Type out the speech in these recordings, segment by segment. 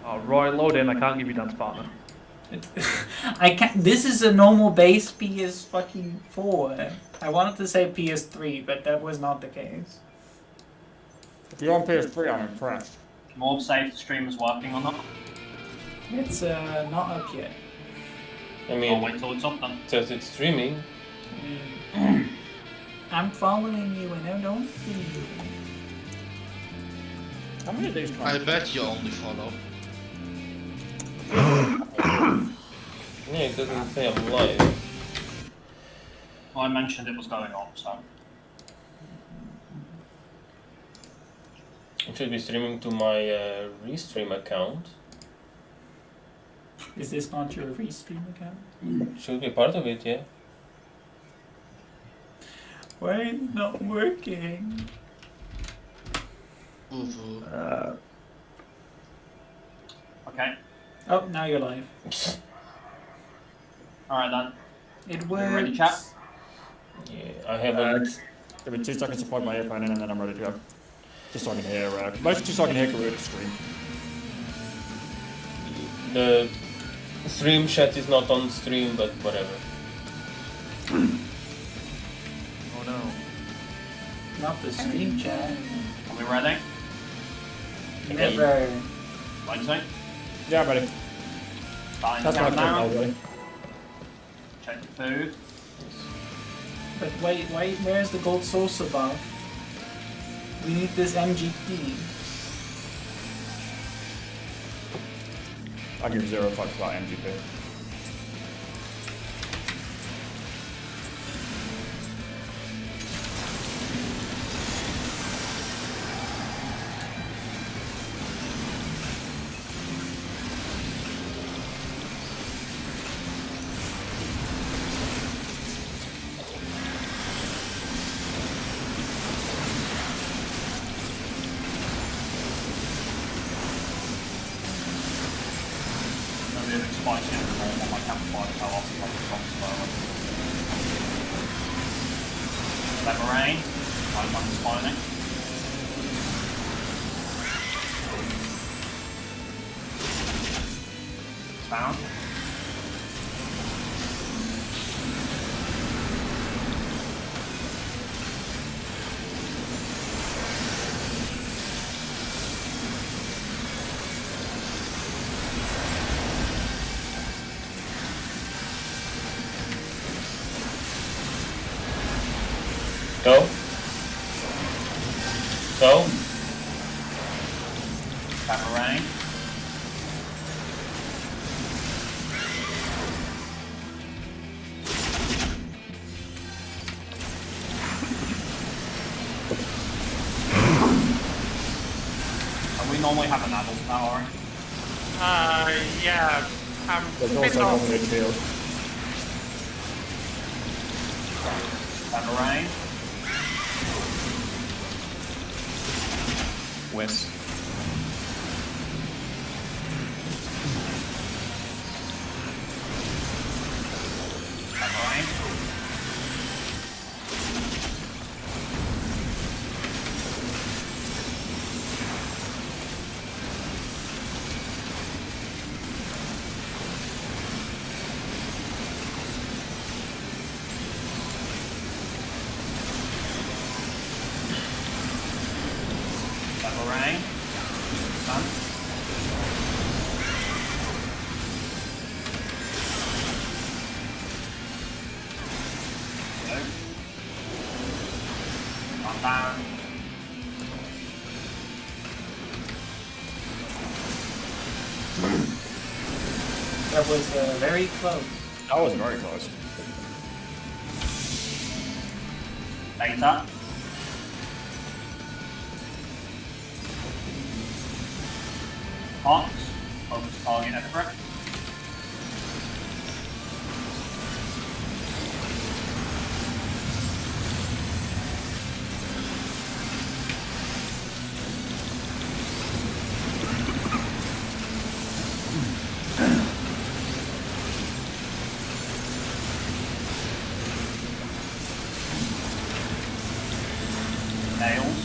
Oh, Roy, load in. I can't give you dance partner. I can't. This is a normal base PS fucking 4. I wanted to say PS3, but that was not the case. If you're on PS3, I'm impressed. More safe streamers working on that. It's not up yet. I I'll mean, wait till it's up then. since it's streaming. I'm following you and I don't see you. How many days can I bet you only follow. Yeah, it doesn't say I'm live. Well, I mentioned it was going on, so. I should be streaming to my Restream account. Is this not your Restream account? Should be part of it, yeah. Why is it not working? Ooh. Okay. Oh, now you're live. Alright then. It You works. ready, chat? Yeah, I haven't. Give me 2 seconds to plug my earphone in and then I'm ready to go. Just so I can hear, mostly just so I can hear Karuk's stream. The stream chat is not on stream, but whatever. Oh no. Not the stream chat. Are we ready? Never. Wednesday? Yeah, I'm ready. Starting That's the my plan, countdown. ready. Check the food. But wait, where's the gold sauce above? We need this MGP. I give 0 fucks about MGP. Maybe a bit spicier than normal. My campfire fell off the top slowly. Lemon rain. I'm unspawning. Found. Go. Go. Lemon rain. And we normally have an adult power. Yeah. There's Bit also off. one midfield. Lemon rain. West. Lemon rain. Lemon rain. Sun. Go. Calm down. That was very close. That was very close. Beta. Hot. Focus target Edinburgh. Nails.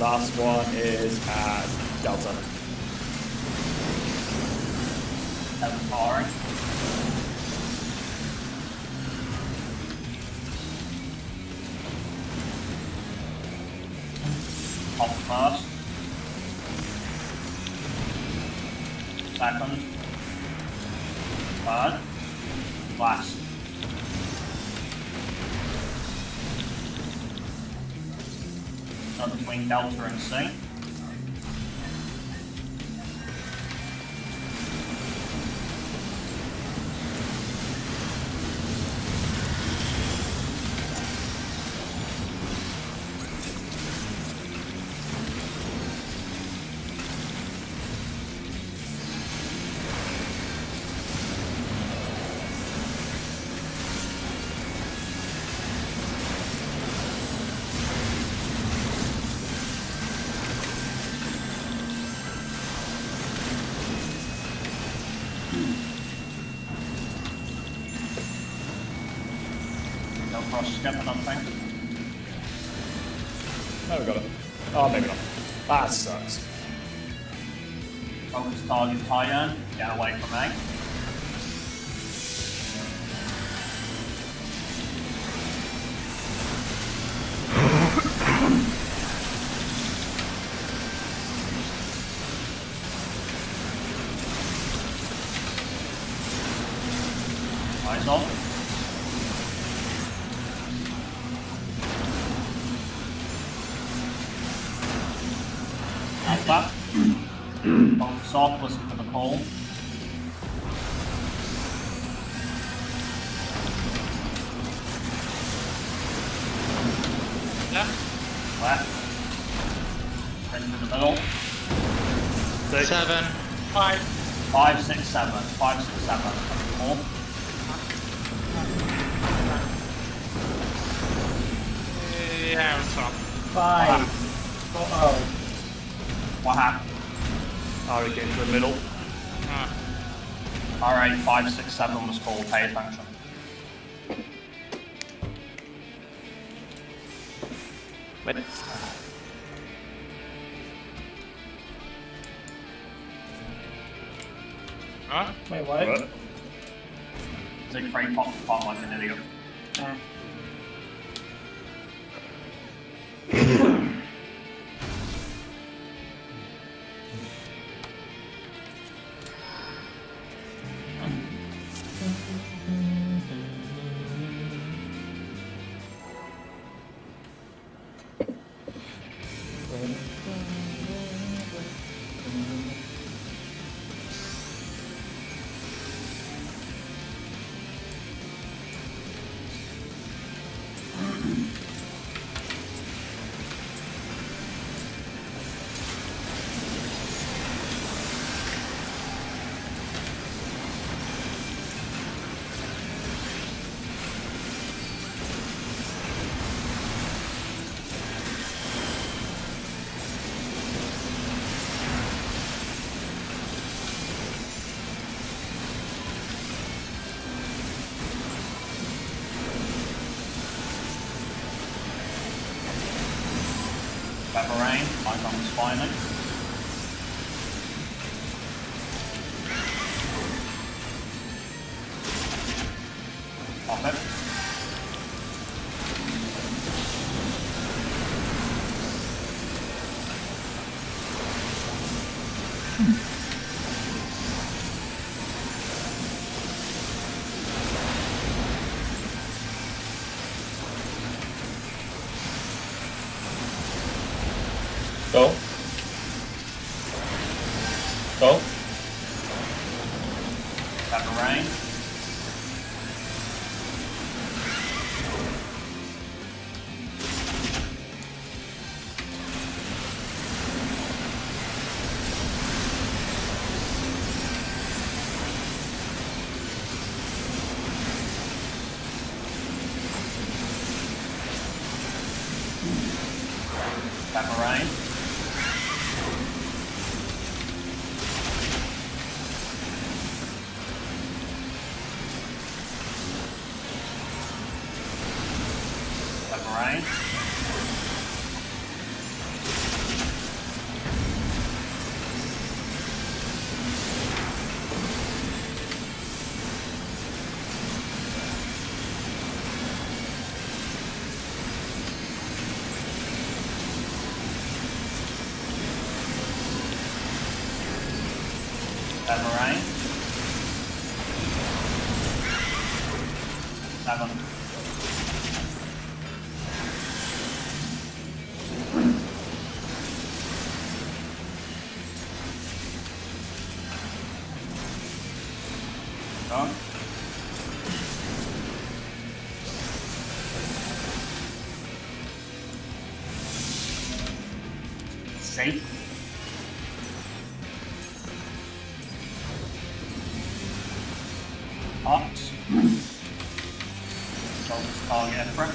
Last one is at Delta. Seven firing. Top first. Second. Third. Last. So between Delta and C. Go for a skip, I don't think. Oh, we got it. Oh, maybe not. That sucks. Focus target tie-in. Get away from me. Eyes on. Alpha. Focus off, listen for the call. Left. Into the middle. 7. 5, 6, 7. 5, 6, 7. Four. Yeah, what's up? 5. Oh. What happened? Ari came to the middle. Alright, 5, 6, 7 was called. Pay attention. Wait. Huh? Wait, what? What? Zig frame popped apart like an idiot. Ah. Pepper rain, icon was filing. Pop it. Go. Go. Pepper rain. Pepper rain. Pepper rain. Rain. 7. Done. 6. Ox. Focus target Emperor.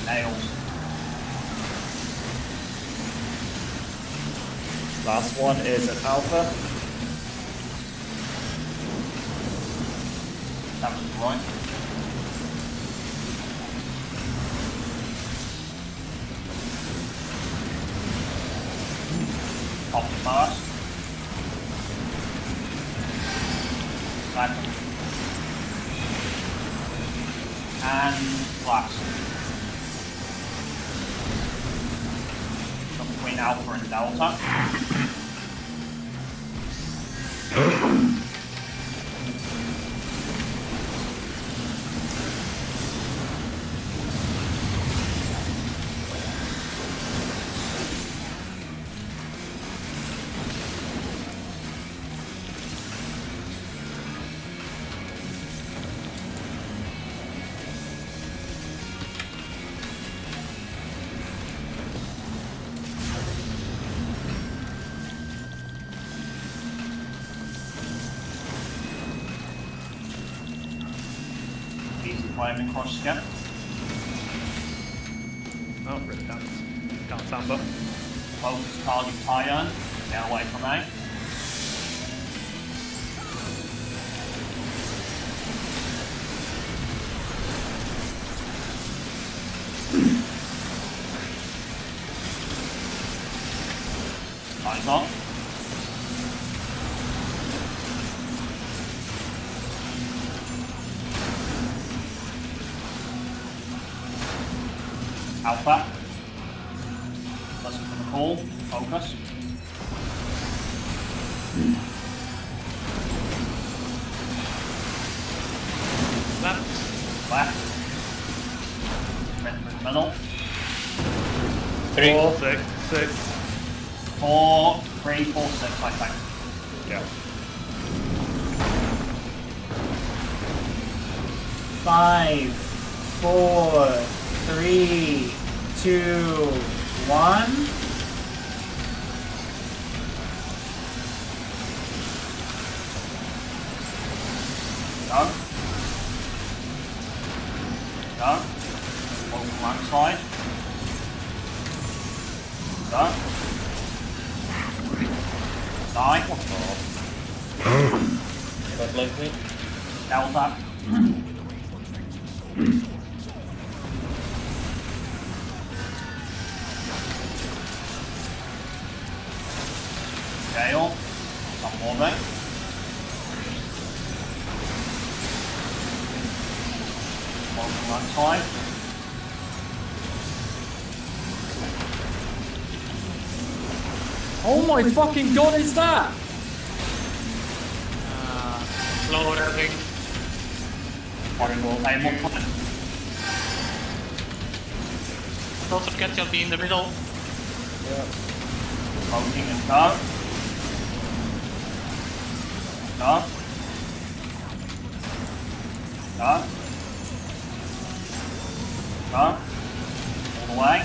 Nails. Last one is an alpha. That was right. Top first. Second. And last. So between Alpha and Delta. Easy flaming cross skip. Oh, really can't samba. Focus target Tyon. Get away from me. Eyes on. Alpha. Listen for the call. Focus. Left. Left. Sprint through the middle. 3. 4, 6, 6. 4, 3, 4, 6, I think. Yeah. 5, 4, 3, 2, 1. Done. Done. Hold from one side. Done. Die. Not like me. Delta. Gale. Some more mate. Hold from one side. Oh my fucking god, is that? Lower, I think. Horrible table. Don't forget you'll be in the middle. Poking and go. Go. Go. Go. All the way.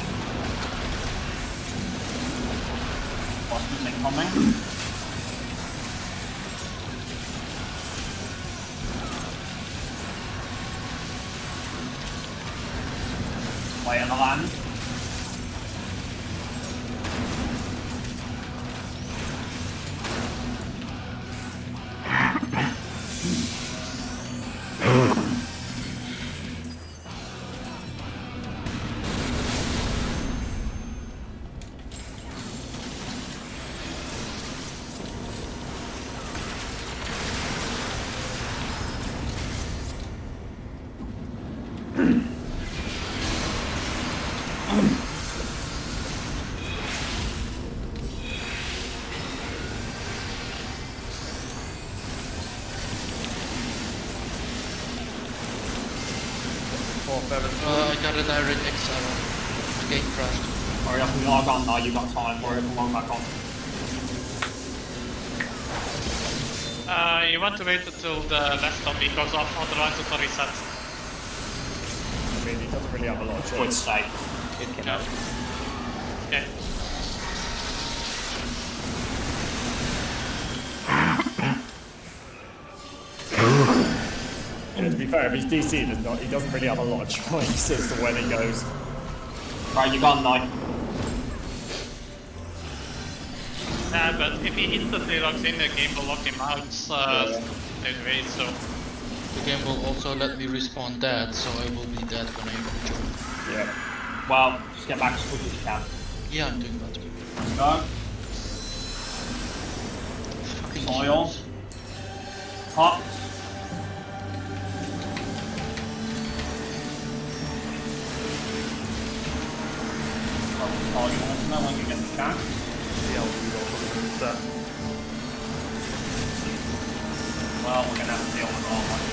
Boston's incoming. Way on the land. Fourth Evan. I got a direct X arrow. The gate crashed. Hurry up and log on now, you got time. Hurry up and log back on. You want to wait until the left of me goes off, otherwise it'll reset. I mean, he doesn't really have a lot of Good choice. stay. Yeah. Okay. Yeah, to be fair, if he's DC, he doesn't really have a lot of choice as to when he goes. Right, you got 9. Yeah, but if he instantly logs in, the game will lock him out anyway, so... The game will also let me respawn dead, so I will be dead when I join. Yeah. Well, just get back as quick as you can. Yeah, I'm doing that. Let's go. Fucking Soil. cheese. Hot. Target ultimate when you get the chance. The LP will put it set. Well, we're gonna have to deal with all one.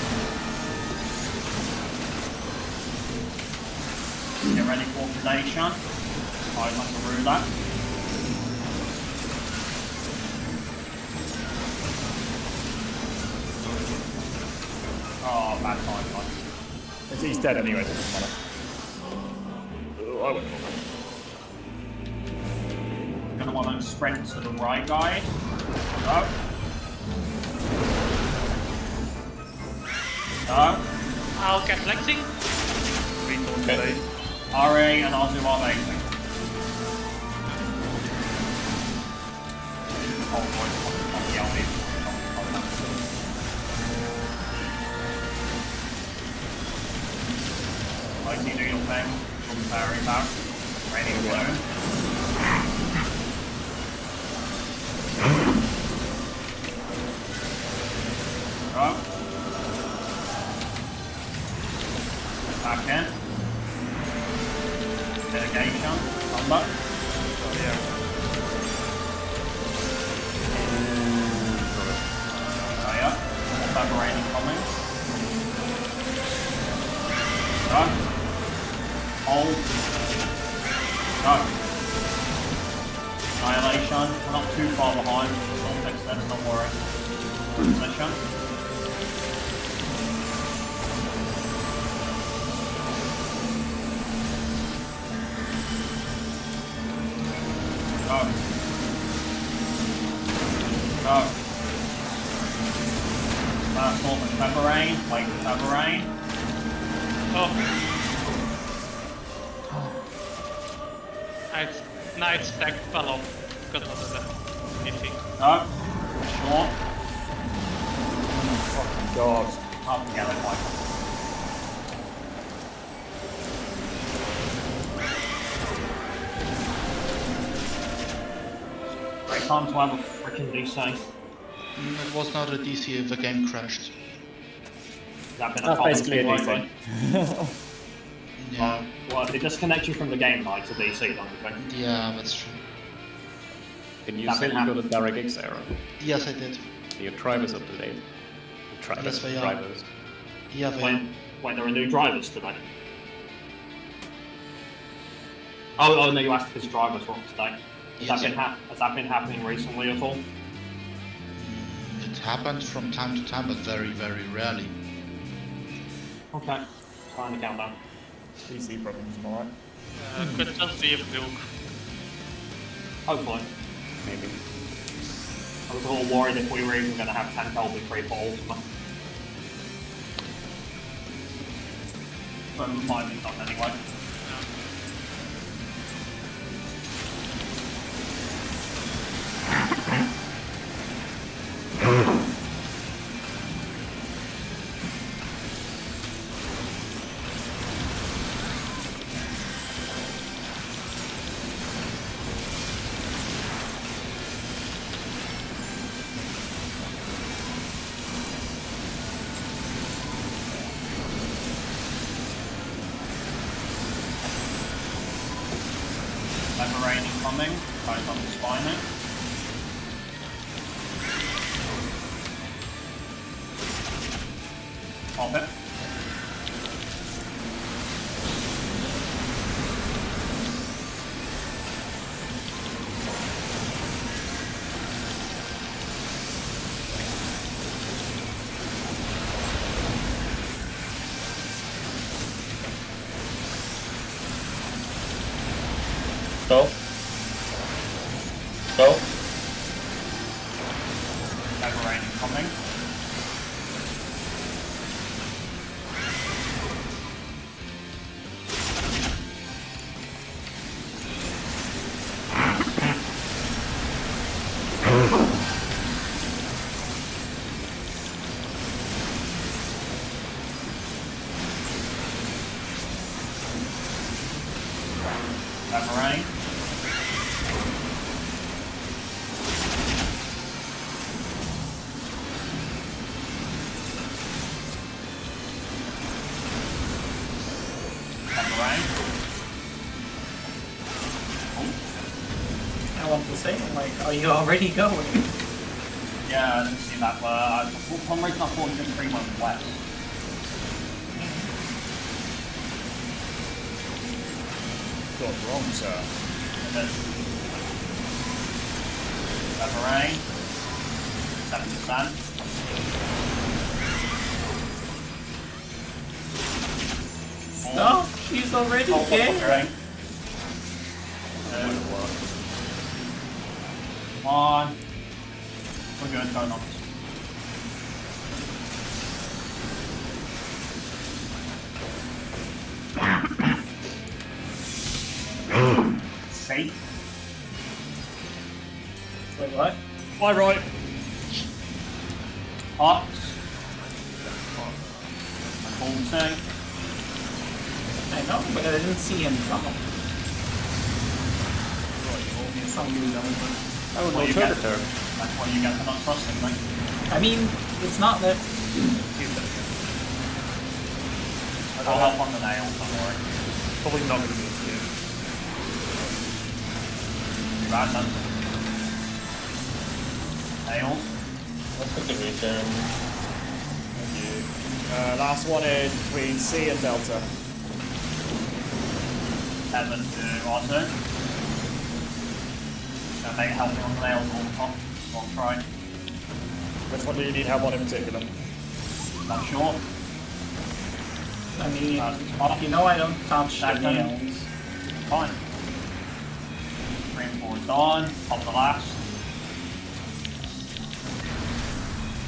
Get ready for predation. Eyes on the ruler. Oh, bad time, man. He's dead anyway, so it doesn't matter. I wouldn't bother. Gonna want to sprint to the right, guys. Go. Go. I'll get flexing. Okay. RA and I'll do our basic. Oh boy, on the LB. Like you do your thing, from Barry back. Ready to go. Go. Back in. Mitigation. Combat. Oh, yeah. Fire. More separating comments. Go. Hold. Go. Annihilation. We're not too far behind. We'll fix this, don't worry. Position. Go. Go. Last one with pepper rain. Wait for pepper rain. Oh. Night stack fell off because of the missing. Go. Short. Fucking god. Up together, like. Great time to have a freaking DC. It was not a DC if the game crashed. Has that been a That's common basically a thing DC. lately? Yeah. Well, if it disconnects you from the game, like, to DC, don't you think? Yeah, that's true. Can you That say been you got a direct X arrow? Yes, I did. Your drivers up to date? Yes, they are. Drivers. Yeah, they When there are new drivers today. Oh no, you asked if his drivers were up today. Has Yes. that been happening recently at all? It happened from time to time, but very, very rarely. Okay. Time to count down. DC problems, alright. Could just be a fluke. Hopefully. Maybe. I was a little worried if we were even going to have 10 LB free for ultimate. But mine is done anyway. Never rain incoming. Tries not to spine it. Pop it. Go. Go. Never rain incoming. Never rain. Never rain. I want to say, like, are you already going? Yeah, I didn't see that, but for some reason I thought you did 3 months left. Got wrong, sir. And then Never rain. 7%. Stop! She's already Oh, dead. rain. Come on. We're good, going on. Safe. Wait, what? Why right? Hot. Bolting. I know, but I didn't see him drop. Oh, Well, no, you turn get- it there. That's what you get for not trusting me. I mean, it's not that. I'll help on the nails, don't worry. Probably not going to be a kid. Too bad then. Nails. That's a good return. Last one in between C and Delta. 7 to Otto. Gonna make help me on the nails all the top. I'll try. Which one do you need help on in particular? Not sure. I mean, Off. you know I don't touch the Second. nails. Fine. 3 and 4 is on. Pop the last.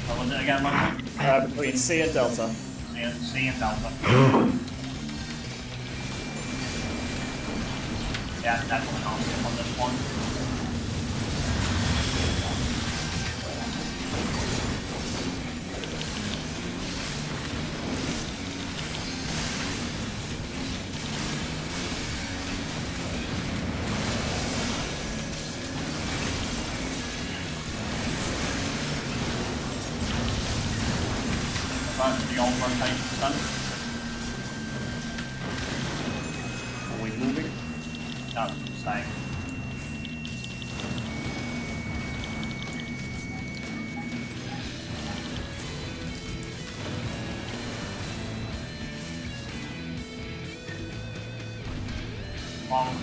What was it again, Monkey? Between C and Delta. C and Delta. Yeah, definitely not skip on this one. Back to the old rotation percent. Are we moving? No, staying. Long.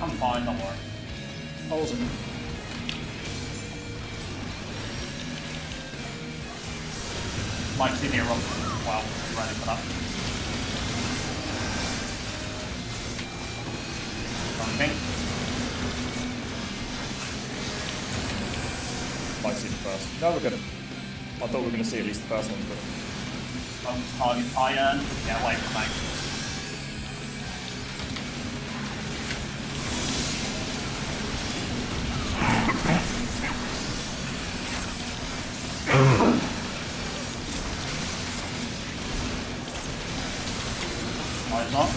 I'm fine, don't worry. Awesome. Might see the eruption. Well, ready for that. Something. Might see the first. No, we're good. I thought we were going to see at least the first one, but Focus target iron. Get away from me. Eyes on.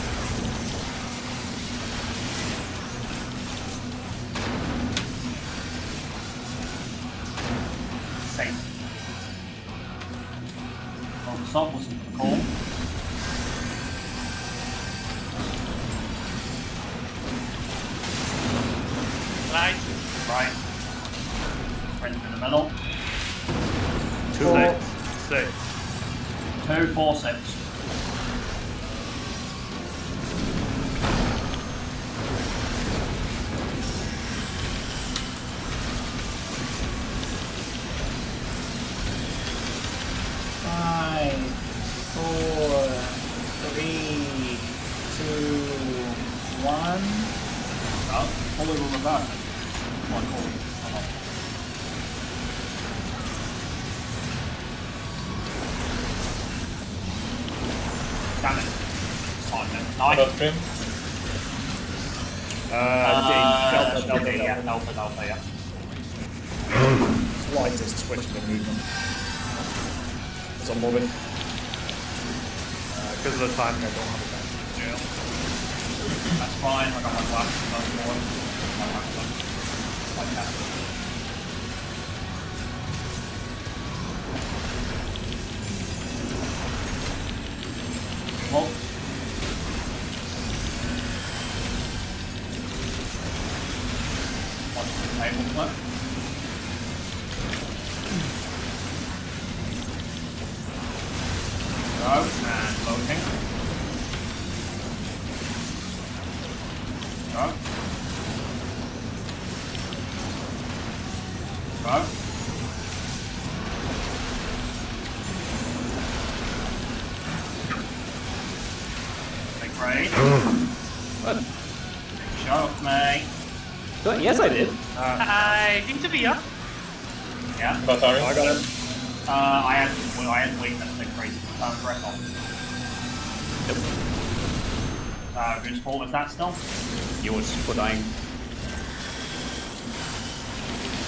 Safe. up, listen to the call. Right. Right. Friends in the middle. 2, 6. 2, 4, 6. Five, 4, 3, 2, 1. Oh, follow the reverse. One call. Hold on. Damn it. Fine then. Out Nice. of stream. Delta, yeah. Slightest twitch of movement. It's on mobbing. Because of the timing, I don't have a time. Yeah. That's fine, I got my glasses, no more. No glasses. Like that. Well. Watch the table flip. Go, and loading. Go. Go. Big raid. What? Shut up, mate. Yes, I did. I need to be up. Yeah. Batari. I got it. I had weakness big raid. Breath on. Whose fault was that still? Yours for dying.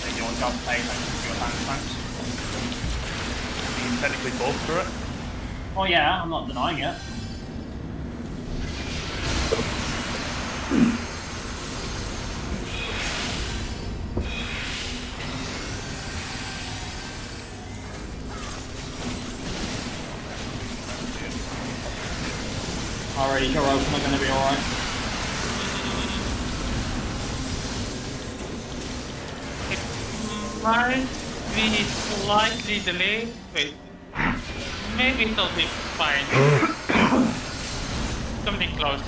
If you want to go and pay attention to your thanks. You technically both for it. Oh yeah, I'm not denying it. Alright, you're open, I'm gonna be alright. It might be slightly delayed. Wait. Maybe it'll be fine. Something close.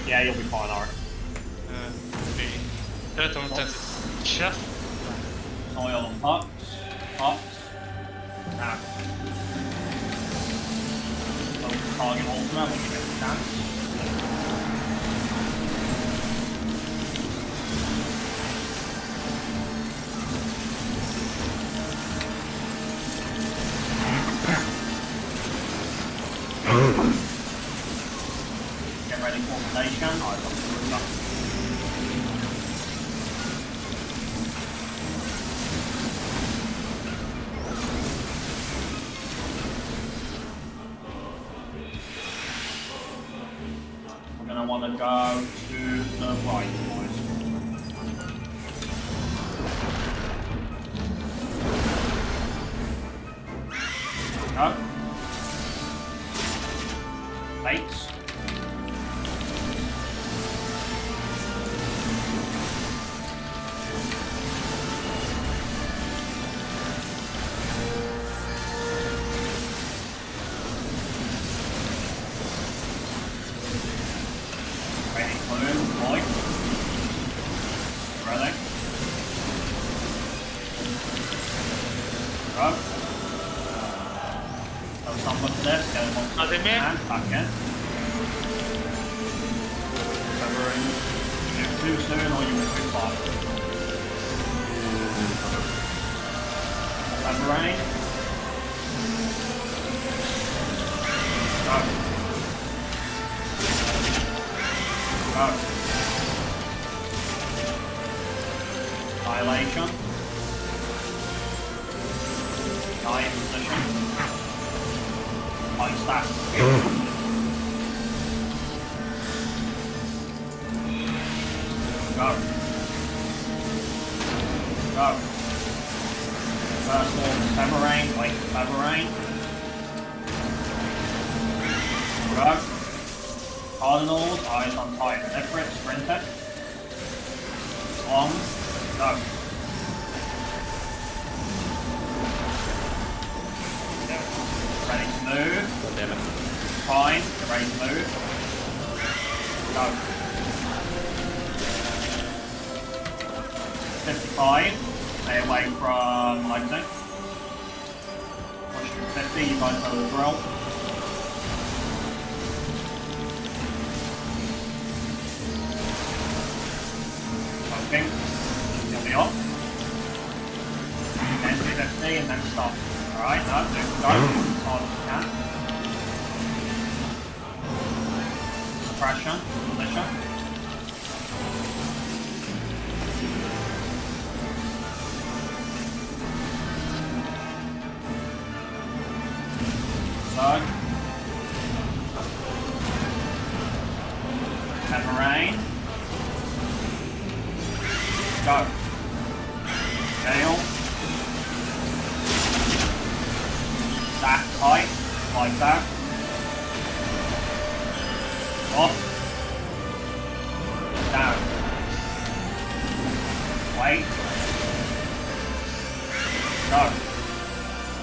Yeah, you'll be fine, alright. The third one says just Soil on pots. Now. Focus target ultimate when you get the chance. Get ready for formation. I've got the stuff. We're going to want to go to the right, boys. Go. Baits. Ready, balloon, boy. Ready. Go. So some of this, get him on Are they me? and back in. Remembering, you move too soon or you move too far. Remembering. Go. Go. Annihilation. Die in position. Mind stack. Go. Go. First one, Severine, wait, Severine. Go. Cardinals, eyes on tight, separate, sprint it. Long, go. Ready to move. God damn it. Fine, ready to move. Go. 55. Stay away from lightning. Push to 50, you guys know the drill. Okay. You'll be off. Then do 50 and then stop. Alright, no, go. As hard as you can. Suppression, position. Slug. Rain. Go. Gale. Stack tight, like that. Off. Down. Wait. Go.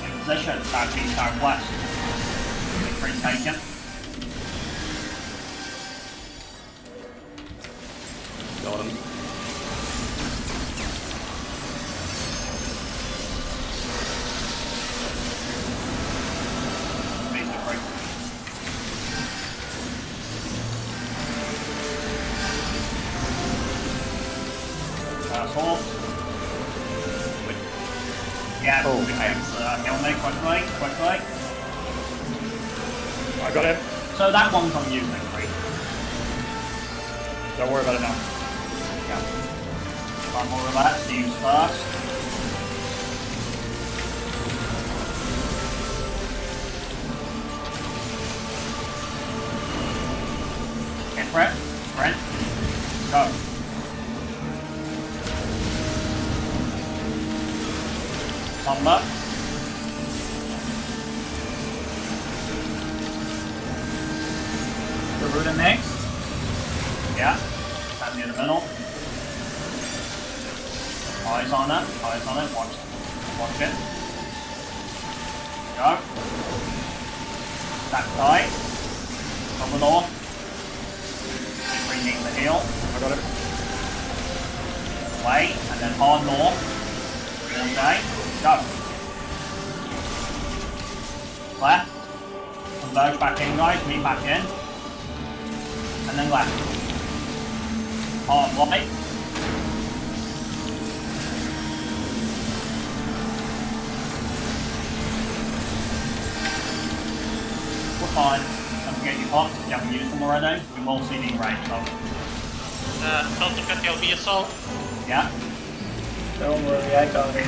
In position, south east, southwest. Victory taken. Got him. Horse. Yeah, Oh, heal me quickly. I got him. So that one's on you, Victory. Don't worry about it now. Yeah. One more of that to use first. Hit prep. Sprint. Go. Combo. Garuda next. Yeah. Stand near the middle. Eyes on it. Watch it. Go. Stack tight. Cover north. Victory needs to heal. I got him. Wait, and then hard north. All day. Go. Left. Converge back in, guys. Meet back in. And then left. Hard right. We're fine. Don't forget your pots. You haven't used them already. We will see the range though. Don't forget your VSO. Yeah. Don't worry, I got it.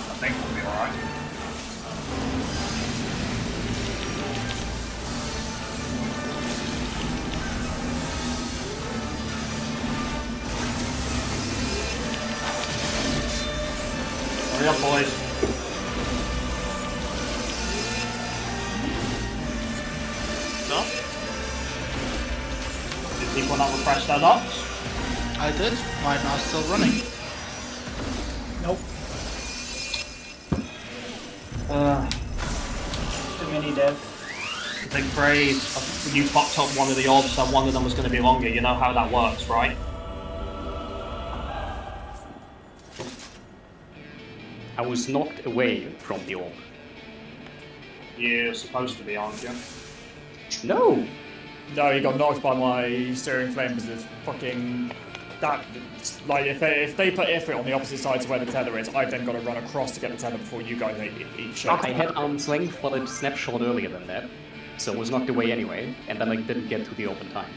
I think we'll be alright. Hurry up, boys. No? Did people not refresh their docs? I did. Mine are still running. Nope. Too many dead. I think Brave, you popped up one of the orbs, so one of them was going to be longer. You know how that works, right? I was knocked away from the orb. You're supposed to be, aren't you? No! No, he got knocked by my steering flame because it's fucking that. Like if they put Ifrit on the opposite side to where the tether is, I've then got to run across to get the tether before you guys eat shit. I had arm's length, but it snapshot earlier than that, so it was knocked away anyway, and then I didn't get to the open time.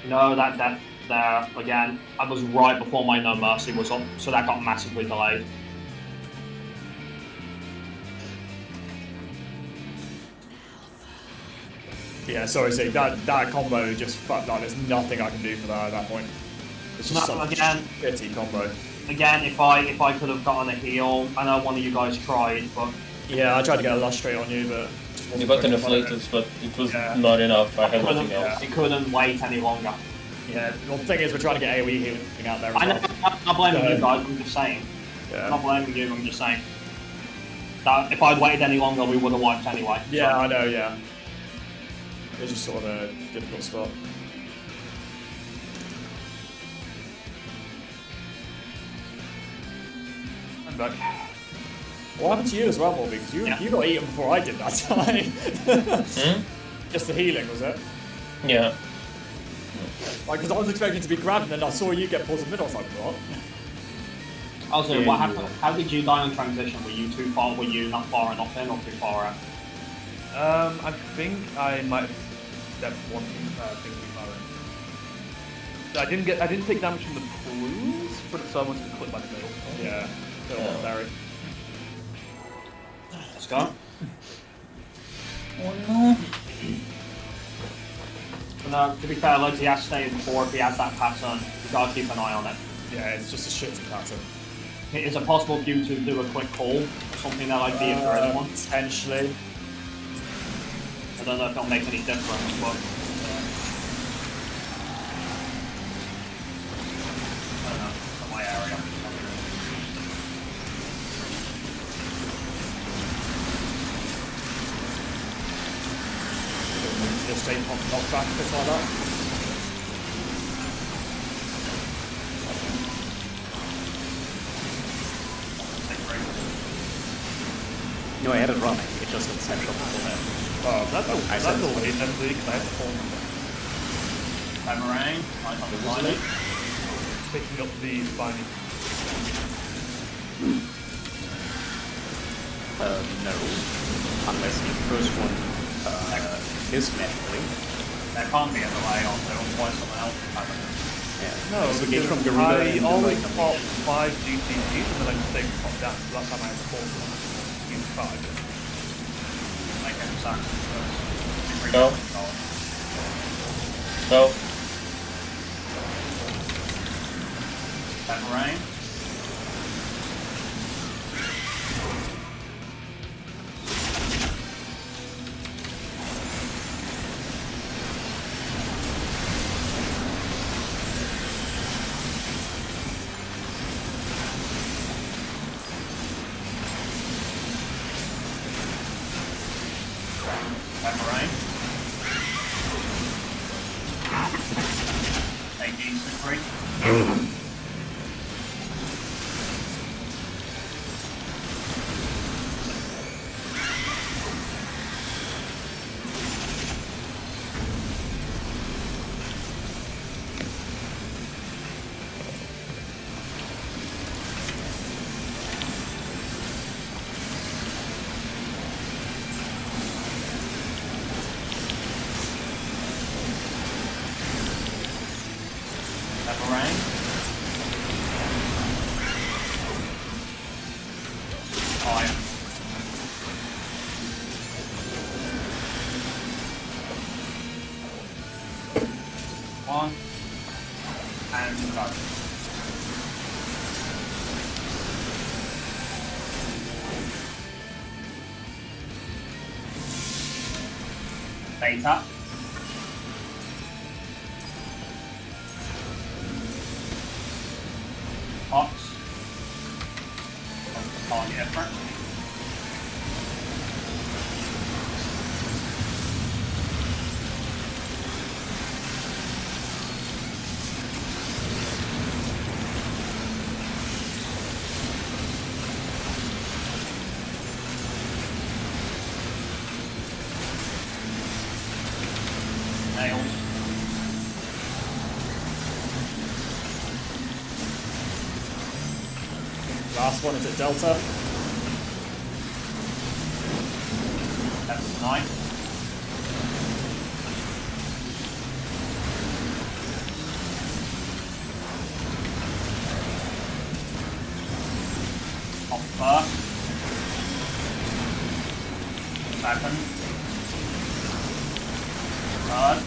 No, that death there again. I was right before my No Mercy was up, so that got massively delayed. Yeah, sorry, see that combo just fucked. Like, there's nothing I can do for that at that point. It's just such again, a shitty combo. Again, if I could have gotten a heal, I know one of you guys tried, but Yeah, I tried to get a lush straight on you, but just wasn't You got an quick enough. inflators, but it was not enough. I had nothing else. he couldn't wait any longer. Yeah, well, the thing is, we're trying to get AoE healing out there as I know, well. I'm not blaming you guys. I'm just saying. I'm not Yeah. blaming you. I'm just saying. That if I'd waited any longer, we would have wiped anyway. Yeah, I know. Yeah. It was just sort of a difficult spot. I'm back. What happened to you as well, Bobby? Because you got eaten before I did that time. Just the healing, was it? Yeah. Like, because I was expecting to be grabbed, and then I saw you get pulled in the middle. I was like, what? Also, Yeah, what you happened? How did you die on transition? Were you too far? Were you not far enough in, or too far out? I think I might have stepped one thing too far in. I didn't take damage from the cruise, but so I must have clipped by the middle. Yeah. Don't want Barry. Let's go. Oh no. But no, to be fair, Lugs, he has stayed before. If he has that pattern, you gotta keep an eye on it. Yeah, it's just a shitty pattern. Is it possible for you to do a quick call? Or something that I'd be for anyone? Potentially. I don't know if it'll make any difference, but... I don't know. It's not my area. Just stay knocked back, bits like that. No, I had it running. It just got snapshot before that. Oh, that's a I said it's waste, MD, because I have to phone Boomerang, right on the line. picking up the spiny. No. Unless the first one is naturally. There can't be a delay on it, otherwise someone else will have it. Yeah. No, It's the gate because from Garuda I and always like, pop 5 GCGs and then I just take pop down, so that's how I have to phone use 5. Make any sense. No. No. Boomerang. Boomerang. AD Super. Boomerang. Fire. One. And go. Beta. Ox. Target effort. Nails. last one is at Delta. That's 9. Off first. Second. Third.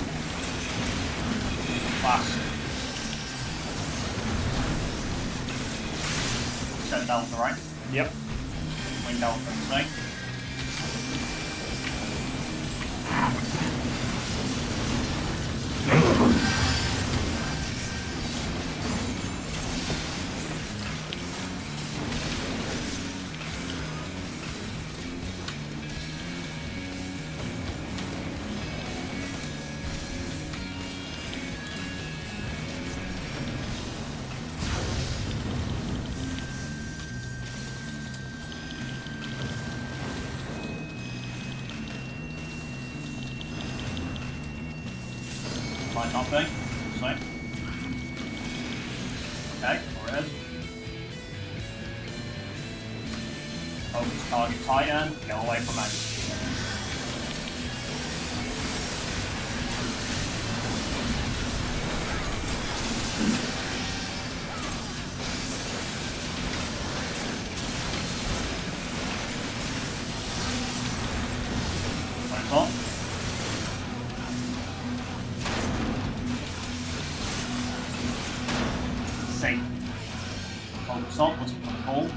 Last. Set Delta, right? Yep. Wing Delta and C. Might not be. We'll see. Okay, there it is. Focus target Titan, get away from me. Focus on. C. Focus on, what's it called?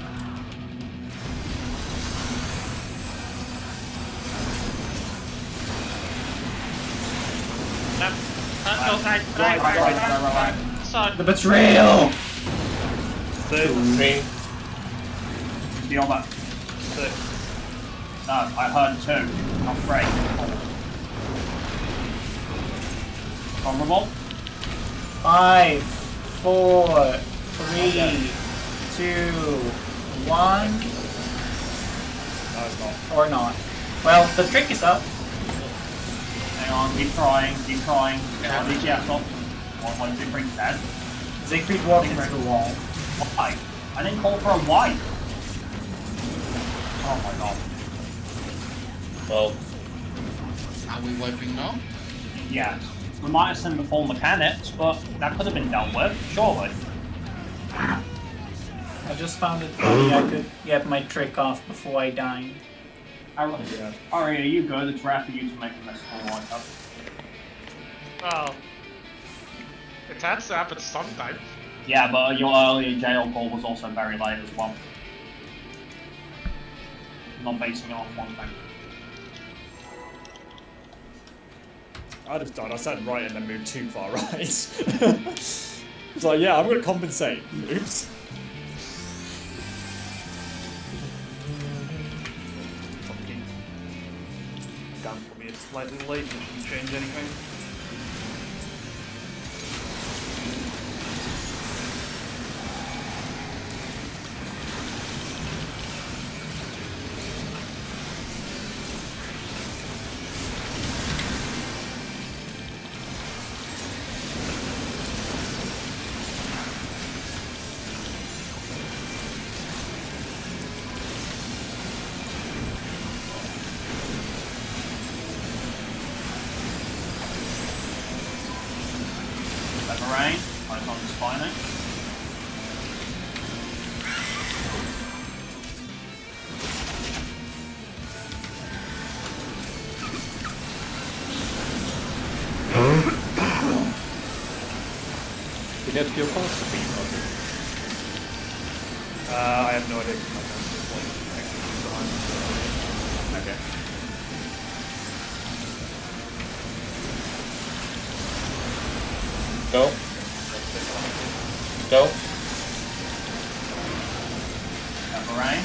Right. So, The betrayal! 2, 3. Feel that. 6. No, I heard 2, not 3. Vulnerable? 5, 4, 3, 2, 1, No, it's not. or not. Well, the trick is up. Hang on, keep trying, keep trying. Get on DGS off. One, 2, 3, dead. Siegfried walked into the wall. Why? I didn't call for a wipe. Oh my god. Well, are we wiping now? Yeah. We might have seen the full mechanics, but that could have been dealt with, surely. I just found it funny I could get my trick off before I died. Yeah. Aria, you good? It's rare for you to make a mess of like that. Well, it has to happen sometime. Yeah, but your earlier jail call was also very late as well. Not basing it off one thing. I just died. I said right and then moved too far right. It's like, yeah, I'm gonna compensate. Oops. Fucking. Damn, for me it's slightly late, it shouldn't change anything. Rain, right on the spine. Did you have to go faster for you, I have no idea if my gun is behind. Okay. go. Go. Rain.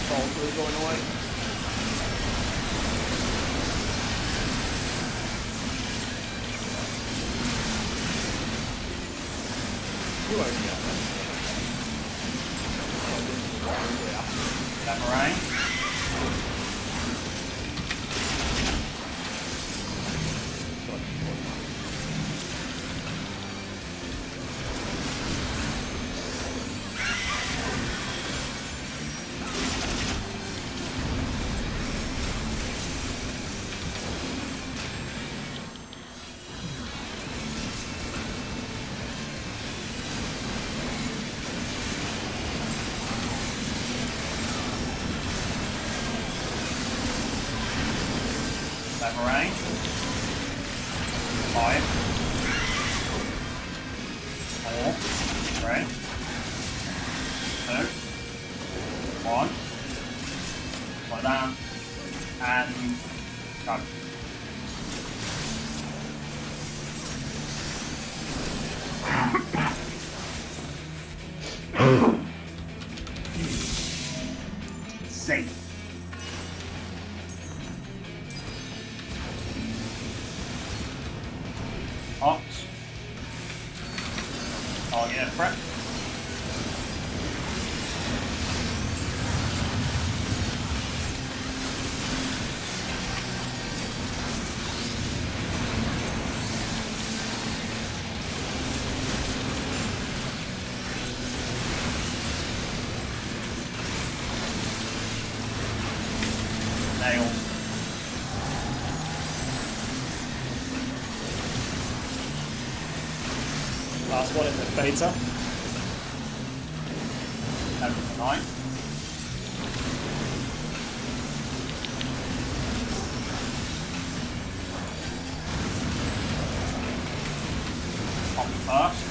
Probably going away. You won't get that. Rain. Rain. 5. 4. 3. 2. 1. Slow down. And go. Safe. Ox. Target prep. Nail. Last one in the beta. 7 to 9. Pop first.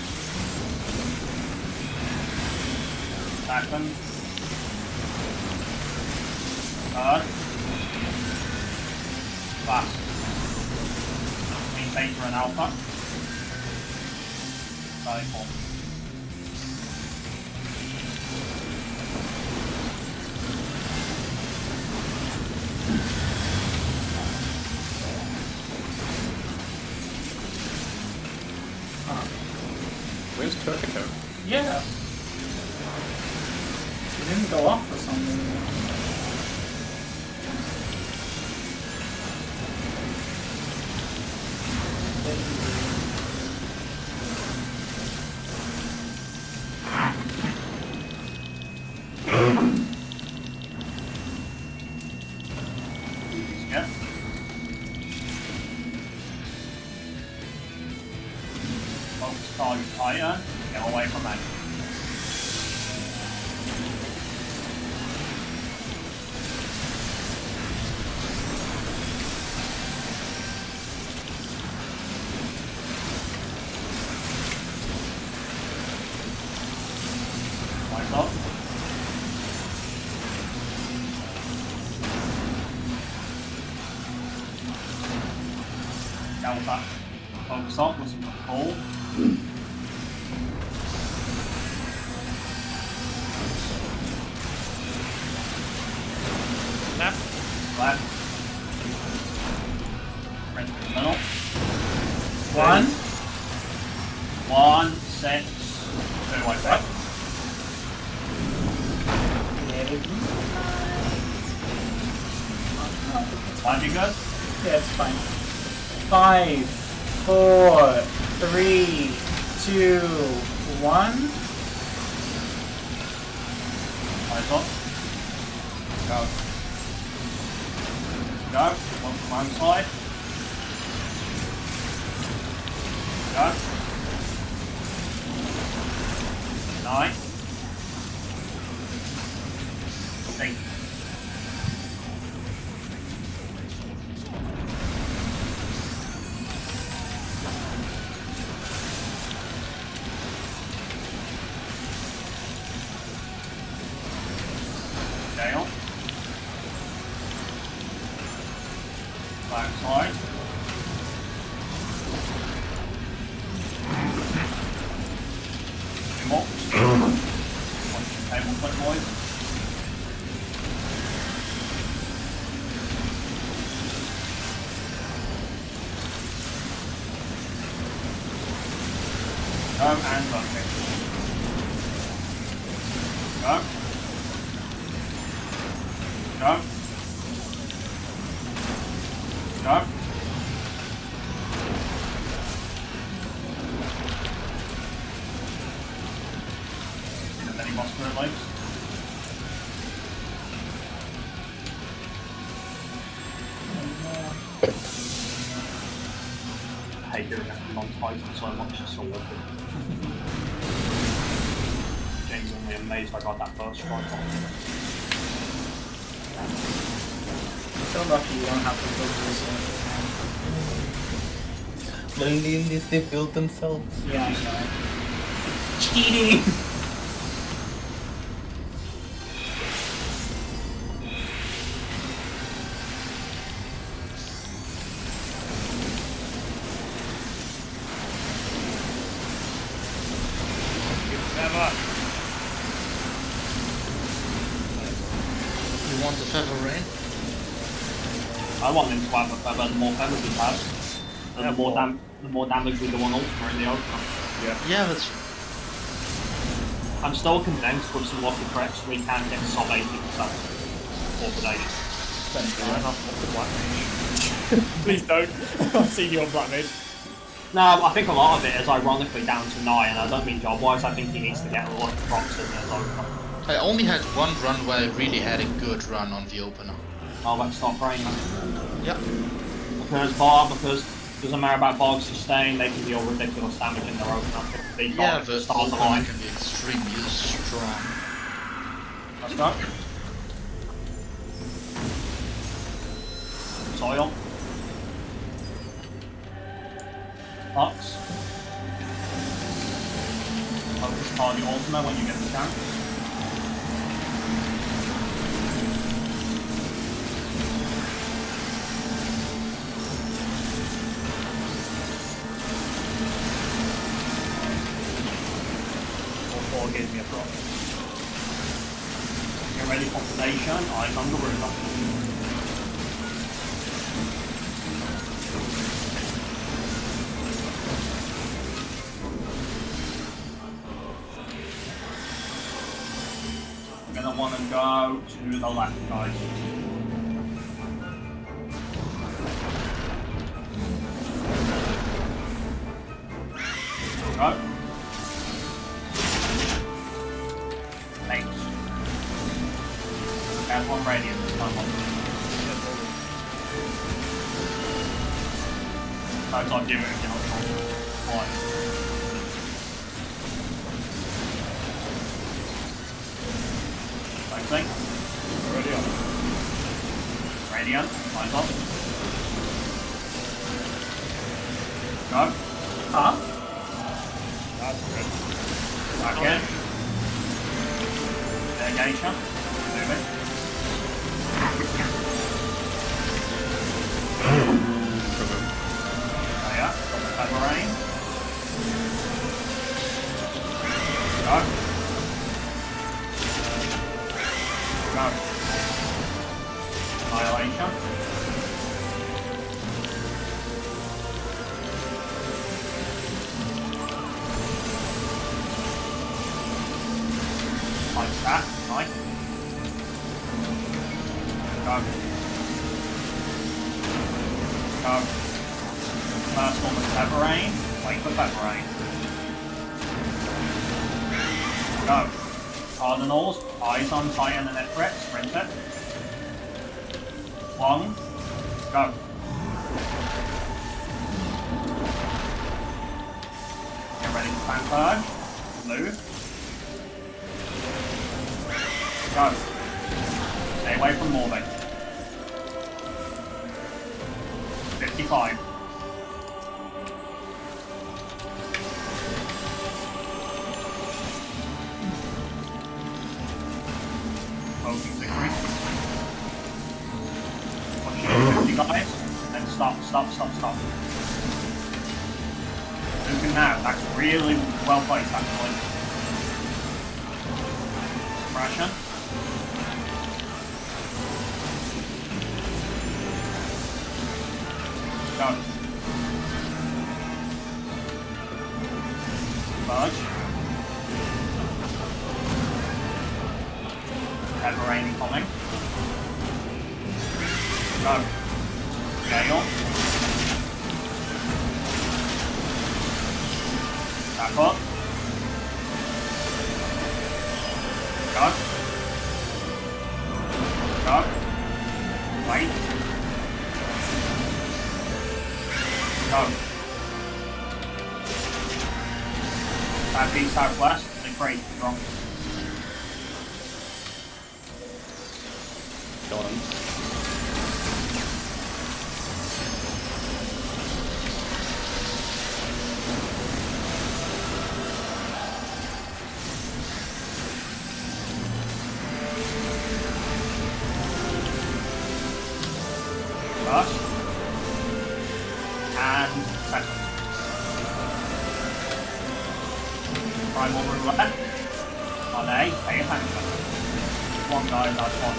Second. Third. Fast. Between beta and alpha. 34. Where's Turkico? Yeah. It didn't go off for some reason. Yeah. Focus target higher. Get away from that. Lights up. Delta. Focus up with some control. Left. Left. Right to the middle. 1. 1, 6, 2, like that. Find you good? Yeah, it's fine. 5, 4, 3, 2, 1. Eyes up. Go. Go. One from one side. Go. 9. 8. Down. Back side. Two more. Watch the table flip, boys. Go and run. Go. Go. Go. And then he wants to legs. I hate doing that on Titan so much, it's so worth it. Genuinely amazed I got that first strike on. So lucky you don't have to go through this. Literally in this they built themselves. Yeah, I know. Cheating! Never. You want the feather rain? I want him to have a feather. The more feathers he has, and the more damage we do on Ultima in the opener. Yeah, that's I'm still convinced with some lucky tricks we can get sub 80% or today. Please don't. I've seen you on Black Mage. No, I think a lot of it is ironically down to 9, and I don't mean job-wise, I think he needs to get a lot of procs in his opener. I only had one run where I really had a good run on the opener. Oh, let's stop praying then. Yeah. Because it doesn't matter about Bog sustain, they can deal ridiculous damage in their opener. Yeah, the stars opener align. can be extremely strong. Let's go. Soil. Ox. Focus target Ultima when you get the chance. All 4 gives me a proc. Get ready for sedation, eyes on the roof. I'm gonna want to go to the left, guys. Go. Thanks. Have one radiant this time on. No, it's not doing it, you know. Why? Thing. Radiant. Radiant, lines up. Go. Huh? That's good. Back in. There, Geisha. Move it. There you are. Pepper rain. Go. Go. Annihilation. Like that, right? Go. Go. First one was Pepper Rain. Wait for Pepper Rain. Go. Cardinals, eyes on Titan and Ifrit, sprint it. 1, go. Get ready for Fan Purge. Move. Go. Stay away from Morbid. 55. Poking victory. Push it 50 guys. Then stop. Moving now. That's really well placed actually. Suppression. Go. Fudge. Pepper rain coming. Go. Gale. Back up. Go. Go. Wait. Go. Southeast, southwest, and great, wrong. Got him. Primal roulette. Are they? Pay attention. One guy, that's one.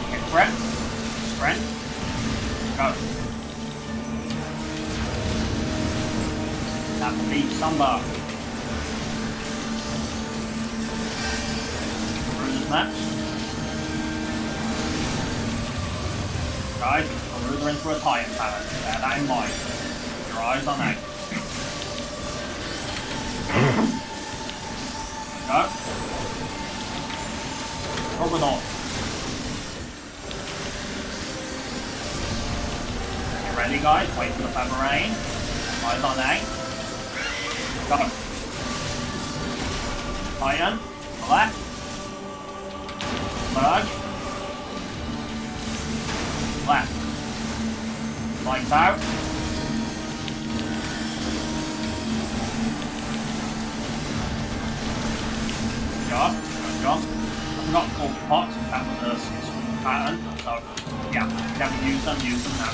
Okay, sprint. Sprint. Go. That will be Samba. Bruiser's next. Guys, I'm Ruler into a Titan talent. Bear that in mind. Keep your eyes on that. Go. Robodon. Get ready, guys. Wait for the feather rain. Eyes on A. Go. Titan. Left. Merge. Left. Lights out. Job. Good job. I forgot to call pots. That was a swing pattern. So, yeah. Never use them now.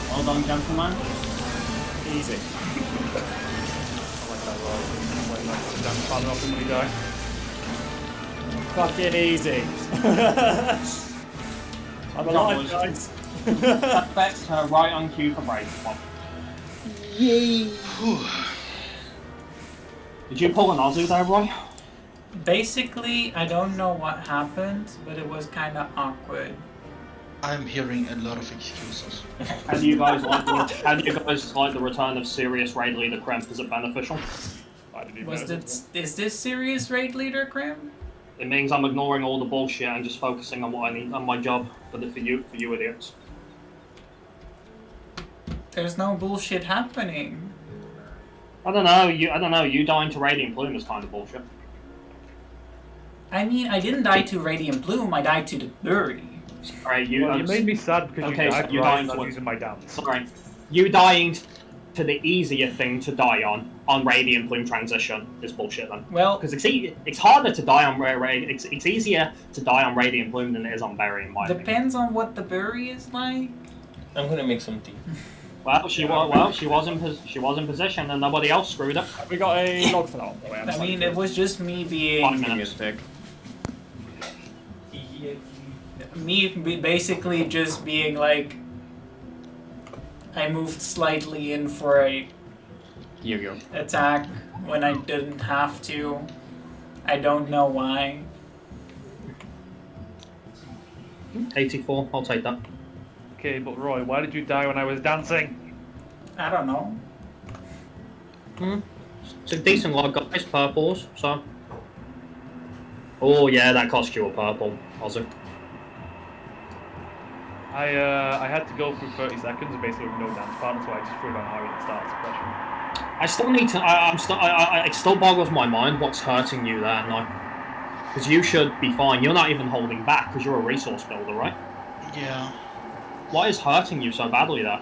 Well done, gentlemen. Easy. I like that roll. Wait, like, damn partner off him when he die. Fucking easy. I'm alive, guys. Perfect. Right on cue for break. One. Yay! Did you pull an Aussie there, Roy? Basically, I don't know what happened, but it was kind of awkward. I'm hearing a lot of excuses. How do you guys like the return of serious raid leader Kremp? Is it beneficial? I didn't even Was notice. is this serious raid leader, Grim? It means I'm ignoring all the bullshit and just focusing on what I need on my job for you idiots. There's no bullshit happening. I don't know. You dying to Radiant Plume is kind of bullshit. I mean, I didn't die to Radiant Bloom, I died to the Bury. Alright, You made me sad because Okay, you so died you're right dying as I to was what? using my dance. Sorry. You dying to the easier thing to die on Radiant Plume transition is bullshit then. Well, Because it's harder to die on it's easier to die on Radiant Bloom than it is on Berry in my opinion. depends on what the Bury is like. I'm gonna make some tea. Well, she was in position and nobody else screwed up. Have we got a log for that one, by the way? I'm I slightly mean, it was just me 5 being... minutes. Me basically just being like... I moved slightly in for a Here you go. attack when I didn't have to. I don't know why. 84, I'll take that. Okay, but Roy, why did you die when I was dancing? I don't know. It's a decent log, guys, purples, so... Oh yeah, that cost you a purple, Ozzy. I had to go through 30 seconds and basically with no dance partner, so I just threw down Harry at the start of the suppression. I still need to. It still boggles my mind what's hurting you there, no? Because you should be fine. You're not even holding back because you're a resource builder, right? Yeah. What is hurting you so badly there?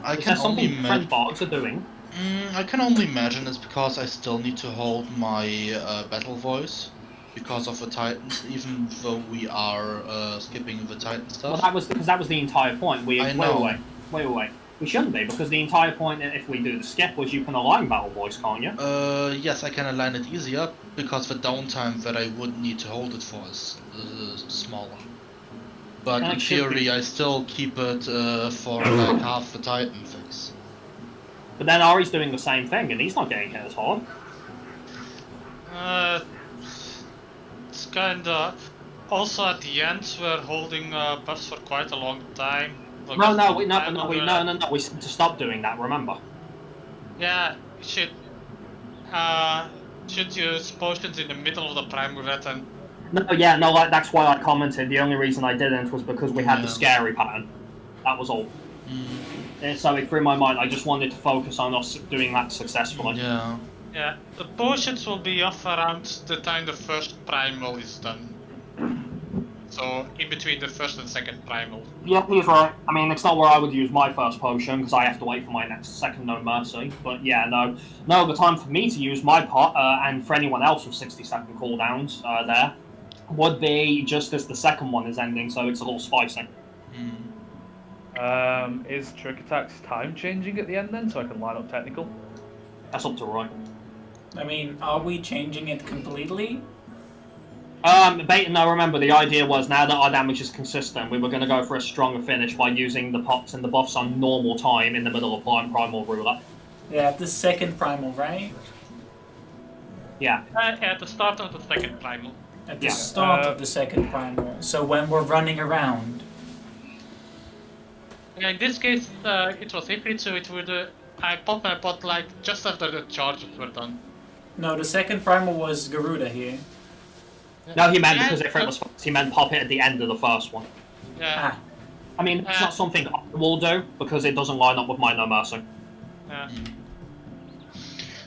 I Is can there only something friend bards are doing? I can only imagine it's because I still need to hold my battle voice because of the Titans, even though we are skipping the Titan stuff. Well, that was the entire point. I know. Wait. We shouldn't be because the entire point, if we do the skip, was you can align battle voice, can't you? Yes, I can align it easier because the downtime that I would need to hold it for is smaller. But That in should theory, be- I still keep it for like half the Titan phase. But then Ari's doing the same thing, and he's not getting hit as hard. It's kinda... Also at the end, we're holding buffs for quite a long time. No. We to stop doing that. Remember. Yeah, you should use potions in the middle of the primary red and... Like that's why I commented. The only reason I didn't was because we had the scary pattern. That was all. And so it threw my mind. I just wanted to focus on us doing that successfully. Yeah. Yeah, the potions will be off around the time the first primal is done. So in between the first and second primal. Yeah, he's right. I mean, it's not where I would use my first potion because I have to wait for my next second No Mercy. But yeah, no, the time for me to use my pot and for anyone else with 60-second cooldowns there would be just as the second one is ending, so it's a little spicy. Is Trick Attack's time changing at the end then, so I can line up technical? That's up to Roy. I mean, are we changing it completely? No, remember, the idea was now that our damage is consistent, we were going to go for a stronger finish by using the pots and the buffs on normal time in the middle of Primal Ruler. Yeah, the second primal, right? Yeah. At the start of the second primal. At the start of the second primal. So when we're running around. Yeah, in this case, it was Ifrit, so it would. I popped my pot like just after the charges were done. No, the second primal was Garuda here. No, he meant because Ifrit was first, he meant pop it at the end of the first one. Yeah. I mean, it's not something I will do because it doesn't line up with my No Mercy. Yeah.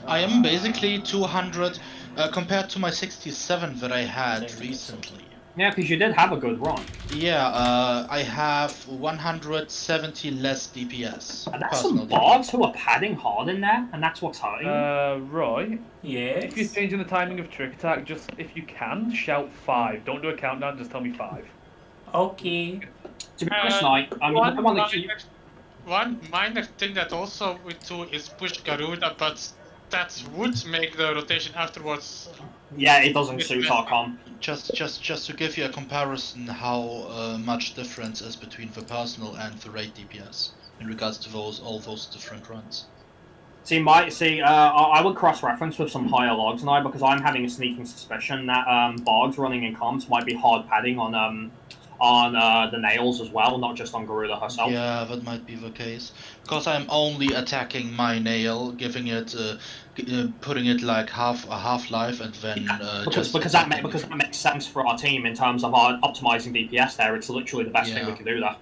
I am basically 200 compared to my 67 that I had recently. Yeah, because you did have a good run. Yeah, I have 170 less DPS. And that's some bards who are padding hard in there, and that's what's hurting. Roy? Yes? If you're changing the timing of Trick Attack, just, if you can, shout 5. Don't do a countdown, just tell me 5. Okay. To be honest, I mean, one minor thing that also we do is push Garuda, but that would make the rotation afterwards. Yeah, it doesn't suit our comp. Just to give you a comparison how much difference is between the personal and the raid DPS in regards to all those different runs. I would cross-reference with some higher logs now because I'm having a sneaking suspicion that Bogs running in comps might be hard padding on the nails as well, not just on Garuda herself. Yeah, that might be the case. Because I'm only attacking my nail, giving it, putting it like a half life, and then because that makes sense for our team in terms of our optimizing DPS. There, it's literally the best thing we can do there.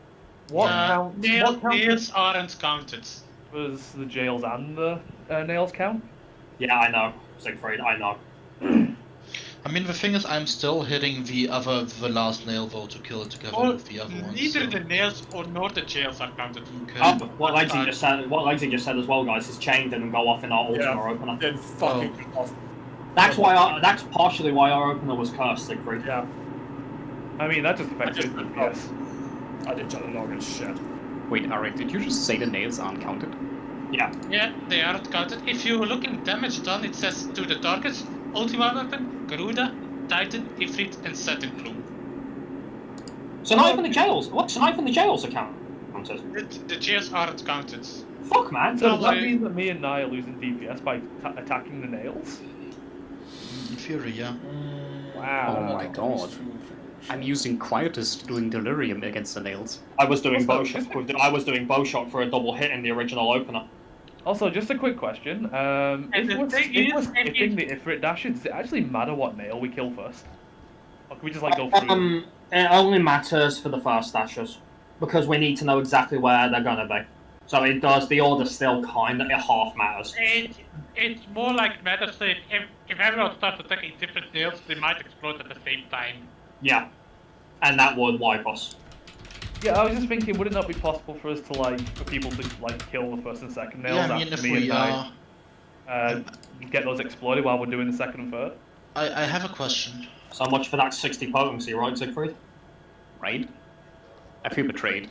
Nails aren't counted. Was the jails and the nails count? Yeah, I know, Siegfried. I know. I mean, the thing is, I'm still hitting the last nail though to kill it together with the other ones. Neither the nails nor the jails are counted. Okay. What Legsy just said as well, guys, is chain didn't go off in our Ultima opener. Then fucking off. That's partially why our opener was cursed, Siegfried. Yeah. I mean, that just affects it. Yes. I did try to log as shit. Wait, Arik, did you just say the nails aren't counted? Yeah. Yeah, they aren't counted. If you look in damage done, it says to the target, Ultima Weapon, Garuda, Titan, Ifrit, and Satin Plume. So not even the jails. What? So not even the jails are counted. The jails aren't counted. Fuck, man. So does that mean that me and Nye are losing DPS by attacking the nails? In theory, yeah. Wow. Oh my god. I'm using Quietist doing Delirium against the nails. I was doing Bowshot for a double hit in the original opener. Also, just a quick question. If we're skipping the Ifrit dashes, does it actually matter what nail we kill first? Or can we just like go through them? It only matters for the first dashes because we need to know exactly where they're gonna be. So it does. The order still kind of half matters. It's more like matters that if everyone starts attacking different nails, they might explode at the same time. Yeah, and that would wipe us. Yeah, I was just thinking, would it not be possible for us to for people to kill the first and second nails Yeah, I mean, after if me we and get those exploded while we're doing the second and third? I have a question. So much for that 60 potency, right, Siegfried? Right? I feel betrayed.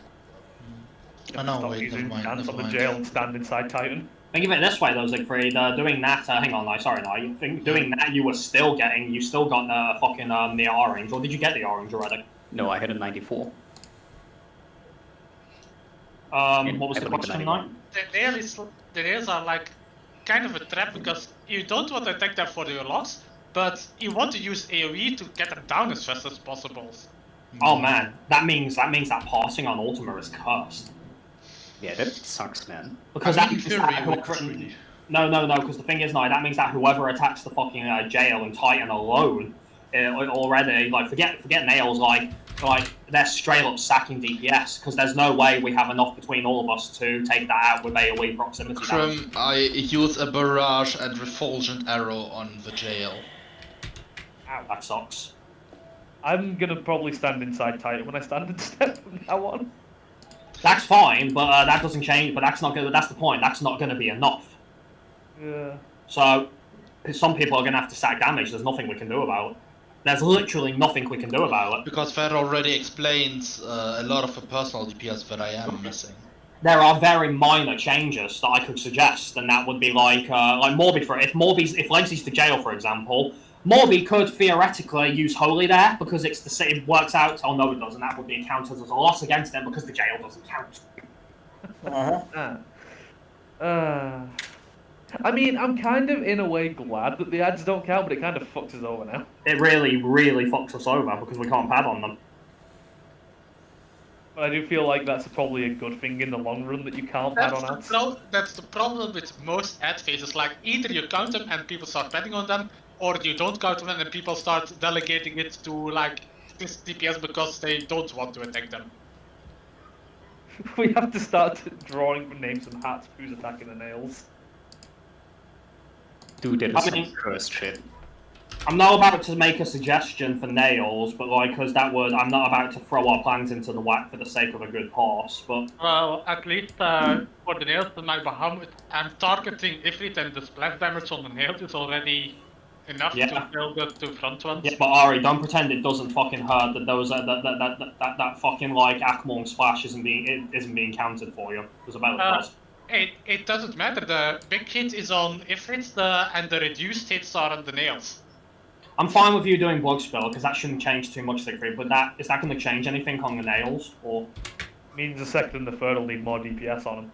Oh no, Stop wait, using never mind. hands on the Never jail mind. and stand inside Titan. Think of it this way, though, Siegfried. Doing that, hang on, doing that, you still got the fucking the orange, or did you get the orange already? No, I had a 94. What was the question now? The nails are like kind of a trap because you don't want to attack them for your loss, but you want to use AoE to get them down as fast as possible. Oh man, that means that passing on Ultima is cursed. Yeah, that sucks, man. Because I that mean, means in that theory, whoever, really. No, because the thing is, that means that whoever attacks the fucking jail and Titan alone already, forget nails, they're straight up sacking DPS, because there's no way we have enough between all of us to take that out with AoE proximity damage. I use a barrage and refulgent arrow on the jail. Ow, that sucks. I'm gonna probably stand inside Titan when I stand in step from now on. That's fine, but that doesn't change. But that's not gonna. That's the point. That's not gonna be enough. Yeah. So, some people are gonna have to stack damage. There's nothing we can do about it. There's literally nothing we can do about it. Because Fer already explains a lot of the personal DPS that I am missing. There are very minor changes that I could suggest, and that would be like Morby for if Legsy's to jail, for example, Morby could theoretically use Holy there because it's the it works out. Oh no, it doesn't. That would be counted as a loss against them because the jail doesn't count. I mean, I'm kind of in a way glad that the ads don't count, but it kind of fucks us over now. It really, really fucks us over because we can't pad on them. But I do feel like that's probably a good thing in the long run that you can't pad on ads. That's the problem with most ad phases. Like, either you count them and people start padding on them, or you don't count them and people start delegating it to, like, this DPS because they don't want to attack them. We have to start drawing names and hats who's attacking the nails. Dude, that is some cursed shit. I'm not about to make a suggestion for nails, but like, because I'm not about to throw our plans into the whack for the sake of a good horse, but... Well, at least for the nails, my Bahamut, I'm targeting Ifrit, and the splash damage on the nails is already enough to kill the two front ones. Yeah, but Ari, don't pretend it doesn't fucking hurt that those that fucking like Akmong splash isn't being counted for you. Because about it does. It doesn't matter. The big hit is on Ifrit, and the reduced hits are on the nails. I'm fine with you doing Blood Spell, because that shouldn't change too much, Siegfried, but is that going to change anything on the nails, or...? Means the second and the third will need more DPS on them.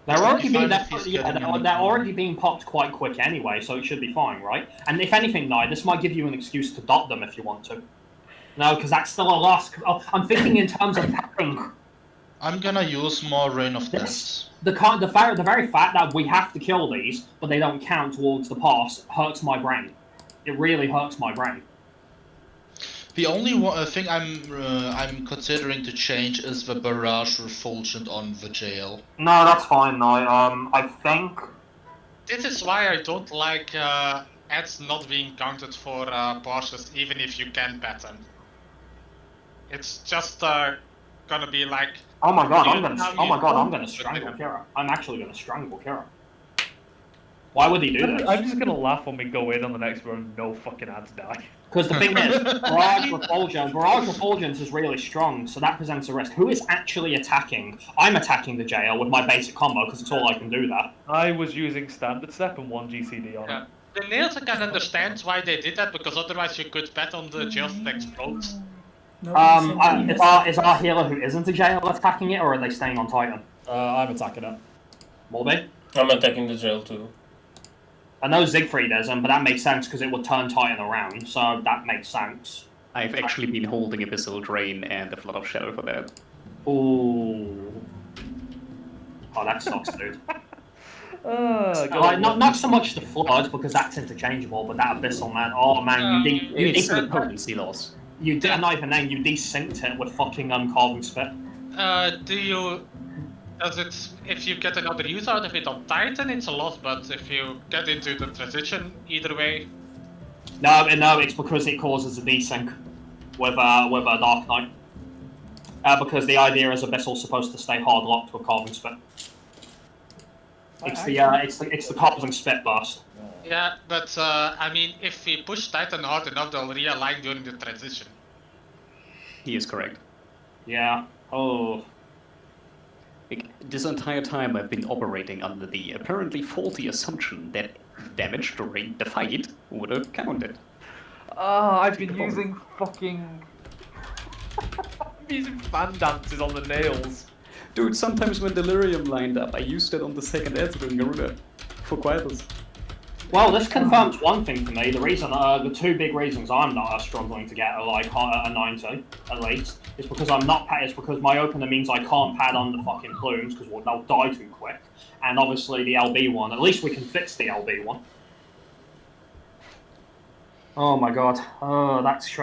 They're already being popped quite quick anyway, so it should be fine, right? And if anything, Nye, this might give you an excuse to dot them if you want to. No, because that's still a loss. Oh, I'm thinking in terms of padding. I'm gonna use more Rain of Death. The very fact that we have to kill these, but they don't count towards the pass, hurts my brain. It really hurts my brain. The only thing I'm considering to change is the Barrage Refulgent on the jail. No, that's fine, Nye. I think... This is why I don't like ads not being counted for passes, even if you can pat them. It's just gonna be like... Oh my god, I'm gonna strangle Kira. I'm actually gonna strangle Kira. Why would he do this? I'm just gonna laugh when we go in on the next round, no fucking ads die. Because the thing is, Barrage Refulgence is really strong, so that presents a risk. Who is actually attacking? I'm attacking the jail with my basic combo, because it's all I can do there. I was using Standard Step and 1 GCD on it. The nails, I can understand why they did that, because otherwise you could bet on the jail that explodes. Is our healer who isn't a jail attacking it, or are they staying on Titan? I'm attacking it. Morby? I'm attacking the jail too. I know Siegfried isn't, but that makes sense because it would turn Titan around, so that makes sense. I've actually been holding Abyssal Drain and a Flood of Shadow for that. Ooh. Oh, that sucks, dude. Like, not so much the Flood, because that's interchangeable, but that Abyssal, man. Oh, man, It's a potency loss. You did not even then, you desynced it with fucking Carving Spit. If you get another use out of it on Titan, it's a loss, but if you get into the transition, either way... No, it's because it causes a desync with a Dark Knight. Because the idea is Abyssal's supposed to stay hard locked with Carving Spit. It's the Carving Spit burst. Yeah, but I mean, if we push Titan hard enough, they'll realign during the transition. He is correct. Yeah. Oh... This entire time I've been operating under the apparently faulty assumption that damage during the fight would have counted. I've been using fucking... I'm using fan dances on the nails. Dude, sometimes when Delirium lined up, I used it on the second edge during Garuda. For Quietus. Well, this confirms one thing for me. The reason, the two big reasons I'm not struggling to get a 90 at least is because it's because my opener means I can't pad on the fucking plumes because they'll die too quick, and obviously the LB one. At least we can fix the LB one. Oh my god. That's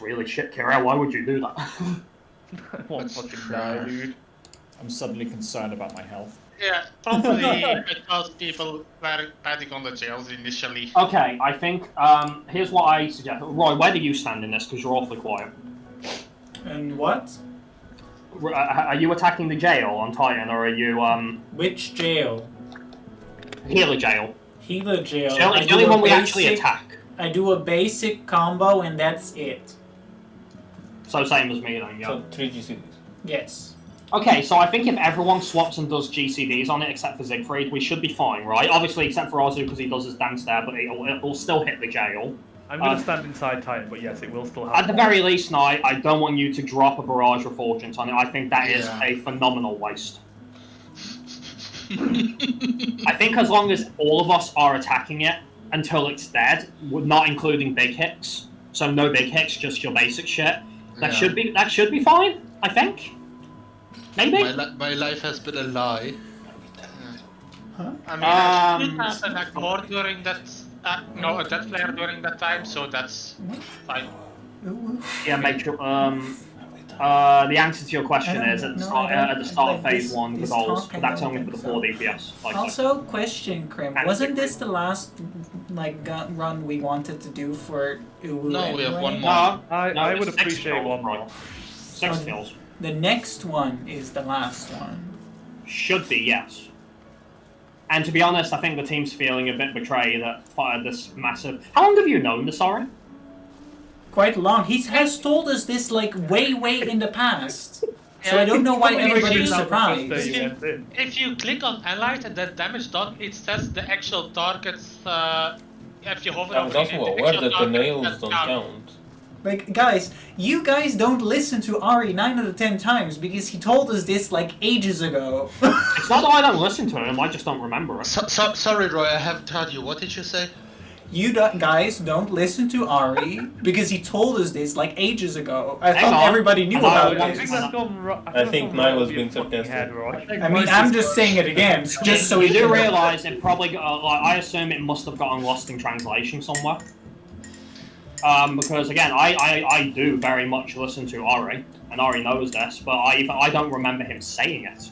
really shit, Kira. Why would you do that? I won't fucking die, dude. I'm suddenly concerned about my health. Yeah, probably because people were betting on the jails initially. Okay, I think here's what I suggest. Roy, where do you stand in this? Because you're awfully quiet. And what? Are you attacking the jail on Titan, or are you Which jail? healer jail? Healer jail. It's the only one we actually attack. I do a basic combo and that's it. So same as me then, yeah. So 3 GCDs. Yes. Okay, so I think if everyone swaps and does GCDs on it except for Siegfried, we should be fine, right? Obviously, except for Ozu because he does his dance there, but it'll still hit the jail. I'm going to stand inside Titan, but yes, it will still At have. the very least, Knight, I don't want you to drop a Barrage Refulgence on it. I think that is Yeah. a phenomenal waste. I think as long as all of us are attacking it until it's dead, not including big hits, so no big hits, just your basic shit, that should be fine, I think. Maybe? My life has been a lie. I mean, I should have an Akmor during that. No, a Death Flare during that time, so that's fine. Yeah, make sure. The answer to your question is at the start of phase 1 the goals, but that's only for the 4 DPS. Also, question, Krim. Wasn't this the last run we wanted to do for Uwu? No, we have one more. No, I would it's 6 appreciate kills, one right? more. 6 kills. The next one is the last one. Should be, yes. And to be honest, I think the team's feeling a bit betrayed at this massive... How long have you known this, sorry? Quite long. He has told us this like way in the past. So I don't know why everybody's surprised. If you click on allied and then damage done, it says the actual targets. If you hover I was over also it, aware actual that the targets nails that don't count. count. Like, guys, you guys don't listen to Ari 9 out of 10 times because he told us this like ages ago. It's not that I don't listen to him, I just don't remember it. Sorry, Roy, I haven't heard you. What did you say? You guys don't listen to Ari because he told us this like ages ago. I Hang thought on. everybody knew No, about I this. think I think mine was being sarcastic. I mean, I'm just saying it again, just so You we do can... realise it probably I assume it must have gotten lost in translation somewhere. Because again, I do very much listen to Ari, and Ari knows this, but I don't remember him saying it.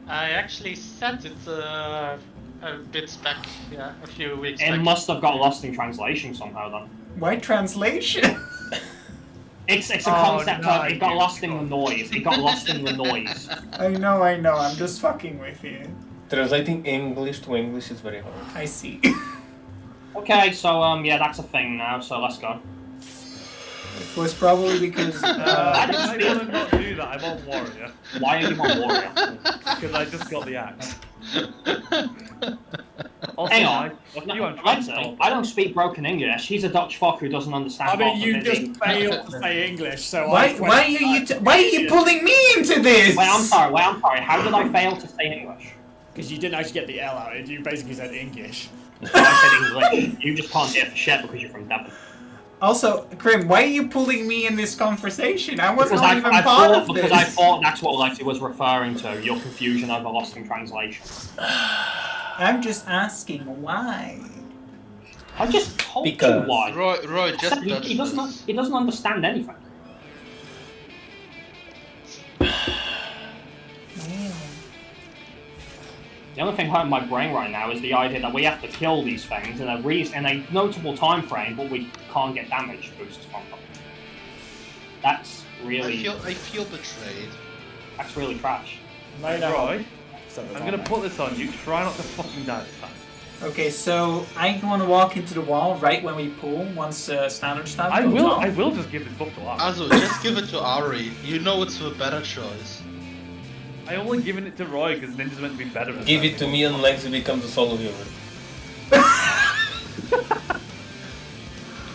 I actually said it a bit back, yeah, a few weeks It back. must have got lost in translation somehow then. Why translation? It's a concept of it got lost in the noise. It got lost in the noise. I know, I'm just fucking with you. Translating English to English is very hard. I see. Okay, so yeah, that's a thing now. So let's go. It was probably because... I want to not do that, I'm on Warrior. Why are you on Warrior? Because I just got the axe. Also, Hang on. I'm I don't speak broken English. He's a Dutch fuck who doesn't understand. I mean, half you of it. just failed to say English, so why are you pulling me into this? Wait, I'm sorry. How did I fail to say English? Because you didn't actually get the L out. You basically said English. I said English. You just can't hear for shit because you're from Devon. Also, Krim, why are you pulling me in this conversation? I wasn't Because even part of this. Because I thought that's what Lexi was referring to. Your confusion over lost in translation. I'm just asking why. I just told Because- you why. Roy, just touch He doesn't. this. He doesn't understand anything. The only thing hurting my brain right now is the idea that we have to kill these things in a notable time frame, but we can't get damage boosts from them. That's really. I feel betrayed. That's really trash. No, no. Roy, I'm gonna put this on you. Try not to fucking die this time. Okay, so I want to walk into the wall right when we pull once standard stuff I goes will. off. I will just give this book to Lars. Also, just give it to Ari. You know it's a better choice. I only given it to Roy because Ninja's meant to be better. At Give it to me and Lexi becomes a solo healer.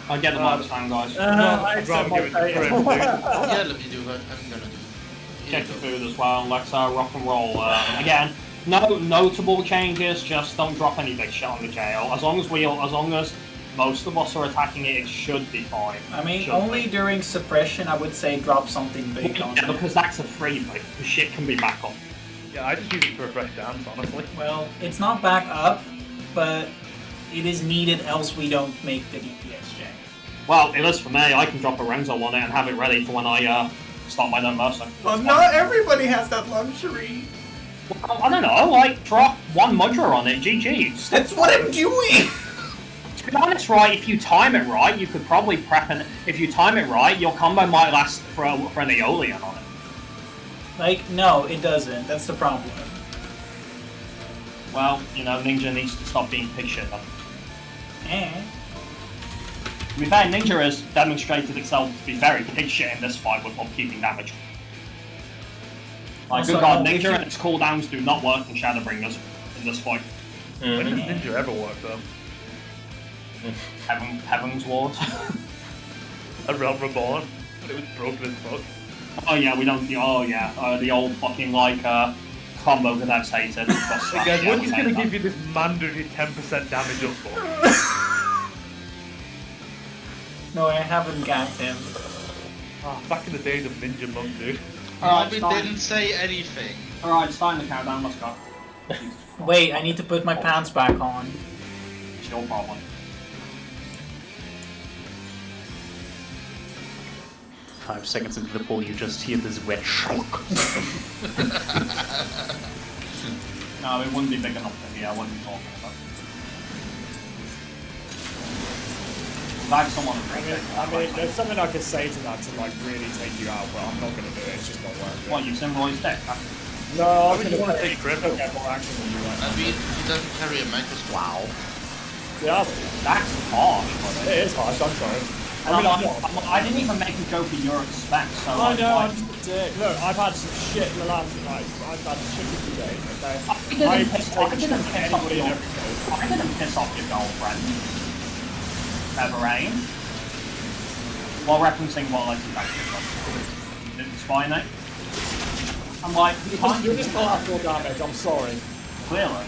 I get the understand, guys. I'd rather give it to Grim, dude. Yeah, let me do that. I'm gonna do it. Check the food as well, and let's rock and roll. Again, no notable changes, just don't drop any big shit on the jail. As long as most of us are attacking it, it should be fine. I mean, Should only be. during suppression I would say drop something big on Yeah, it. because that's a freebie. The shit can be back up. Yeah, I just use it for a fresh dance, honestly. Well, it's not back up, but it is needed else we don't make the DPS check. Well, it is for me. I can drop a Renzo on it and have it ready for when I start my No Mercy. Well, not everybody has that luxury. Well, I don't know, like, drop one Mudra on it, GG's. That's what I'm doing! To be honest, right, if you time it right, you could probably prep and if you time it right, your combo might last for an Aeolian on it. Like, no, it doesn't. That's the problem. Well, you know, Ninja needs to stop being pig shit then. Eh. To be fair, Ninja has demonstrated itself to be very pig shit in this fight with upkeeping damage. Like, Also, good god, if Ninja you- and its cooldowns do not work in Shadowbringers in this fight. When does Ninja ever work though? Heaven's Ward. A Realm Reborn. But it was broken as fuck. Oh yeah, we don't. Oh yeah, the old fucking like combo that I've hated. Hey guys, we're just gonna give you this mandatory 10% damage up for. No, I haven't ganked him. Ah, back in the days of Ninja Monk, dude. Bobby didn't say anything. Alright, it's time to count down. Let's go. Wait, I need to put my pants back on. It's your problem. 5 seconds into the pool, you just hear this red shock. No, it wouldn't be big enough to hear. I wouldn't be talking about. Like someone. I mean, there's something I could say to that to like really take you out, but I'm not gonna do it. It's just not worth it. What, you send Roy's deck? No, I would you want to take credit? Don't get more action than you want. I mean, he doesn't carry a microscope. Wow. Yeah, That's harsh, brother. it is harsh. I'm sorry. And I mean, I'm not. I didn't even make a joke in your expense, so I know, like, I'm just a dick. Look, I've had some shit in the last, like, I've had shitty 2 days, okay? I didn't piss take off a shit from anybody and your, everything. I didn't piss off your girlfriend. Everrain. While referencing what like you actually it's fine, eh? I'm like, You're just not at full damage, I'm sorry. clearly.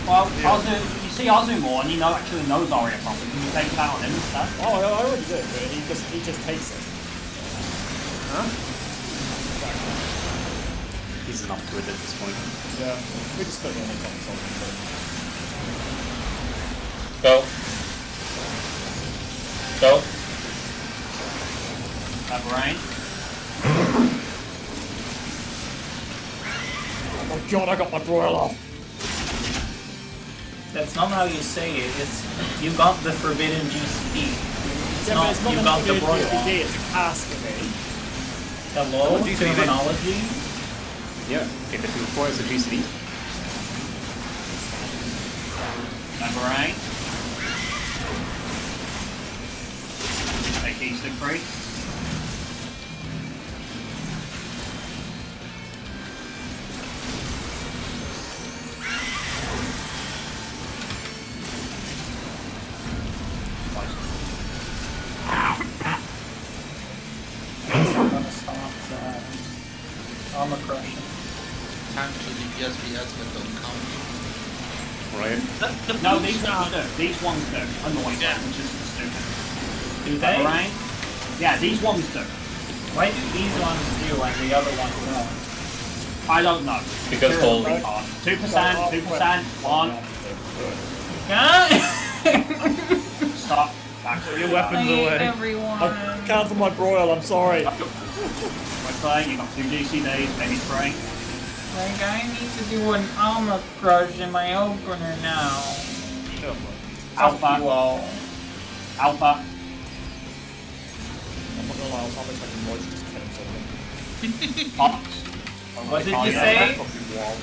Well, Azu, you see Azu more and you know actually knows Arya properly. Can you take it out on him instead? Oh, I already did, but he just takes it. Huh? He's not to it at this point. Yeah, we just put it on the console. Go. Go. Everrain. Oh my god, I got my broil off! That's not how you say it. It's you got the forbidden GCD. It's Yeah, not, but it's not you meant got to the be a broil. GCD, it's a cast for me. Hello, GCD. terminology. Yeah, take the 2-4 as a GCD. Everrain. Take these 3. I'm gonna stop armor crushing. Time to DPS VS that don't count. Right. No, these ones do. These ones do. Annoying, Yeah. which is stupid. Do they? Everrain. Yeah, these ones do. Why do these ones do and the other ones don't? I don't know. Because Sure, all- very hard. 2%, 2%, 1. Stop. Back to Your weapons away. everyone. I cancelled my broil, I'm sorry. We're playing, you got 2 GCDs, maybe 3. Like, I need to do an armor crush in my opener now. Alpha. You all. Alpha. I'm not gonna lie, I was half expecting Roy to just kill himself. Fox. What did you say? Fucking wall.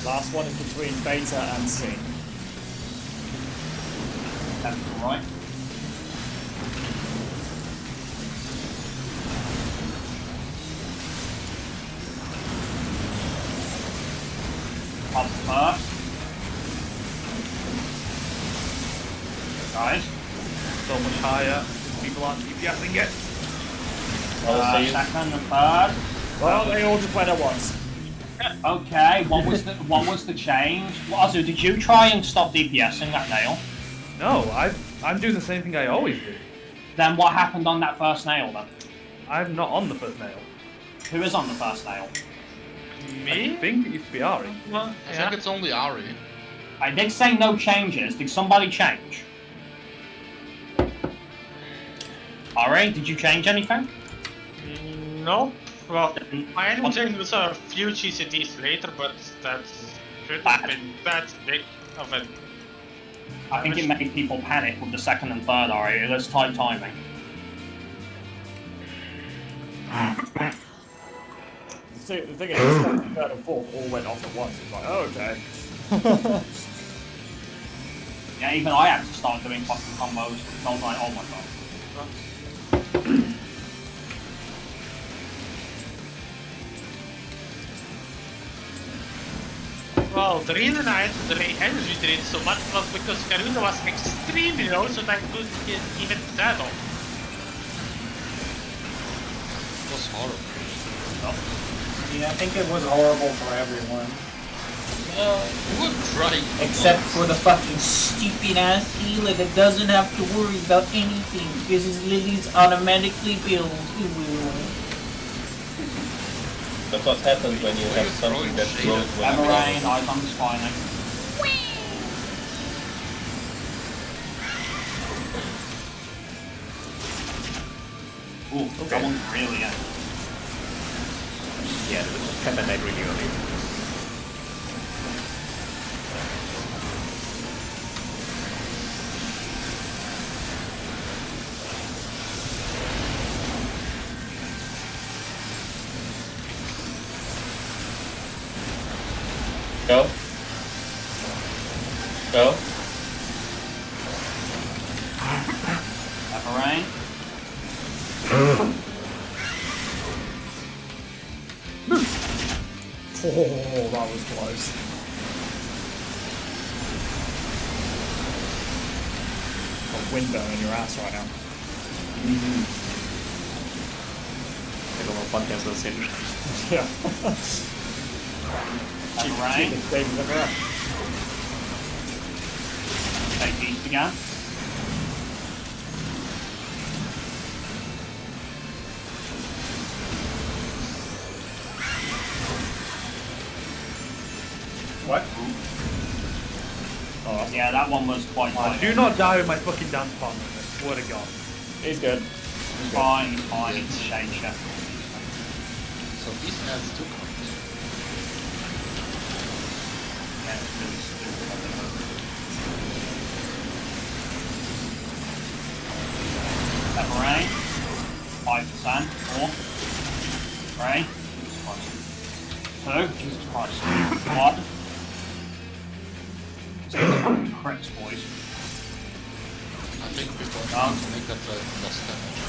Last one is between beta and C. That's right. Up first. Guys. So much higher. People aren't DPSing it. I'll see you. Second and third. Well, they all just went at once. Okay, what was the change? Azu, did you try and stop DPSing that nail? No, I'm doing the same thing I always do. Then what happened on that first nail then? I'm not on the first nail. Who is on the first nail? I think it used to be Ari. Well, I think it's only Ari. I did say no changes. Did somebody change? Ari, did you change anything? Nope. Well, my animal change was a few GCDs later, but that couldn't have been that big of a. I think it made people panic with the second and third Ari. It was tight timing. See, the thing is, the second, third, and fourth all went off at once. It's like, oh, okay. Yeah, even I had to start doing fucking combos. I was like, oh my god. Well, the reason I had to delay energy drain so much was because Karuna was extremely low, so that I couldn't get even that off. It was horrible. Yeah, I think it was horrible for everyone. Good try. Except for the fucking stupid ass healer that doesn't have to worry about anything because his lilies automatically build. That's what happens when you have something that grows well. Boomerang, eyes on the spine. Ooh, that one's really in. Yeah, it was Pepper Knight really early. Go. Go. Boomerang. Oh, that was close. Got wind burn in your ass right now. I don't know what podcast was in. Yeah. Boomerang. Cheapest game I've ever had. Take east again. What? Oh, Yeah, that one was quite Oh, tight. do not die with my fucking dance partner. I swear to God. he's good. It's fine, it's fine, it's a shade chef. So these adds 2 cards. Yeah, it's really stupid. Boomerang. 5%. 4. 3. Jesus Christ. 2. Jesus Christ. 1. Crits, boys. I think we got Down. make that lost damage.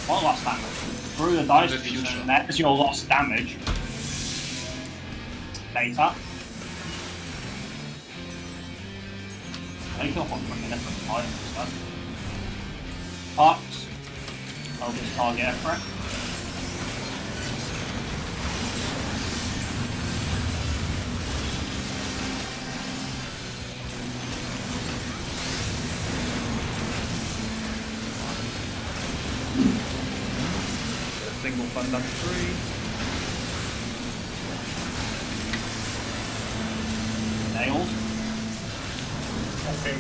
What lost damage? Through the dice The fusion, future. there's your lost damage. Data. Take off on fucking different items and stuff. Parts. Focus target effort. Single fun dance 3. Nails. Okay.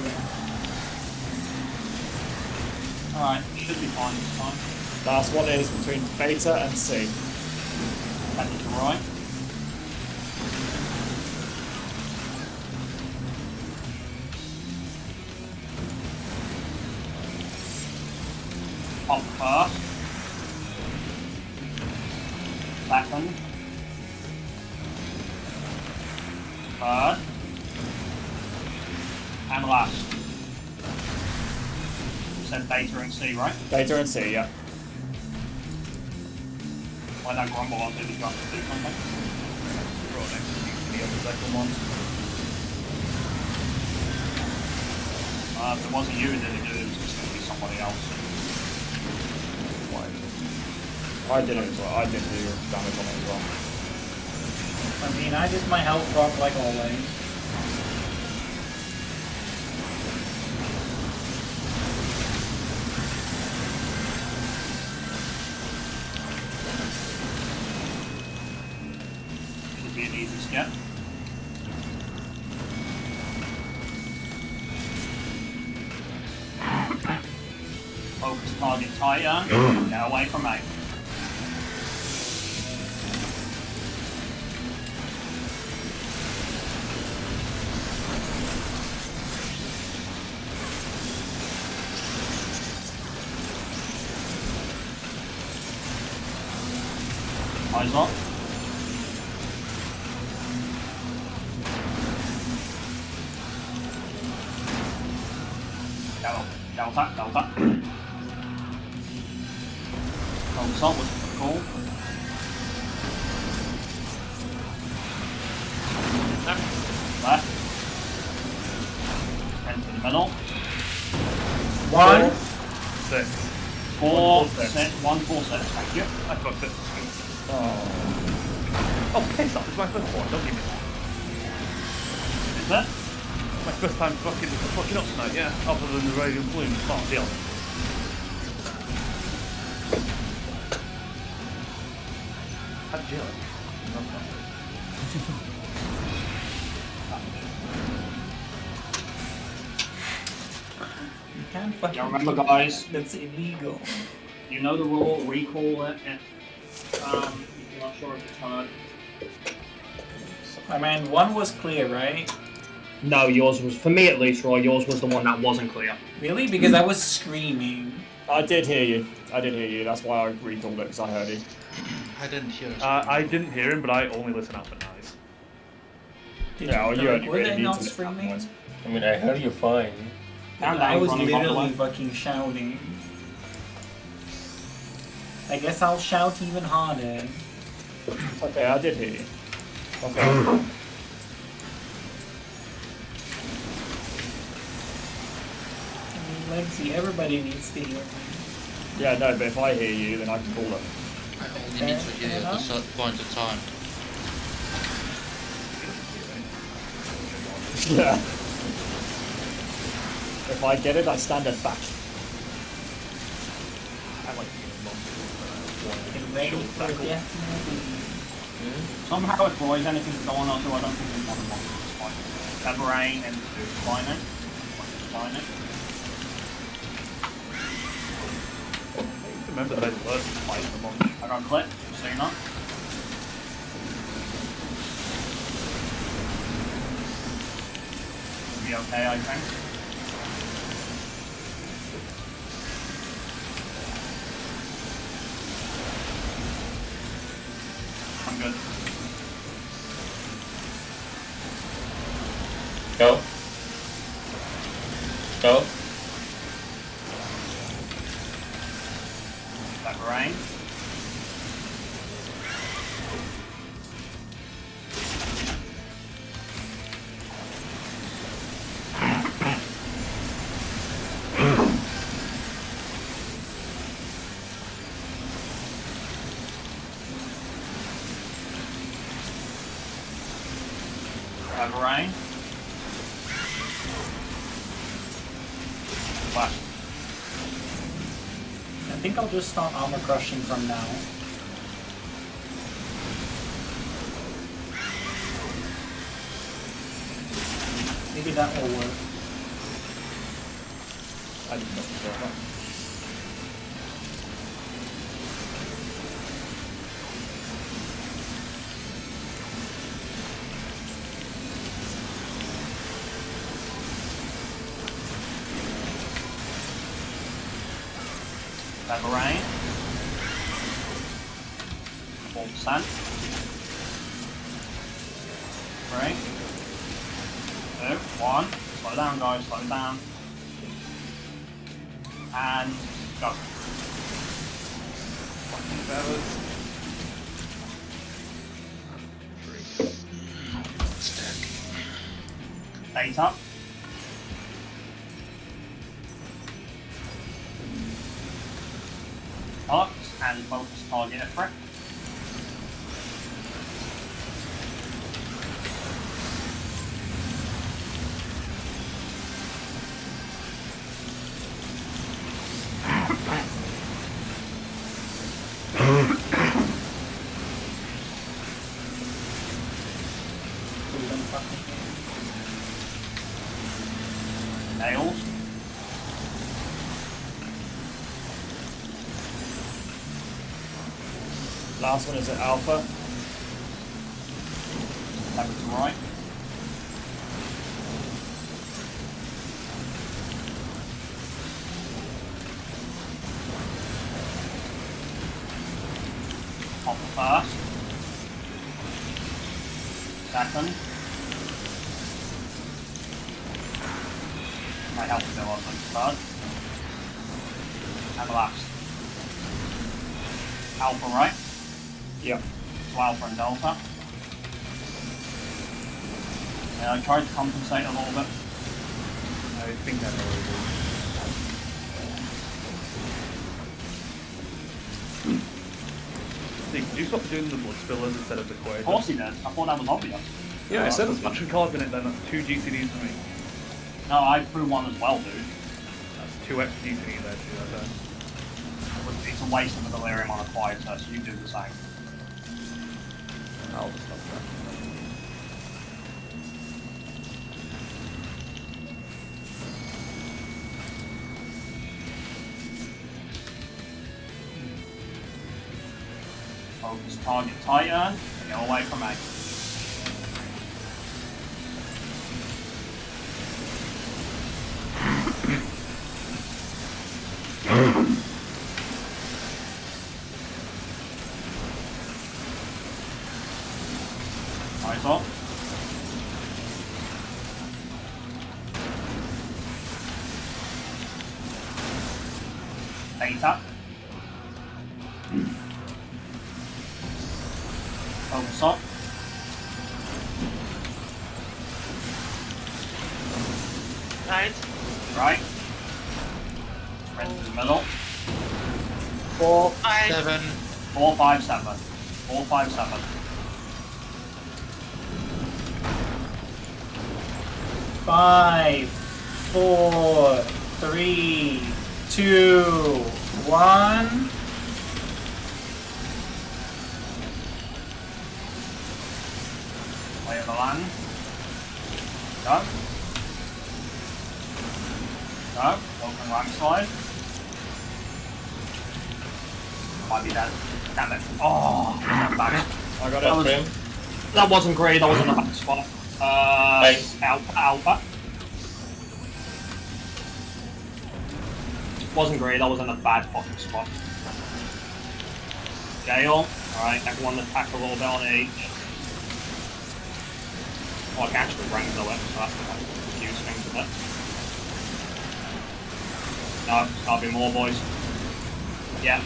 Alright, should be fine this time. Last one is between beta and C. That is right. Pop first. Second. Third. And last. You said beta and C, right? Beta and C, yeah. When that grumble on did you have to do something? Draw an execute the second one. If it wasn't you that did it, it was just going to be somebody else. I did it as well. I did do damage on it as well. I mean, I did my health rock like always. Should be an easy skip. Focus target tighter. Get away from me. Eyes up. Delta. Focus up, what's the call? Left. Into the middle. 1. 6. 4, 6. 6. 1, 4, 6. Thank you. I fucked it. Oh, piss off. It's my first one. Don't give me that. Is it? My first time fucking up tonight, yeah. Other than the Radiant Bloom. Oh, deal. How'd you You can't fucking. Yeah, remember, guys. That's illegal. You know the rule. Recall it. If you're not sure if it's heard. I mean, 1 was clear, right? No, yours was, for me at least, Roy, yours was the one that wasn't clear. Really? Because I was screaming. I did hear you. That's why I recalled it, because I heard you. I didn't hear. I didn't hear him, but I only listen out for noise. Yeah, well, you only were really they need not to screaming? I mean, I heard you fine. I was running up the literally way. fucking shouting. I guess I'll shout even harder. Okay, I did hear you. Okay. I mean, Lexi, everybody needs to hear me. Yeah, no, but if I hear you, then I can call it. I only need to hear at a certain point in time. Yeah. If I get it, I stand it back. I like Get ready for death movie. Somehow if Roy's anything to go on, also I don't think there's more than one to spine. Severain and Spining. Spining. remember that I learned to fight them on. I got clip, so you're not. Be okay, I think. I'm good. Go. Go. That rain. That rain. Flash. I think I'll just start armor crushing from now. Maybe that will work. I didn't know that. Rain. 4%. 3. 2. 1. Slow down, guys. Slow down. And go. Eight up. Box and focus target effect. fucking Nails. Last one is at Alpha. Everything right. Pop the first. Second. Might help to go on the third. And the last. Alpha right. Yep. So Alpha and Delta. Yeah, I tried to compensate a little bit. I think I know what it is. Did you stop doing the blood spillers instead of the quads? Of course he did. I thought that was obvious. Yeah, I said as much. Carving it then, that's 2 GCDs for me. No, I threw one as well, dude. That's 2 extra GCDs there too, that's it. It's a waste of a delirium on a quieter, so you do the same. I'll just stop that. Focus target tighter, get away from me. Eyes off. Beta. Focus up. Right. Right. Sprint to the middle. 4, 7. 4, 5, 7. 4, 5, 7. Five, 4, 3, 2, 1. Lay of the land. Go. Go. Open landslide. Might be dead. Damn it. Oh, that's bad. I got That it. was- Frame. That wasn't great. That was in the back spot. Nice. Alpha. Wasn't great. That was in a bad fucking spot. Gale. Alright, everyone attack a little bit on each. Oh, I can actually rank the it, so that's the confuse things a bit. No, it's gotta be more, boys. Yeah.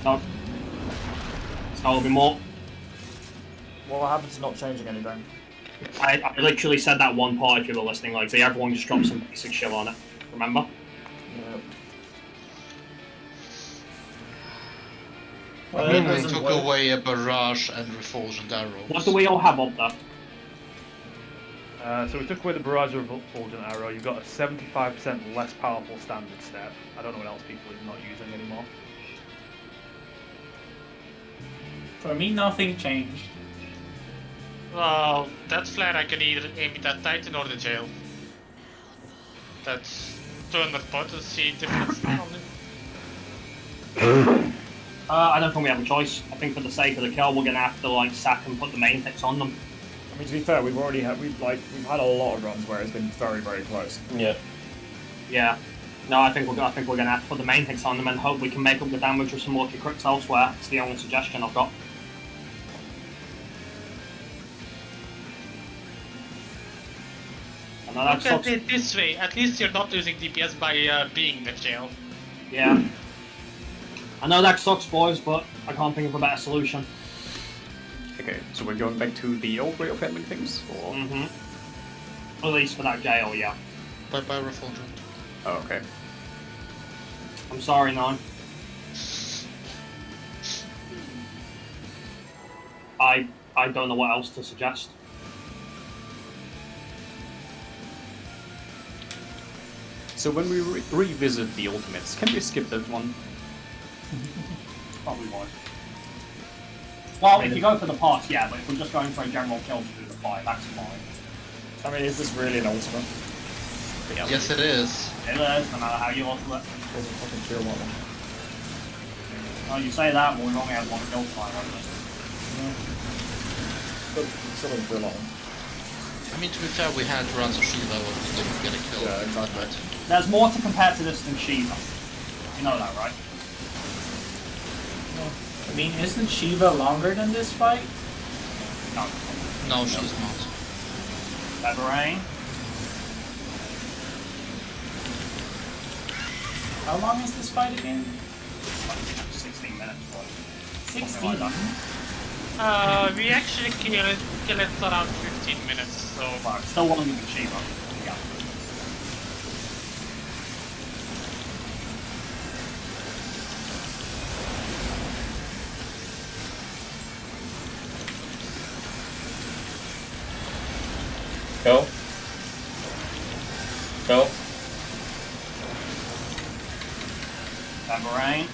No. It's gotta be more. What happened to not changing anything? I literally said that one part if you were listening, like, so everyone just dropped some basic shit on it. Remember? Yeah. Well, I it mean, I doesn't took work. away a barrage and refulgent arrows. What do we all have up there? So we took away the barrage of Fulgent Arrow. You've got a 75% less powerful standard step. I don't know what else people are not using anymore. For me, nothing changed. Well, that flare I can either aim it at Titan or the jail. That's 200 potency difference. I don't think we have a choice. I think for the sake of the kill, we're gonna have to like sack and put the main hits on them. I mean, to be fair, we've had a lot of runs where it's been very, very close. Yeah. Yeah. No, I think we're gonna have to put the main hits on them and hope we can make up the damage with some lucky crits elsewhere. It's the only suggestion I've got. I know that Look at sucks. it this way, at least you're not losing DPS by being the jail. Yeah. I know that sucks, boys, but I can't think of a better solution. Okay, so we're going back to the old way of handling things? Or... Mm-hmm. At least for that jail, yeah. Bye bye refulgent. Oh, okay. I'm sorry, Nine. I don't know what else to suggest. So when we revisit the ultimates, can we skip that one? Probably wise. Well, if you go for the pass, yeah, but if we're just going for a general kill to do the fight, that's fine. I mean, is this really an ultimate? Yes, it is. It is, no matter how you ultimate. Doesn't fucking feel like one. Well, you say that, but we've only had one kill tonight, haven't we? But sort of feel like one. I mean, to be fair, we had runs of Shiva where we didn't get a kill. Yeah, exactly. But There's more to compare to this than Shiva. You know that, right? I mean, isn't Shiva longer than this fight? No. no, she's not. Everrain. How long is this fight again? Like 16 minutes, probably. 16. Like that. We actually kill it around 15 minutes, so... But still longer than Shiva. Yeah. Go. Go. Everrain.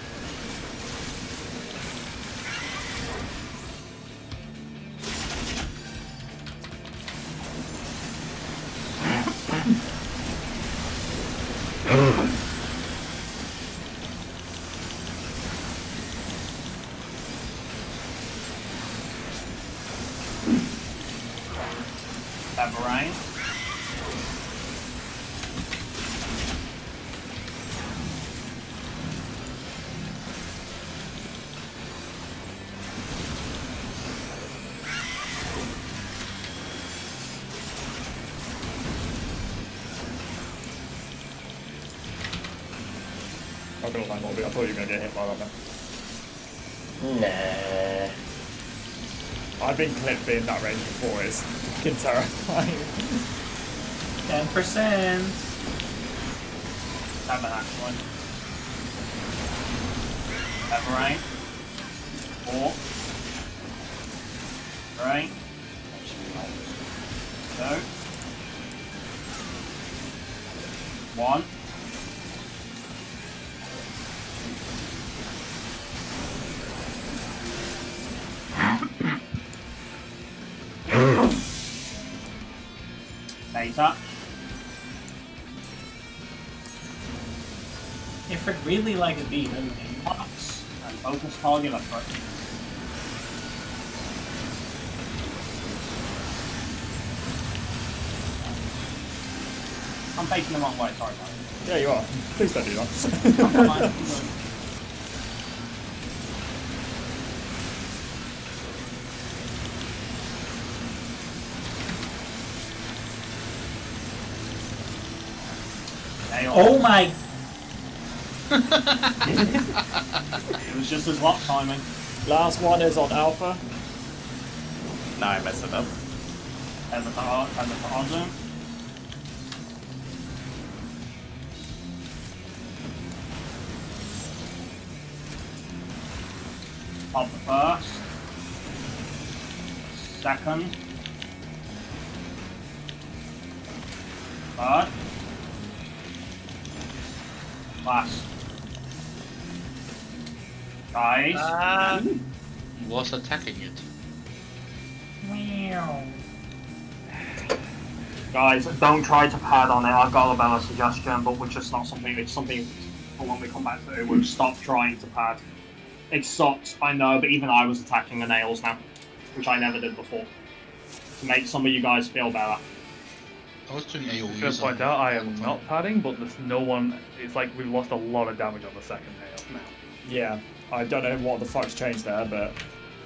Everrain. Not gonna lie, Molby, I thought you were gonna get hit by that then. Nah. I've been clipped in that range before, it's fucking terrifying. 10%. 7 actually. Everrain. 4. Right. 2. 1. Beta. Ifrit really likes B, doesn't he? Box. And focus target effort. I'm facing the wrong way, sorry guys. Yeah, you are. Please don't do that. Come on. Oh my! It was just his luck timing. Last one is on Alpha. Now I messed it up. And the Arzu. Pop the first. Second. Third. Last. Guys. Was attacking it. Meow. Guys, don't try to pad on it. I've got a better suggestion, but we're just not something. It's something for when we come back to it. We'll stop trying to pad. It sucks, I know, but even I was attacking the nails now, which I never did before, to make some of you guys feel better. I was doing AoE. I'm gonna point out I am not padding, but there's no one. It's like we've lost a lot of damage on the second nail now. Yeah, I don't know what the fuck's changed there, but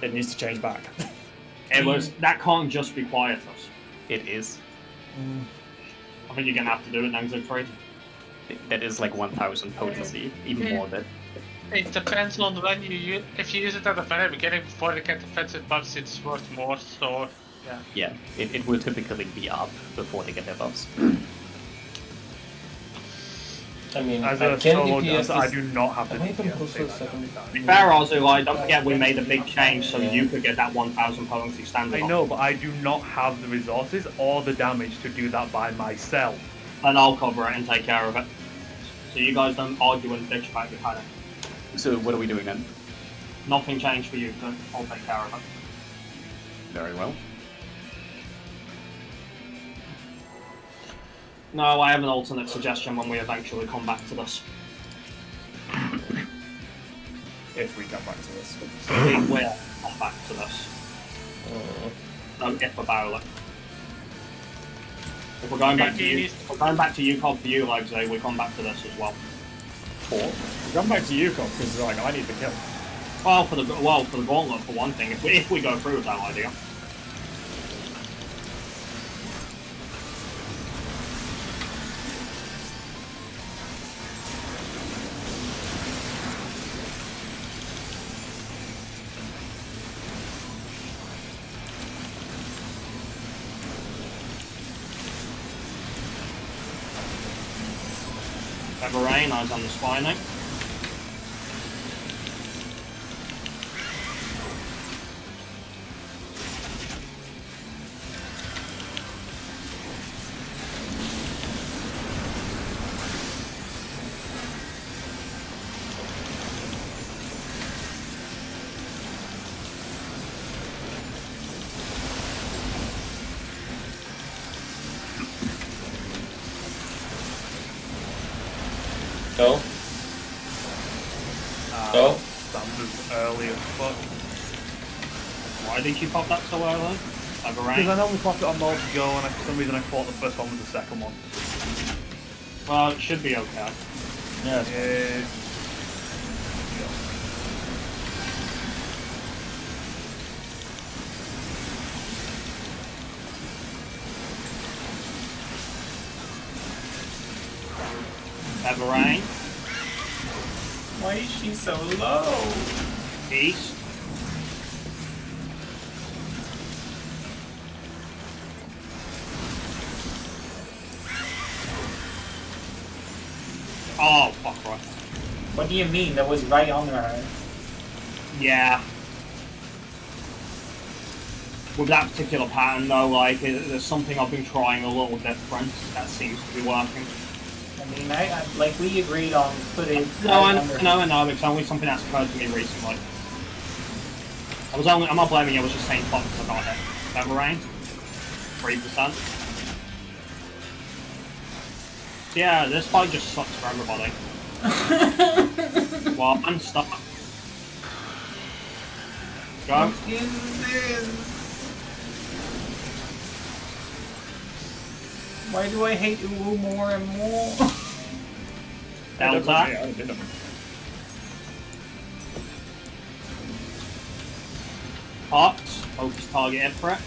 it needs to change back. It was that can't just be quietus. It is. I think you're gonna have to do it then, Siegfried. That is like 1000 potency, even more than. It depends on when you use. If you use it at the very beginning before you get defensive buffs, it's worth more. So yeah. Yeah, it will typically be up before they get their buffs. I mean, As I a can solo DPS dancer, I this- do not have to Am I even DPS close to save the that second? damage. To be fair, Arzu, like, don't forget we made a big change so you could get that 1000 potency standard. I know, but I do not have the resources or the damage to do that by myself. And I'll cover it and take care of it. So you guys don't argue and bitch about your padding. So what are we doing then? Nothing changed for you, good. I'll take care of it. Very well. No, I have an alternate suggestion when we eventually come back to this. If we come back to this. We will come back to this. No, if about it. If we're going back to you, if we're going back to UCOB for you, Legsy, we come back to this as well. Or come back to UCOB because like I need the kill. Well, for the gauntlet for one thing, if we go through with that idea. Rain, eyes on the spine. Go. Go. That was early as fuck. Why did you pop that so early? Because I normally pop it on multi-go and for some reason I thought the first one was the second one. Well, it should be okay. Yeah. Everrain. Why is she so low? East. Oh, fuck right. What do you mean? That was right on her. Yeah. With that particular pattern though, like, there's something I've been trying a little different that seems to be working. I mean, I like we agreed on putting. No, I know, it's only something that's occurred to me recently. I'm not blaming you, I was just saying fuck because I got hit. Everrain? 3%. Yeah, this fight just sucks for everybody. Well, I'm stuck. Go. What is this? Why do I hate Uwu more and more? Delta. Hot. Focus target in for it.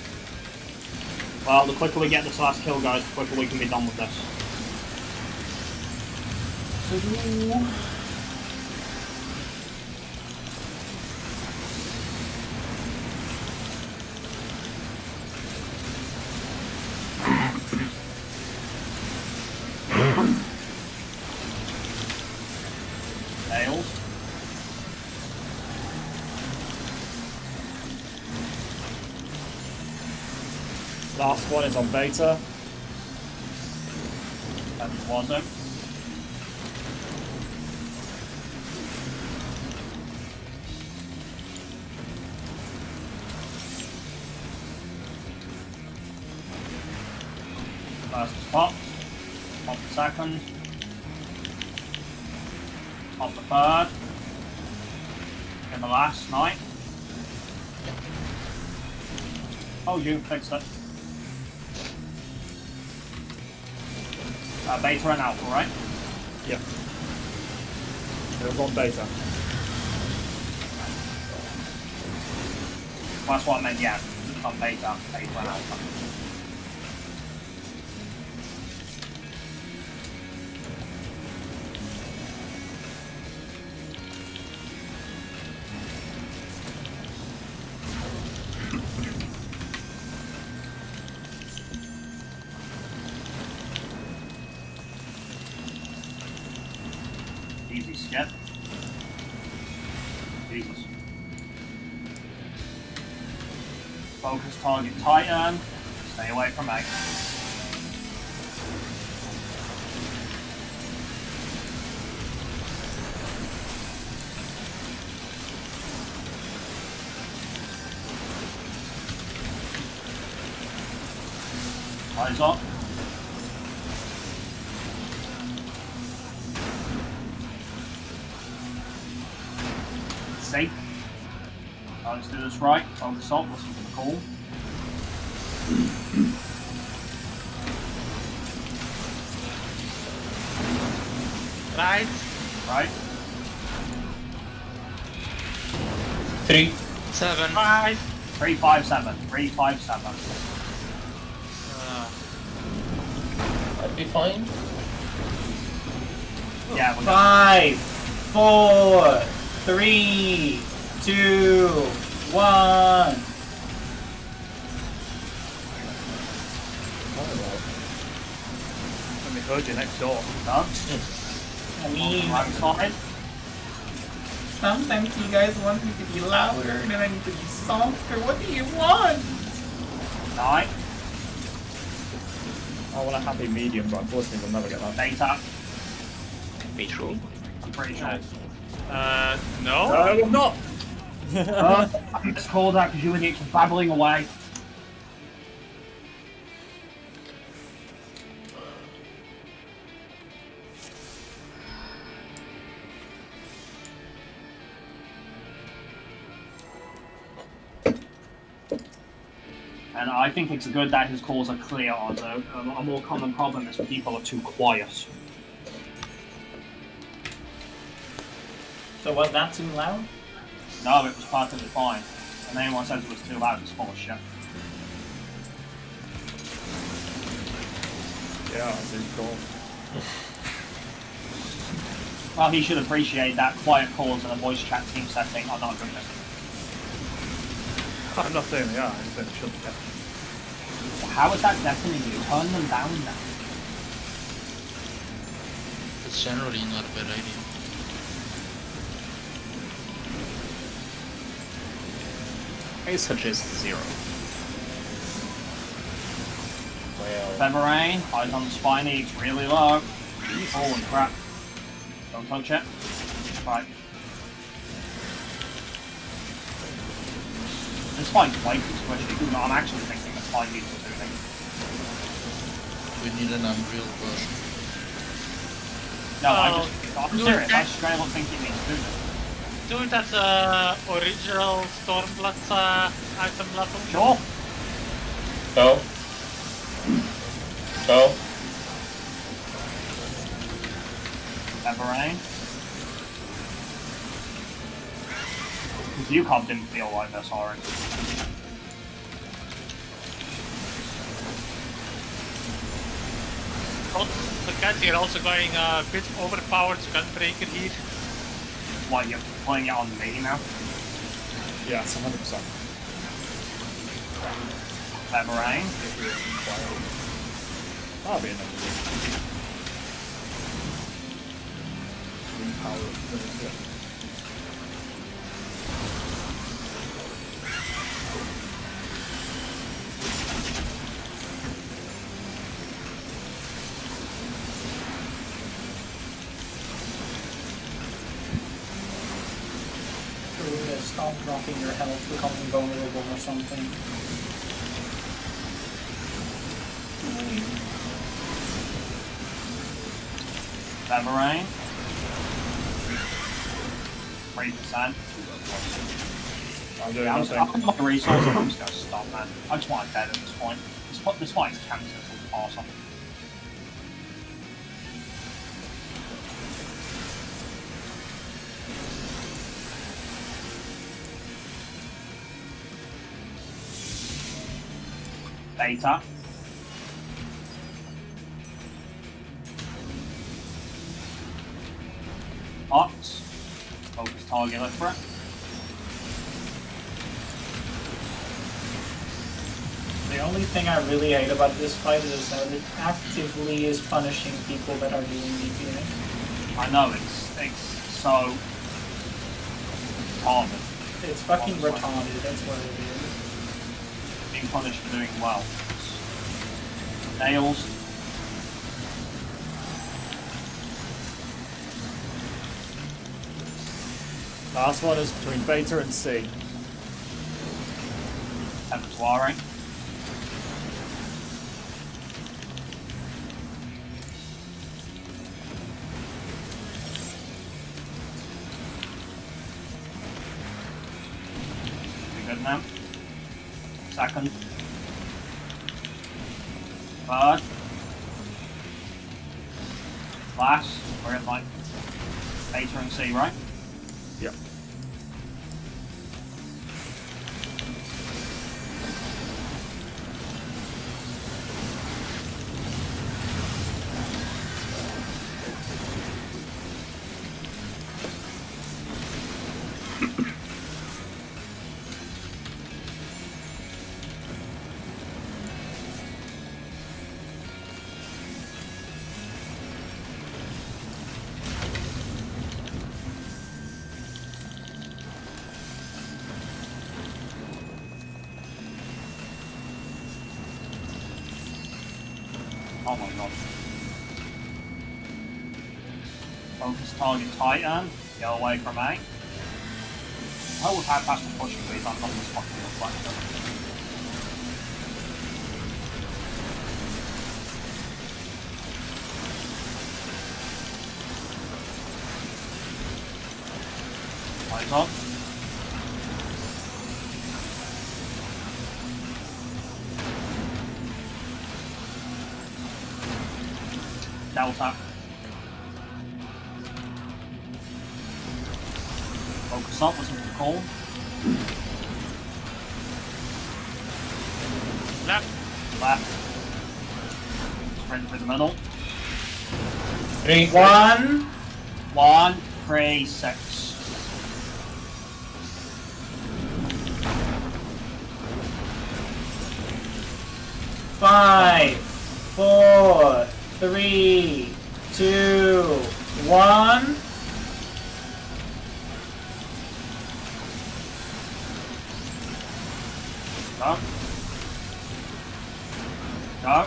Well, the quicker we get this last kill, guys, the quicker we can be done with this. Tails. Last one is on beta. And was it? First is popped. Pop the second. Pop the third. And the last night. Oh, you fixed it. Beta and alpha, right? Yeah. It was on beta. Well, that's what I meant, yeah. It's on beta and alpha. Easy skip. Jesus. Focus target Titan. Stay away from me. Eyes up. Safe. Let's do this right. Focus up. Listen to the call. Right. Right. 3. 7. 5. 357. 357. I'd be fine. Yeah, we're good. 5, 4, 3, 2, 1. Let me heard you next door. Done. I mean, Right side. sometimes you guys want me to be louder and I need to be softer. What do you want? 9. I want a happy medium, but unfortunately we'll never get that. Data. Be sure. I'm pretty sure. No. No, I'm not! I just called that because you idiots were babbling away. And I think it's good that his calls are clear, although a more common problem is people are too quiet. So was that too loud? No, it was perfectly fine. And anyone says it was too loud, it's full of shit. Yeah, I see, cool. Well, he should appreciate that quiet calls in a voice chat team setting are not good. I'm not saying they are, I'm saying they shouldn't be. How is that deafening you? Turn them down now. It's generally not a bad idea. I suggest 0. Well, Featherrain, eyes on the spiny, it's really low. Holy crap. Don't touch it. Right. This fight's way too squishy. Even though I'm actually thinking this fight needs moving. We need an Unreal version. No, Oh, I'm do serious. it. I straight up think it needs moving. Do it at original Stormblood item level. Sure. go. Go. Featherrain. You can't didn't feel like this, sorry. The cat here also going a bit overpowered Gunbreaker here. What, you're playing it on me now? Yes, 100%. Featherrain. That'll be enough. Stop dropping your health, becoming vulnerable or something. Featherrain. 3%. I'm doing Yeah, I'm nothing. my resources. I'm just gonna stop, man. I just want it dead at this point. This fight's cancer. It's awesome. Beta. Ox. Focus target left for it. The only thing I really hate about this fight is that it actively is punishing people that are doing DPS. I know, it's so retarded. It's fucking retarded, that's what it is. Being punished for doing well. Nails. Last one is between Beta and C. Temptuari. Second. Third. Last. We're in like beta and C, right? Yep. Oh my god. Focus target Titan. Get away from me. I would have past the pushing please, I'm not this fucking reflector. Eyes up. Delta. Focus up, listen to the call. Left. Left. Sprint through the middle. 3, 1. 1, 3, 6. Five, 4, 3, 2, 1. Go. Go.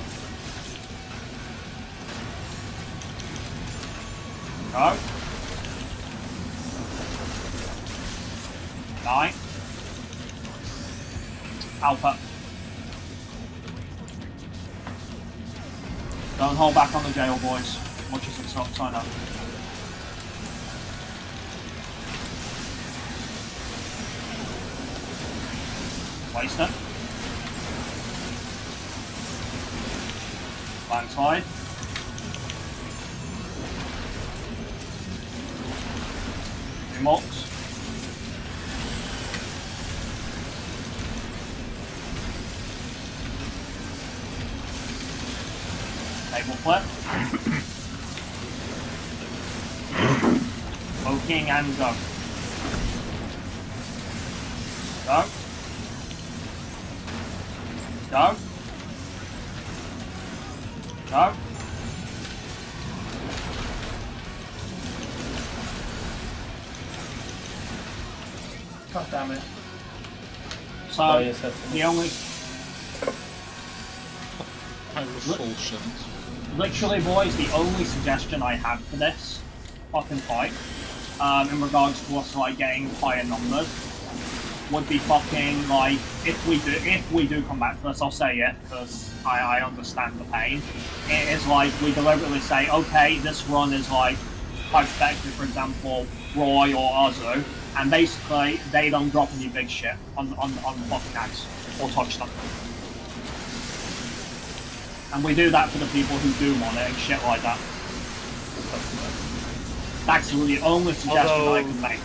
Go. 9. Alpha. Don't hold back on the jail, boys. Much as it's not sign up. Waste it. Landslide. Two mocks. Table flip. Poking and go. Go. Go. Go. God damn it. So, Oh, yes, that's the only... I was full shit. Literally, boys, the only suggestion I have for this fucking fight, in regards to us like getting higher numbers, would be fucking like if we do come back to this, I'll say it because I understand the pain. It is like we deliberately say, okay, this run is like hypothetically, for example, Roy or Azu, and basically they don't drop any big shit on the fucking axe or touch them. And we do that for the people who do want it and shit like that. That's the only suggestion I can make.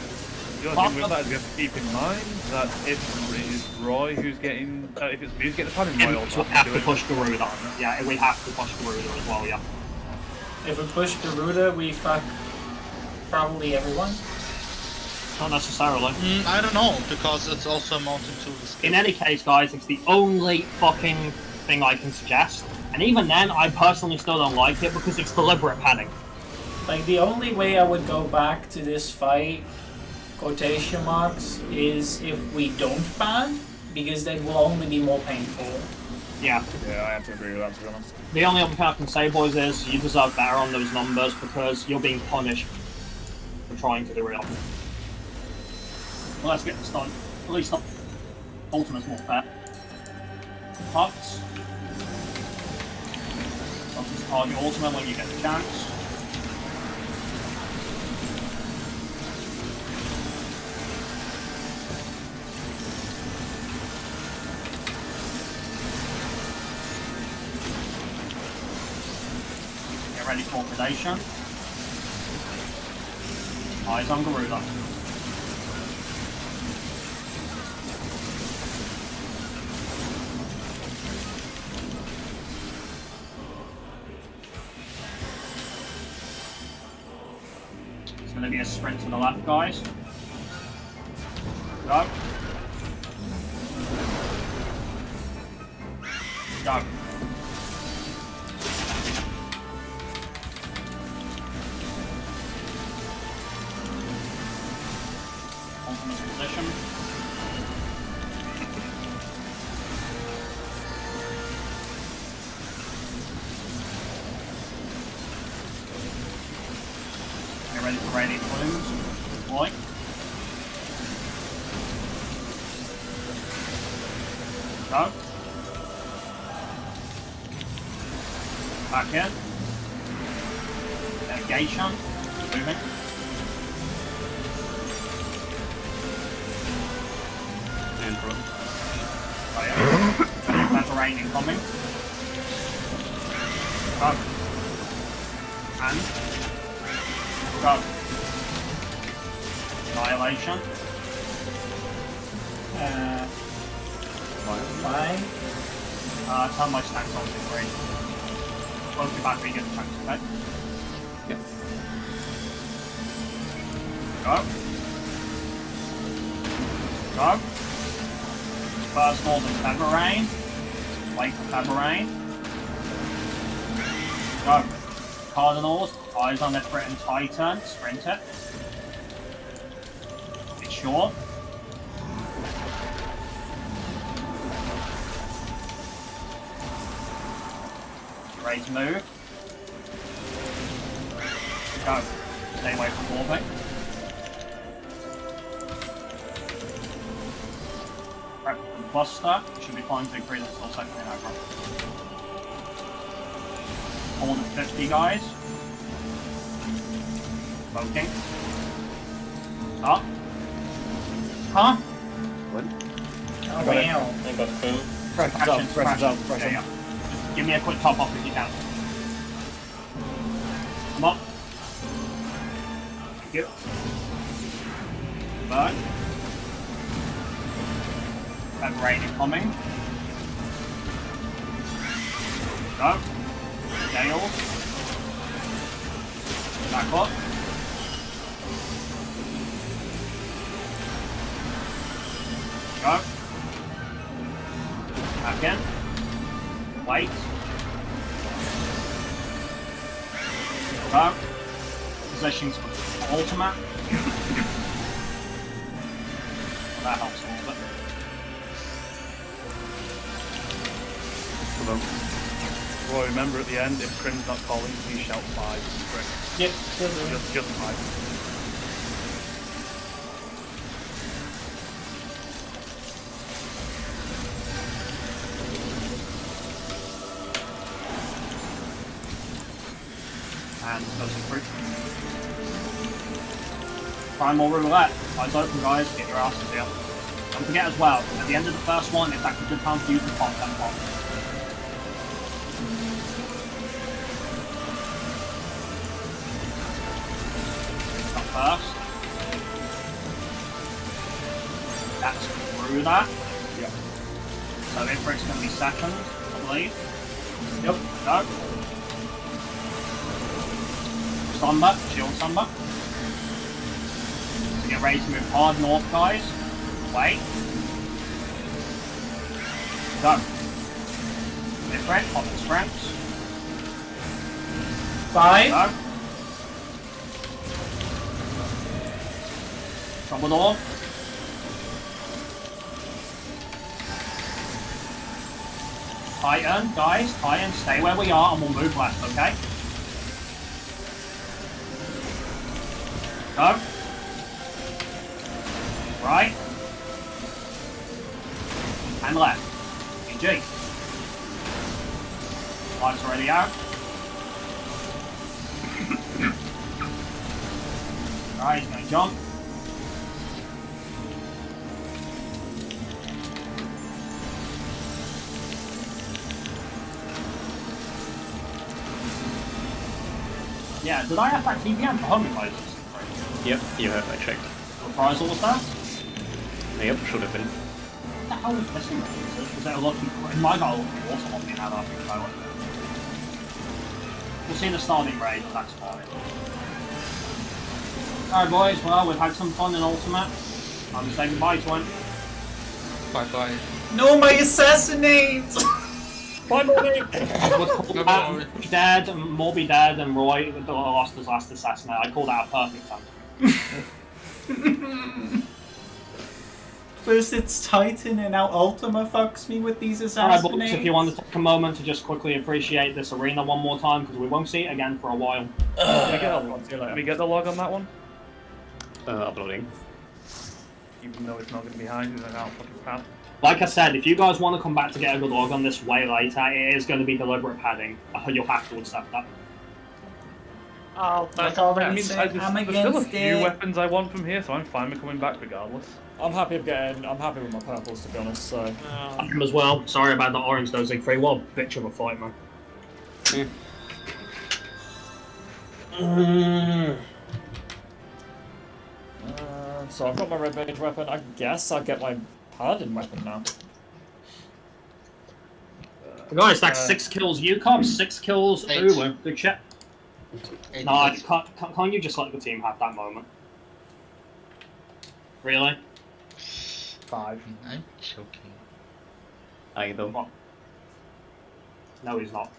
The only thing with that is you have to keep in mind that if it's Roy who's getting, if it's me who's getting the pattern, Roy So we have to push Garuda. Yeah, we have to push Garuda as well, yeah. If we push Garuda, we fuck probably everyone. Not necessarily. I don't know, because it's also mounted to the skill. In any case, guys, it's the only fucking thing I can suggest. And even then, I personally still don't like it because it's deliberate padding. Like, the only way I would go back to this fight, quotation marks, is if we don't ban, because then will only be more painful. Yeah. Yeah, I have to agree with that, to be honest. The only other thing I can say, boys, is you deserve better on those numbers because you're being punished for trying to do real. Well, let's get this done. At least not Ultimate's more fair. Pucks. Focus target Ultimate when you get the chance. ready for predation. Eyes on Garuda. It's going to be a sprint to the left, guys. Go. Go. Confidence position. Get ready for radiant plumes. Deploy. Go. Back in. Negation. Moving. And run. Oh yeah. That's rain incoming. Go. And. Go. Annihilation. Fine. Turn my stacks on to 3. Close your battery, get the chunks, okay? Yep. Go. Go. First order Feather Rain. Wait for Feather Rain. Go. Cardinals, eyes on Ifrit and Titan, sprint it. Be sure. Ready to move. Go. Stay away from Warping. Prep for the Buster. Should be fine to agree that's still second in aggro. Hold at 50, guys. Poking. Up. Huh? What? Oh, wow. I got boom. Press the jump, press the jump, press Yeah, the yeah. Give me a quick top off if you can. Come on. Thank you. Burn. Have rain incoming. Go. Gales. Back up. Go. Back in. Wait. Go. Positions for ultimate. That helps a little bit. Hello. Roy, remember at the end, if Crim's not calling, please shout 5. Correct. Yep, still doing it. Just 5. And goes to fruit. Primal roulette. Eyes open, guys. Get your asses here. Don't forget as well, at the end of the first one, it's actually a good time to use the pop, then pop. Up first. That's through that. Yep. So Ifrit's going to be second, I believe. Yep. Go. Sunbuck, shield Sunbuck. So get ready to move hard north, guys. Wait. Go. Ifrit, pop the strengths. 5. Go. Troubadour. Titan, guys, Titan, stay where we are and we'll move left, okay? Go. Right. And left. GG. Lights already out. Alright, he's gonna jump. Yeah, did I have that TPM for homing lasers? Yep, you have, I checked. Reprisal was that? Yep, should have been. What the hell was missing? Was it a lucky... It might got a lucky water on me now that I think about it. We'll see the starting raid, but that's fine. Alright boys, well, we've had some fun in Ultimate. I'm going to say goodbye to him. Bye bye. No, my assassinate! Bye, Morty! Dead, Morby dead, and Roy lost his last assassinate. I call that a perfect time. First it's Titan and now Ultima fucks me with these Alright assassinates. boys, if you want to take a moment to just quickly appreciate this arena one more time, because we won't see it again for a while. Can we get the log on that one? Uploading. Even though it's not going to be high, because I can't fucking pad. Like I said, if you guys want to come back to get a good log on this way later, it is going to be deliberate padding. You'll have to accept that. Oh, Like that's already I mean, said, there's I'm still a against few it. weapons I want from here, so I'm fine with coming back regardless. I'm happy with my purples, to be honest, so... I'm as well. Sorry about the orange dosing free. What a bitch of a fight, man. So I've got my red mage weapon. I guess I'll get my paladin weapon now. Guys, that's 6 kills UCOM, 6 kills 8. Ulu. Good shit. 8 No, minutes. can't you just let the team have that moment? Really? 5. I'm joking. Either. No, he's not.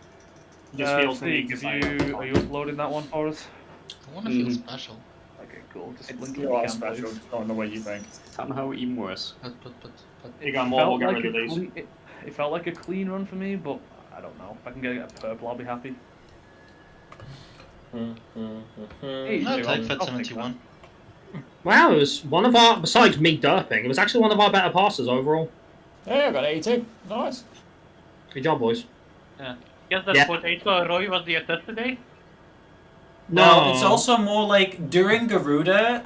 He just feels the need to say that. Are you uploading that one for us? I wanna feel special. Okay, cool. Just link it You if are you can, special, please. just not in the way you think. Somehow even worse. But Here you go, more, Felt we'll get like rid of a these. it felt like a clean run for me, but I don't know. If I can get a purple, I'll be happy. Hey, I'll I'll take Fed that. 71. Wow, it was one of our, besides me derping, it was actually one of our better passes overall. Yeah, I got 82. Nice. Good job, boys. Guess that Yeah. potato Roy was the assist today? No, it's also more like during Garuda,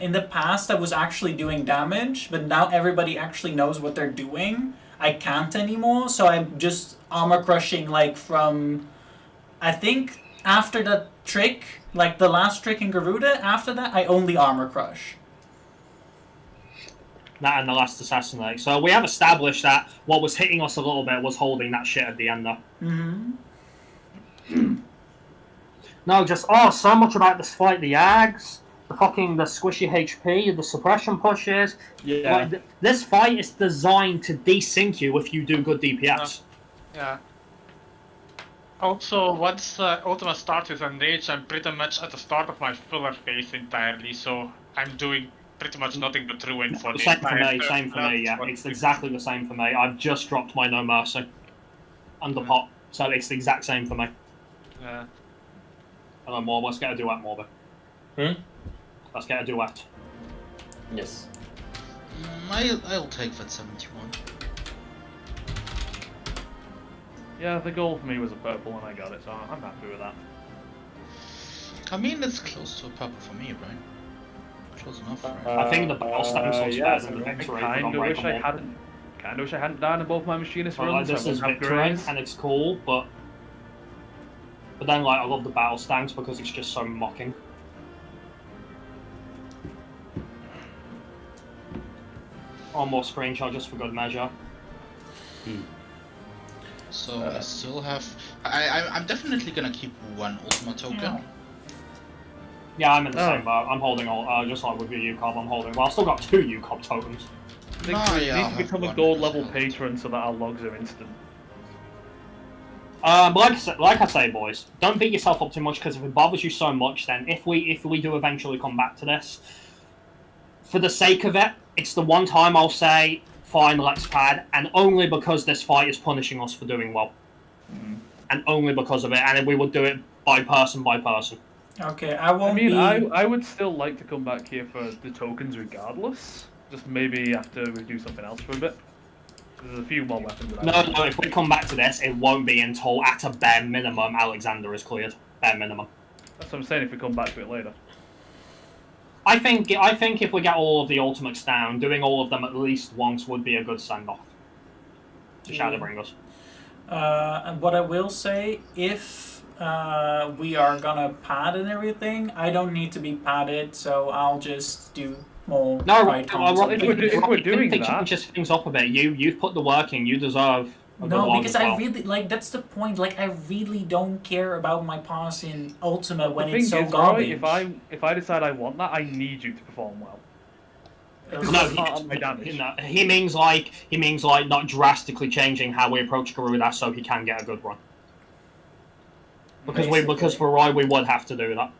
in the past I was actually doing damage, but now everybody actually knows what they're doing. I can't anymore, so I'm just armor crushing like from, I think after that trick, like the last trick in Garuda, after that I only armor crush. That and the last assassinate. So we have established that what was hitting us a little bit was holding that shit at the end though. Mm-hmm. No, just, so much about this fight. The Ags, the squishy HP, the suppression pushes. Yeah. Like, this fight is designed to desync you if you do good DPS. Yeah. Also, once Ultima starts with Enrage, I'm pretty much at the start of my filler phase entirely, so I'm doing pretty much nothing but ruin for the Same for entire me, turn. same for me, yeah. That's It's what- exactly the same for me. I've just dropped my No Mercy under pot, so it's the exact same for me. Yeah. Hello, more. Let's get a duet, Morby. Let's get a duet. Yes. I'll take Fed 71. Yeah, the goal for me was a purple and I got it, so I'm happy with that. I mean, it's close to a purple for me, right? Close enough, right? I think the battle stance was yeah, better than the I victory. kinda wish I hadn't died in both my machinist Like, runs. this so I is wouldn't have victory, grays. and it's cool, but then like I love the battle stance because it's just so mocking. One more screenshot just for good measure. So I still have. I'm definitely gonna keep one Ultima token. Yeah, I'm in the same boat. I'm holding all, just like with your UCOB, I'm holding. Well, I've still got 2 UCOB tokens. I think we need to become a gold level patron so that our logs are instant. Like I say, boys, don't beat yourself up too much because if it bothers you so much, then if we do eventually come back to this, for the sake of it, it's the one time I'll say, fine, let's pad, and only because this fight is punishing us for doing well. And only because of it, and we would do it by person by person. Okay, I won't I mean, be... I would still like to come back here for the tokens regardless. Just maybe after we do something else for a bit. There's a few more weapons that No, if we come back to this, it won't be until, at a bare minimum, Alexander is cleared. Bare minimum. That's what I'm saying, if we come back to it later. I think if we get all of the ultimates down, doing all of them at least once would be a good send-off to Shadowbringers. And what I will say, if we are gonna pad and everything, I don't need to be padded, so I'll just do more No, right tones. if we're doing think that- changes things up a bit. You've put the work in. You deserve. A good No, one because as well. I really like that's the point. Like I really don't care about my pass in Ultimate when the it's so thing is, garbage. right, if I decide I want that, I need you to perform well. Uh, No, Not on my damage. he means like not drastically changing how we approach Garuda so he can get a good run. Because for Roy we would have to do that.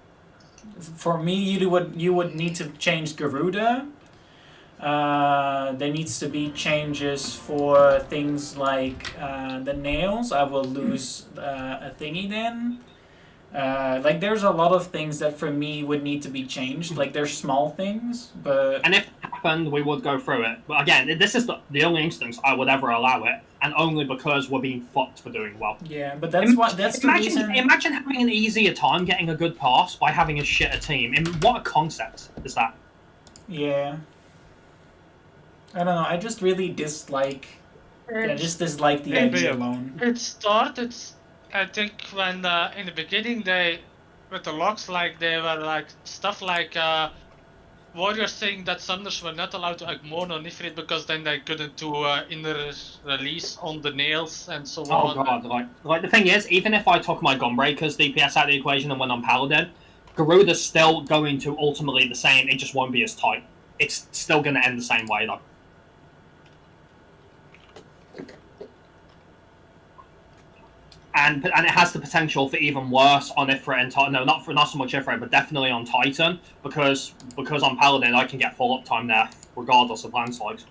For me, you would need to change Garuda. There needs to be changes for things like the nails. I will lose a thingy then. Like there's a lot of things that for me would need to be changed. Like there's small things, but And if it happened, we would go through it. But again, this is the only instance I would ever allow it, and only because we're being fucked for doing well. yeah, but that's the reason. Imagine having an easier time getting a good pass by having a shitter team. And what a concept is that? Yeah. I don't know. I just really dislike. I just dislike the idea alone. It started, I think, when in the beginning they, with the locks, like they were like stuff like warriors saying that summoners were not allowed to ignore on Ifrit because then they couldn't do inner release on the nails and so Oh on. god, like the thing is, even if I took my Gunbreakers DPS out of the equation and went on Paladin, Garuda's still going to ultimately the same, it just won't be as tight. It's still going to end the same way though. And it has the potential for even worse on Ifrit and Titan. No, not so much Ifrit, but definitely on Titan, because on Paladin I can get full uptime there, regardless of landslides.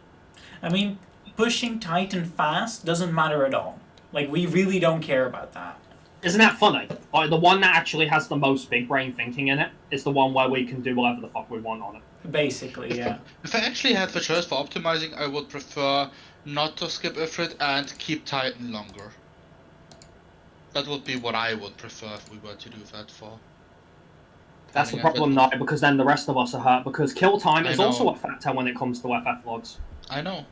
I mean, pushing Titan fast doesn't matter at all. Like we really don't care about that. Isn't that funny? Like the one that actually has the most big brain thinking in it is the one where we can do whatever the fuck we want on it. Basically, yeah. If I actually had the choice for optimizing, I would prefer not to skip Ifrit and keep Titan longer. That would be what I would prefer if we were to do that for. That's the problem now, because then the rest of us are hurt, because kill time is also a factor when it comes to FF logs. I know.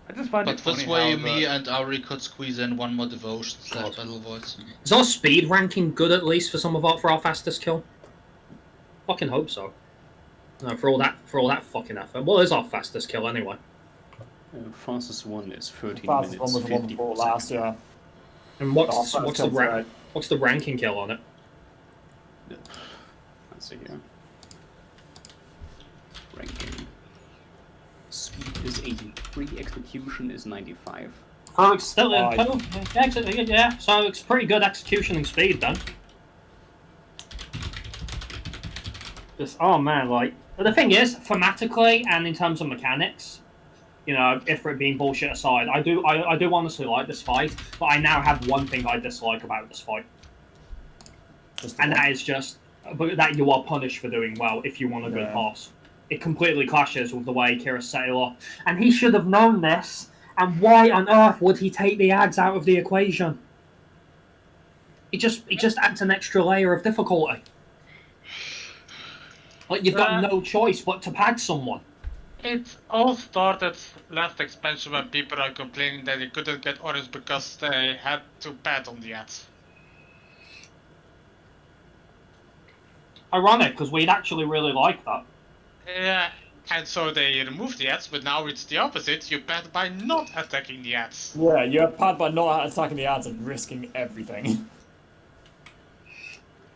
I just find But it funny this way how me and Ari could squeeze in one more devotion / battle voice. Is our speed ranking good at least for our fastest kill? Fucking hope so. No, for all that fucking effort. What is our fastest kill anyway? Fastest one is 13 Fastest one minutes was the one 50 before per second. last year. And Our first kill today. what's the ranking kill on it? Let's see here. Ranking. Speed is 83, execution is 95. Oh, it's still Right. yeah. So it's pretty good execution and speed then. Just oh man, like but the thing is, thematically and in terms of mechanics, you know, if it being bullshit aside, I do honestly like this fight, but I now have one thing I dislike about this fight. And that is just that you are punished for doing well if you want a good pass. It completely clashes with the way Kira set it up. And he should have known this, and why on earth would he take the ads out of the equation? It just adds an extra layer of difficulty. Like you've got no choice but to pad someone. It all started last expansion when people are complaining that they couldn't get orange because they had to pad on the ads. Ironic, because we'd actually really like that. Yeah, and so they removed the ads, but now it's the opposite. You pad by not attacking the ads. Yeah, you're pad by not attacking the ads and risking everything.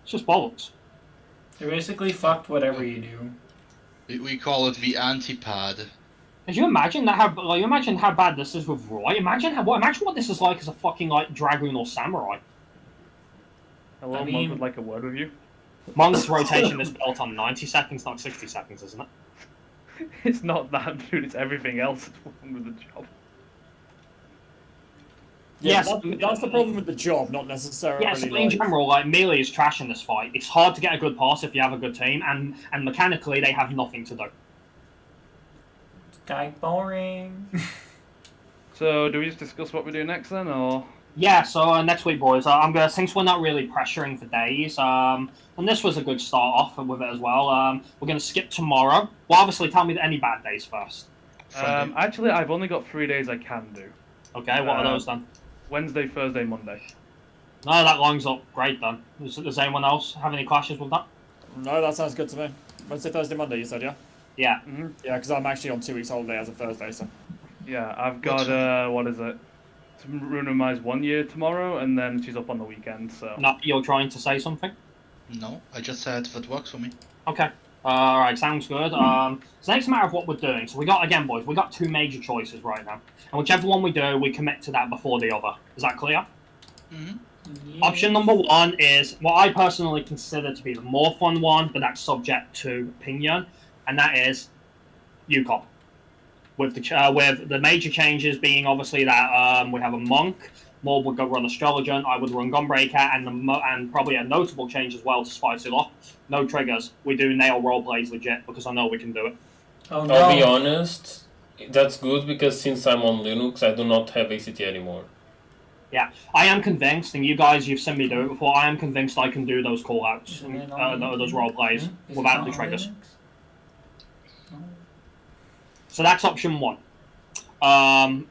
It's just bollocks. You're basically fucked whatever you do. We call it the anti-pad. Could you imagine how bad this is with Roy? Imagine what this is like as a fucking like dragoon or samurai. Hello, I Monk mean- would like a word with you. Monk's rotation is built on 90 seconds, not 60 seconds, isn't it? It's not that, dude. It's everything else that's wrong with the job. Yeah, Yes. that's the problem with the job, not necessarily. Yes, in like, general, like melee is trash in this fight. It's hard to get a good pass if you have a good team, and mechanically they have nothing to do. Guy boring. So, do we just discuss what we do next then, or? Yeah, so next week, boys, I'm gonna since we're not really pressuring for days, and this was a good start off with it as well. We're gonna skip tomorrow. Well, obviously, tell me any bad days first. Actually, I've only got 3 days I can do. Okay, what are those then? Wednesday, Thursday, Monday. No, that lines up great then. Does anyone else have any clashes with that? No, that sounds good to me. Wednesday, Thursday, Monday, you said, yeah? Yeah. Yeah, because I'm actually on 2 weeks holiday as of Thursday, so. Yeah, I've got what is it? Runami's 1 year tomorrow, and then she's up on the weekend. So. No, you're trying to say something? No, I just said that works for me. Okay. Alright, sounds good. So next matter of what we're doing. So we got, again, boys, we got 2 major choices right now. And whichever one we do, we commit to that before the other. Is that clear? Mm-hmm. Yeah. Option number 1 is what I personally consider to be the more fun one, but that's subject to opinion, and that is UCOP. With the major changes being obviously that we have a monk, Maud would go run Astrologian, I would run Gunbreaker, and probably a notable change as well to spice it up. No triggers. We do nail roleplays legit because I know we can do it. Oh no. I'll be honest, that's good because since I'm on Linux, I do not have ACT anymore. Yeah, I am convinced, and you guys, you've seen me do it before, I am convinced I can do those callouts, those roleplays, without the triggers. So that's option 1.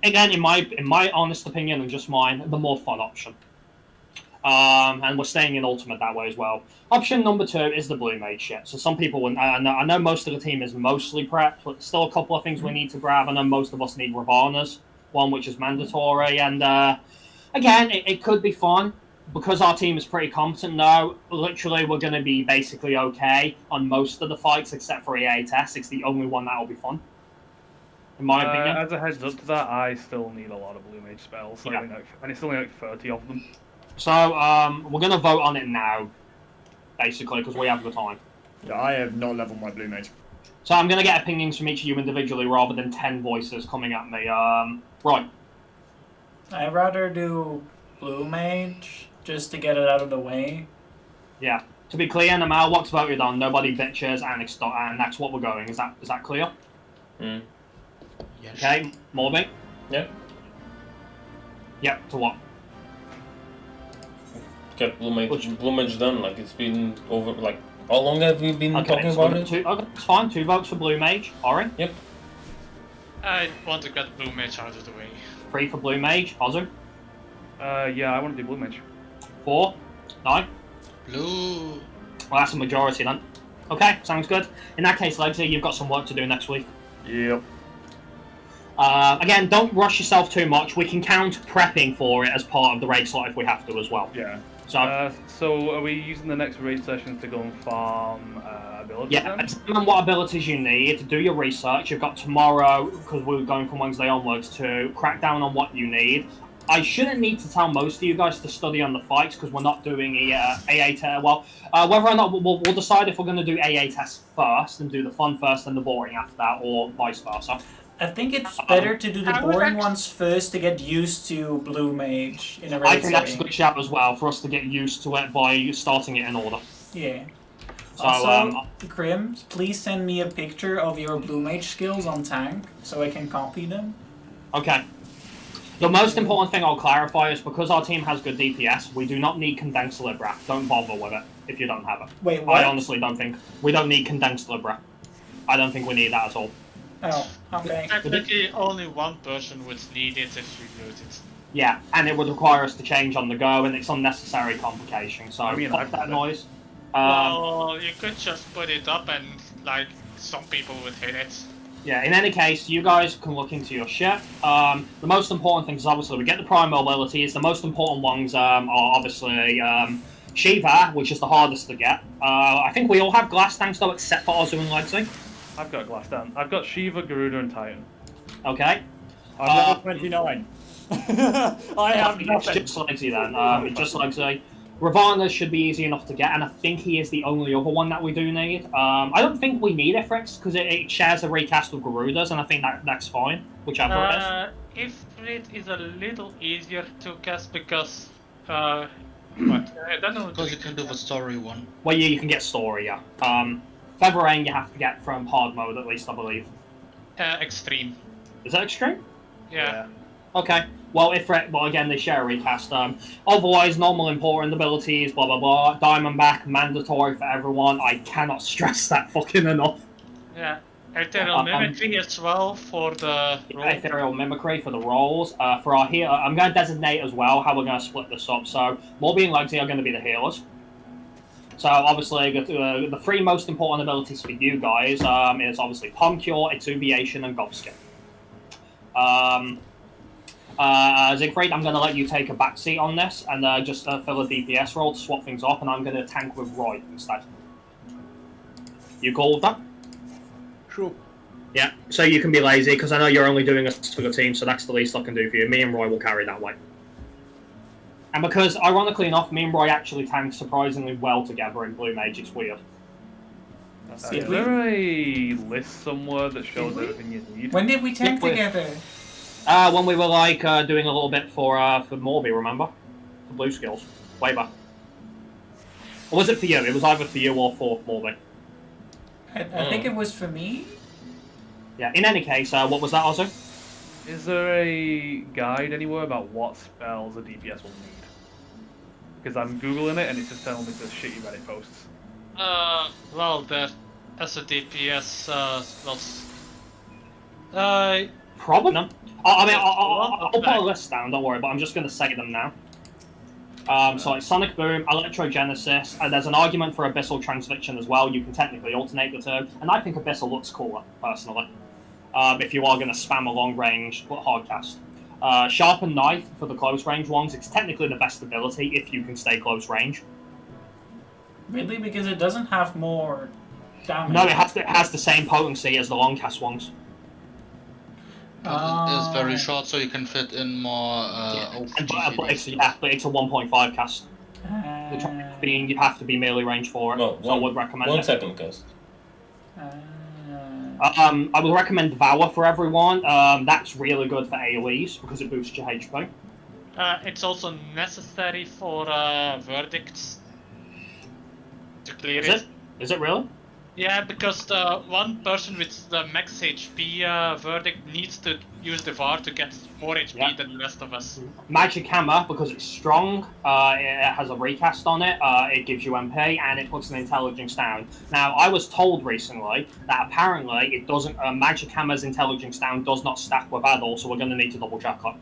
Again, in my honest opinion, and just mine, the more fun option. And we're staying in Ultimate that way as well. Option number 2 is the Blue Mage shit. So some people, I know most of the team is mostly prepped, but still a couple of things we need to grab. I know most of us need Ravana's, one which is mandatory, and again, it could be fun. Because our team is pretty competent now, literally we're going to be basically okay on most of the fights except for EA tests. It's the only one that will be fun. In my opinion. As a heads up to that, I still need a lot of Blue Mage spells, so Yeah. I think and it's only like 30 of them. So, we're going to vote on it now, basically, because we have the time. Yeah, I have not leveled my Blue Mage. So I'm going to get opinions from each of you individually rather than 10 voices coming at me. Right. I'd rather do Blue Mage, just to get it out of the way. Yeah. To be clear, no matter what's voted on, nobody bitches, and that's what we're going. Is that clear? Mm. Yes. Okay, Morby? Yep. Yep, to what? Get Blue Mage done. Like it's been over. Like how long have we been talking so about it? Okay, it's fine. 2 votes for Blue Mage. Ori? Yep. I want to get Blue Mage out of the way. 3 for Blue Mage. Ozu? Yeah, I want to do Blue Mage. 4? 9? Blue. Well, that's a majority then. Okay, sounds good. In that case, Legsy, you've got some work to do next week. Yep. Again, don't rush yourself too much. We can count prepping for it as part of the raid slot if we have to as well. Yeah. So, are we using the next raid sessions to go and farm abilities yeah, then? examine what abilities you need, do your research. You've got tomorrow, because we're going from Wednesday onwards, to crack down on what you need. I shouldn't need to tell most of you guys to study on the fights, because we're not doing AA test. Well, whether or not we'll decide if we're going to do AA tests first, and do the fun first and the boring after that, or vice versa. I think it's better to do the boring ones first to get used to Blue Mage in a raid I think that's a setting. good shout as well, for us to get used to it by starting it in order. Yeah. So, Also, Grim, please send me a picture of your Blue Mage skills on tank so I can copy them. Okay. The most important thing I'll clarify is because our team has good DPS, we do not need condensed Libra. Don't bother with it if you don't have it. Wait, what? I honestly don't think. We don't need condensed Libra. I don't think we need that at all. Oh, okay. Technically, only one person would need it if you use it. Yeah, and it would require us to change on the go, and it's unnecessary complication, so I mean, fuck I've that got it. noise. Well, you could just put it up and, like, some people would hit it. Yeah, in any case, you guys can look into your shit. The most important things is obviously we get the prime mobilities. The most important ones are obviously Shiva, which is the hardest to get. I think we all have glass tanks though, except for Ozu and Legsy. I've got Glass down. I've got Shiva, Garuda, and Titan. Okay. I'm level 29. I have It's nothing. just Legsy then. It's just Legsy. Ravana should be easy enough to get, and I think he is the only other one that we do need. I don't think we need Ifrix, because it shares a recast with Garuda's, and I think that's fine, whichever it is. Ifrit is a little easier to cast because, I don't know. Because you can do the story one. Well, yeah, you can get story, yeah. Feather Rain you have to get from hard mode, at least, I believe. Extreme. Is that extreme? Yeah. Okay. Well, well, again, they share a recast. Otherwise, normal important abilities, blah, blah, blah. Diamondback, mandatory for everyone. I cannot stress that fucking enough. Yeah. Ethereal Mimicry as well for the roll. Ethereal Mimicry for the rolls. For our healer, I'm going to designate as well how we're going to split this up. So Morby and Legsy are going to be the healers. So obviously the three most important abilities for you guys is obviously Palm Cure, Exuviation, and Gobskin. Siegfried, I'm going to let you take a backseat on this and just fill a DPS roll to swap things up, and I'm going to tank with Roy instead. You cool with that? Sure. Yeah, so you can be lazy, because I know you're only doing this for the team, so that's the least I can do for you. Me and Roy will carry that way. And because, ironically enough, me and Roy actually tank surprisingly well together in Blue Mage, it's weird. Is there a list somewhere that shows everything you need? When did we tank together? When we were like doing a little bit for Morby, remember? For blue skills. Way back. Or was it for you? It was either for you or for Morby. I think it was for me. Yeah, in any case, what was that, Ozu? Is there a guide anywhere about what spells a DPS will need? Because I'm googling it and it's just telling me the shitty Reddit posts. Well, there as a DPS spells. Probably none. I mean, I'll put a list down, don't worry, but I'm just going to say them now. So like Sonic Boom, Electrogenesis, and there's an argument for Abyssal Transfixion as well. You can technically alternate the two, and I think Abyssal looks cooler, personally. If you are going to spam a long range hard cast. Sharpened Knife for the close range ones, it's technically the best ability if you can stay close range. Really? Because it doesn't have more damage. No, it has the same potency as the long cast ones. It is very short, so you can fit in more But it's a 1.5 cast. The trick being you have to be melee range for it, No, so I would recommend 1 it. second cast. I would recommend Devour for everyone. That's really good for AoEs because it boosts your HP. It's also necessary for verdicts to clear it. Is it really? Yeah, because the one person with the max HP verdict needs to use the VAR to get more HP than the rest of us. Magic Hammer, because it's strong, it has a recast on it, it gives you MP, and it puts an intelligence down. Now, I was told recently that apparently it doesn't. Magic Hammer's intelligence down does not stack with Adol, so we're going to need to double check that.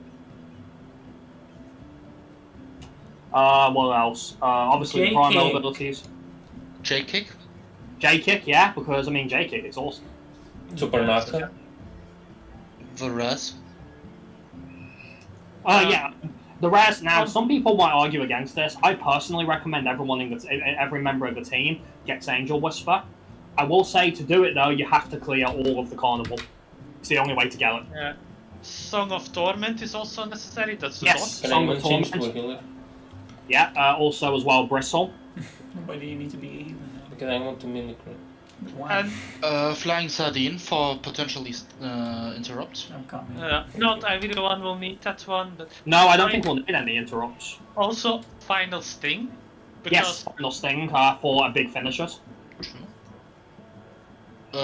What else? Obviously, primal abilities. J-Kick? J-Kick, yeah, because I mean J-Kick, it's awesome. Supernatural. The rest? Yeah, the rest. Now, some people might argue against this. I personally recommend everyone every member of the team gets Angel Whisper. I will say to do it though, you have to clear all of the carnival. It's the only way to get it. Yeah. Song of Torment is also necessary. That's the Yes, Can Song I of change Torment. to a healer? Yeah, also as well Bristle. Why do you need to be even? Because I want to mimicry. And Flying Sardine for potentially interrupt. I'm coming. not everyone will need that one, but No, I don't think we'll need any interrupts. also Final Sting. Yes, Final Sting for a big finishers.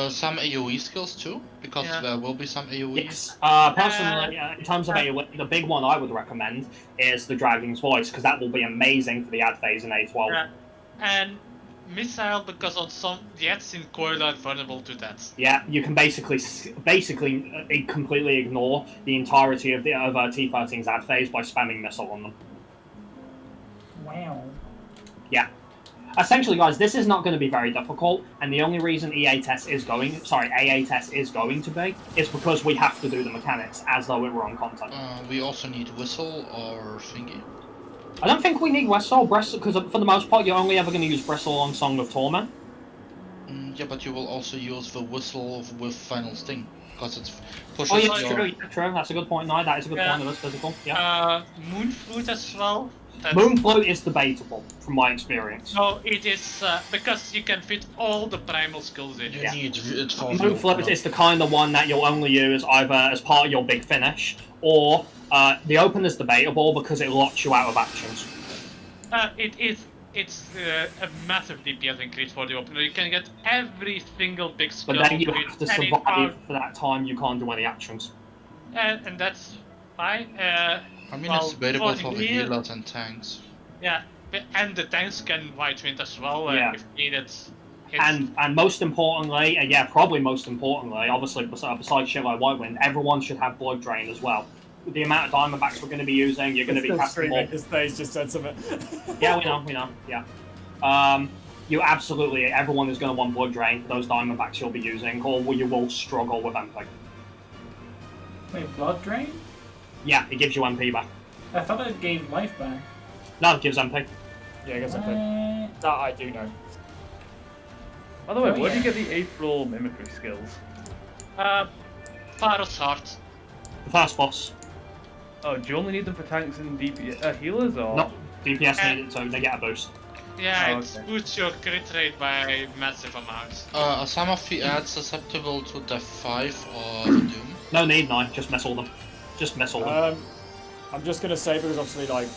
Some AoE skills too, because there will be some AoEs. Yes. Personally, in terms of AoE, the big one I would recommend is the Dragon's Voice, because that will be amazing for the ad phase in A12. And Missile, because on some the ads in Coil are vulnerable to that. Yeah, you can basically completely ignore the entirety of T13's ad phase by spamming Missile on them. Wow. Yeah. Essentially, guys, this is not going to be very difficult, and the only reason AATS is going to be is because we have to do the mechanics as though it were on content. We also need Whistle or Thingy. I don't think we need Bristle, because for the most part, you're only ever going to use Bristle on Song of Torment. Yeah, but you will also use the Whistle with Final Sting, because it's pushes Oh, yeah, your... true. That's a good point. No, that is a good point. It is physical. Yeah. Moonfruit as well. Moonfloat is debatable, from my experience. No, it is because you can fit all the primal skills in. You need it for Moonfloat is the kind of one that you'll only use either as part of your big finish, or the open is debatable because it locks you out of actions. It's a massive DPS increase for the opener. You can get every single big skill. But then you have to survive for that time. You can't do any actions. And that's fine. I mean, it's debatable for the healers and tanks. Yeah, and the tanks can white wind as well if needed. And most importantly, probably most importantly, obviously besides shit like Whitewind, everyone should have Blood Drain as well. With the amount of Diamondbacks we're going to be using, you're going to be casting more. This stage just said something. Yeah, we know, yeah. You absolutely, everyone is going to want Blood Drain for those Diamondbacks you'll be using, or you will struggle with MP. Wait, Blood Drain? Yeah, it gives you MP back. I thought it gave life back. No, it gives MP. Yeah, I guess that I do know. By the way, Oh, where do you yeah. get the April mimicry skills? Pirate's Heart. The first boss. Oh, do you only need them for tanks and DPS healers, or? No, DPS need it, so they get a boost. Yeah, Oh, it okay. boosts your crit rate by massive amounts. Are some of the ads susceptible to Death 5 or the Doom? No need, no, just miss all them. Just miss all them. I'm just gonna say, because obviously, like,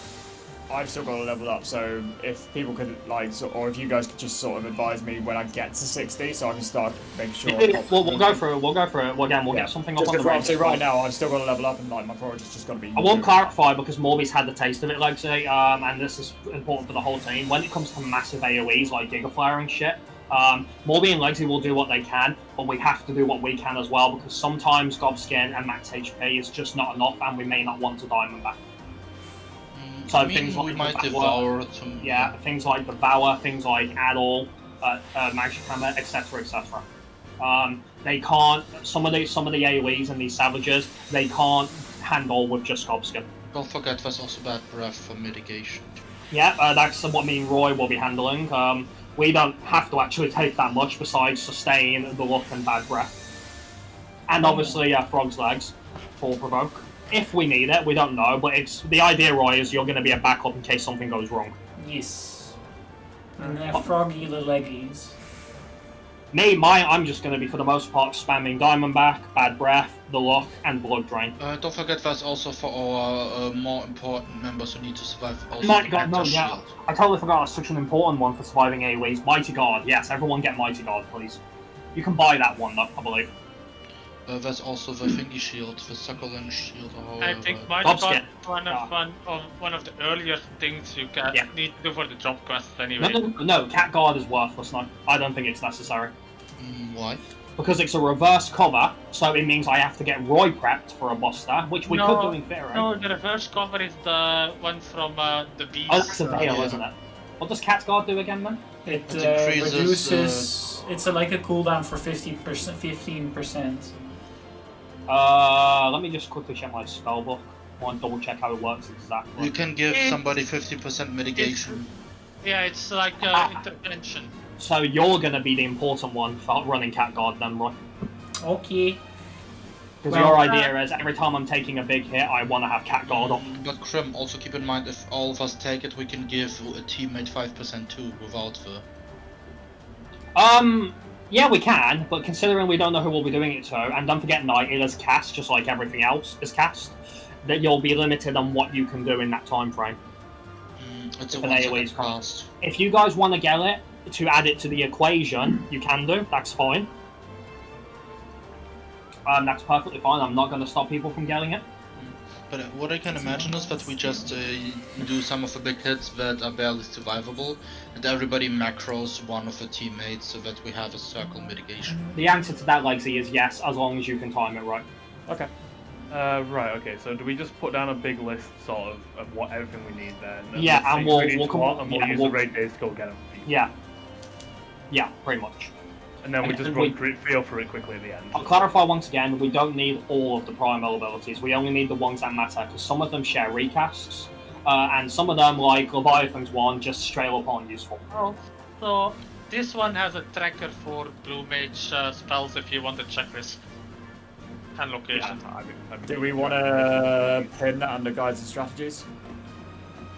I've still got to level up, so if people could, like, or if you guys could just sort of advise me when I get to 60, so I can start making sure. We'll go through it. We'll get something up Just on the because obviously range. right now I've still got to level up, and like my priority's just got to be. I will clarify because Morby's had the taste of it, Legacy, and this is important for the whole team. When it comes to massive AoEs like Giga Flare and shit, Morby and Legacy will do what they can, but we have to do what we can as well, because sometimes Gobskin and max HP is just not enough, and we may not want to Diamondback. So things we like might Devour, devour things like Devour, things like Add-all, Magic Hammer, etc., etc. They can't. Some of the AoEs and these savages they can't handle with just Gobskin. Don't forget there's also Bad Breath for mitigation. Yeah, that's what me and Roy will be handling. We don't have to actually take that much besides sustain, the luck, and bad breath. And obviously Frog's Legs, full provoke. If we need it, we don't know, but it's the idea, Roy, is you're going to be a backup in case something goes wrong. Yes. And they're froggy the leggies. I'm just going to be, for the most part, spamming Diamondback, Bad Breath, the Luck, and Blood Drain. Don't forget there's also for our more important members who need to survive also Mighty the God, no, Actor yeah. Shield. I totally forgot that's such an important one for surviving AoEs. Mighty God, yes, everyone get Mighty God, please. You can buy that one, though, I believe. There's also the Thingy Shield, the Succulent Shield, or I think Gobskin. one of the earlier things you can need to do for the job quests anyway. No, Cat Guard is worthless, no. I don't think it's necessary. Why? Because it's a reverse cover, so it means I have to get Roy prepped for a Buster, which we could do in Theory. No, the reverse cover is the one from the Beast. Oh, that's a Veil, isn't it? What does Cat Guard do again, then? It increases, reduces. It's like a cooldown for 15%. Let me just quickly check my spellbook. I want to double check how it works exactly. You can give somebody 50% mitigation. Yeah, it's like intervention. So you're going to be the important one for running Cat Guard then, Roy. Okay. Because your idea is every time I'm taking a big hit, I want to have Cat Guard up. But Krim, also keep in mind if all of us take it, we can give a teammate 5% too without the... Yeah, we can, but considering we don't know who we'll be doing it to, and don't forget Night, it is cast just like everything else is cast, that you'll be limited on what you can do in that time frame. It's a If an one AoE's second cast. If you guys want to get it, to add it to the equation, you can do, that's fine. That's perfectly fine, I'm not going to stop people from getting it. But what I can imagine is that we just do some of the big hits that are barely survivable, and everybody macros one of the teammates so that we have a circle mitigation. The answer to that, Legsy, is yes, as long as you can time it right. Okay. Right, okay, so do we just put down a big list, sort of what everything we need then? Yeah, let's and see we'll ingredients come- what, and we'll yeah, use we'll- the raid days to go get them. Yeah. Yeah, pretty much. And then we and just we- feel for it quickly at the end. I'll clarify once again, we don't need all of the primal abilities, we only need the ones that matter, because some of them share recasts, and some of them, like Leviathan's one, just straight up aren't useful. Oh, so this one has a tracker for Blue Mage spells if you want the checklist and location. Do we want to pin that under guides and strategies?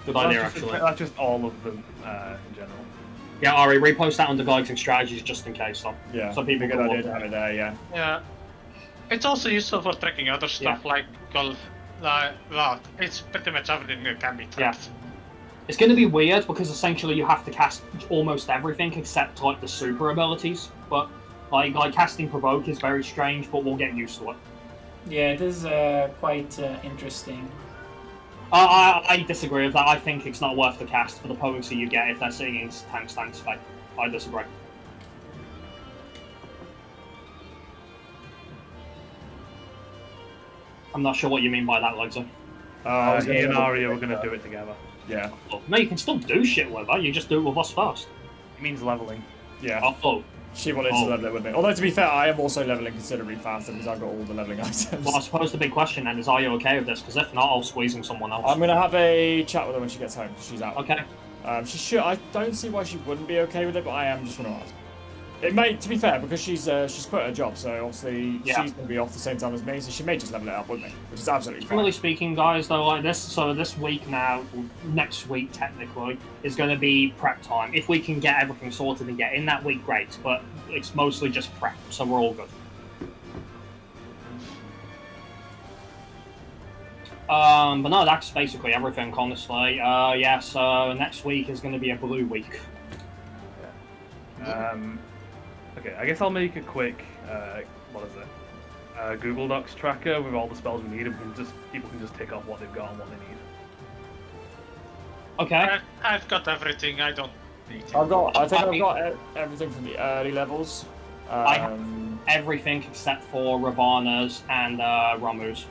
Good That's idea, just- actually. That's just all of them in general. Yeah, Ari, repost that under guides and strategies just in case, so. Yeah, So people good can idea look to at have it. it there, yeah. Yeah. It's also useful for tracking other stuff like golf. Well, it's pretty much everything that can be tracked. It's going to be weird because essentially you have to cast almost everything except like the super abilities. But like casting provoke is very strange, but we'll get used to it. Yeah, it is quite interesting. I disagree with that. I think it's not worth the cast for the potency you get if they're singing tanks fate. I disagree. I'm not sure what you mean by that, Legsy. He and Arya were gonna do it together. Yeah. Oh, no, you can still do shit with her. You just do it with us first. It means leveling. Yeah. Oh. She wanted to level it with me. Although, to be fair, I am also leveling considerably faster because I've got all the leveling items. Well, I suppose the big question then is, are you okay with this? Because if not, I'll squeezing someone else. I'm going to have a chat with her when she gets home. She's out. Okay. She should. I don't see why she wouldn't be okay with it, but I am just going to ask. It may, to be fair, because she's quit her job, so obviously she's going to be off the same time as me, so she may just level it up with me, which is absolutely fine. Generally speaking, guys, though, like this, so this week now, next week technically, is going to be prep time. If we can get everything sorted and get in that week, great. But it's mostly just prep, so we're all good. But no, that's basically everything, honestly. Yeah, so next week is going to be a blue week. Okay, I guess I'll make a quick, what is it? Google Docs tracker with all the spells we need, and people can just tick off what they've got and what they need. Okay. I've got everything. I don't need it. I think I've got everything from the early levels. I have everything except for Ravana's and Ramu's.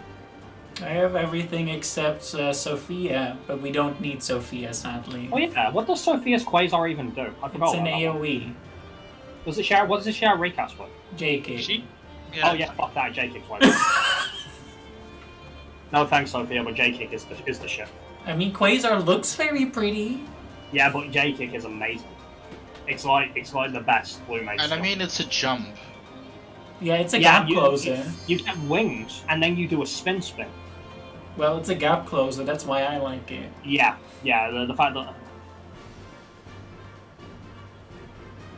I have everything except Sophia, but we don't need Sophia, sadly. Oh yeah, what does Sophia's Quasar even do? I forgot. It's an about that one. AoE. Does it share? What does it share recast with? JK. She? Oh yeah, fuck that. J-Kick's way. No thanks, Sophia, but J-Kick is the shit. I mean, Quasar looks very pretty. Yeah, but J-Kick is amazing. It's like the best blue mage. And I mean, it's a jump. Yeah, it's a gap closer. You get wings, and then you do a spin. Well, it's a gap closer, that's why I like it. Yeah, the fact that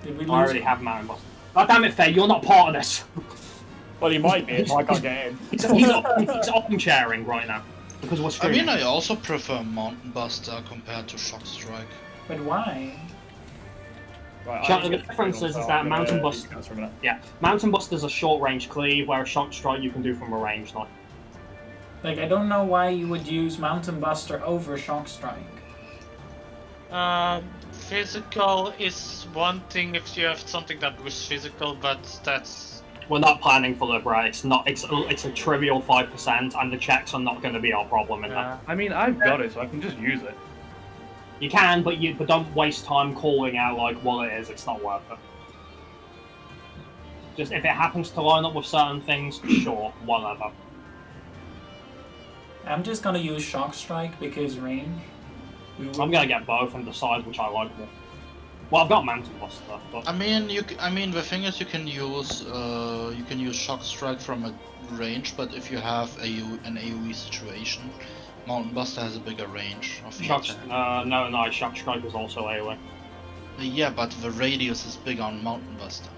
Did we I lose? already have Mountain Buster. God damn it, Faye, you're not part of this. Well, he might be if I can't get in. He's armchairing right now because we're I streaming. mean, I also prefer Mountain Buster compared to Shock Strike. But why? Right, The difference is that Mountain Buster. Yeah, Mountain Buster's a short range cleave, whereas Shock Strike you can do from a range. Like, I don't know why you would use Mountain Buster over Shock Strike. Physical is one thing if you have something that boosts physical, but that's... We're not planning for Libra. It's not. It's a trivial 5%, and the checks are not going to be our problem in that. I mean, I've got it, so I can just use it. You can, but don't waste time calling out like what it is. It's not worth it. Just if it happens to line up with certain things, sure, whatever. I'm just gonna use Shock Strike because range. I'm gonna get both and decide which I like more. Well, I've got Mountain Buster, but I mean, the thing is, you can use Shock Strike from a range, but if you have an AoE situation, Mountain Buster has a bigger range of Shock. attack. No, Shock Strike is also AoE. Yeah, but the radius is bigger on Mountain Buster.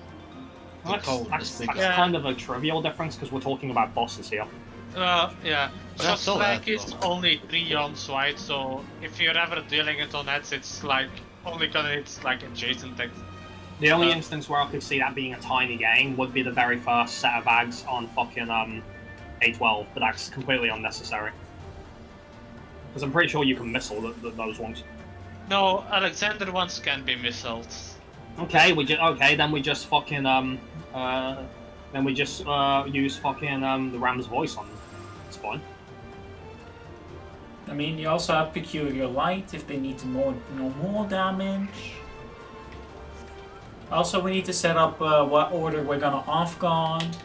The cone is bigger. That's kind of a trivial difference because we're talking about bosses here. Yeah. But Shock still Strike that, is though. only 3 rounds wide, so if you're ever dealing it on heads, it's like only gonna hit like adjacent things. The only instance where I could see that being a tiny gain would be the very first set of ags on fucking A12, but that's completely unnecessary. Because I'm pretty sure you can missile those ones. No, Alexander ones can be missiled. Okay, then we just fucking use fucking the Ram's voice on them. It's fine. I mean, you also have Peculiar Light if they need to more damage. Also, we need to set up what order we're gonna off-guard.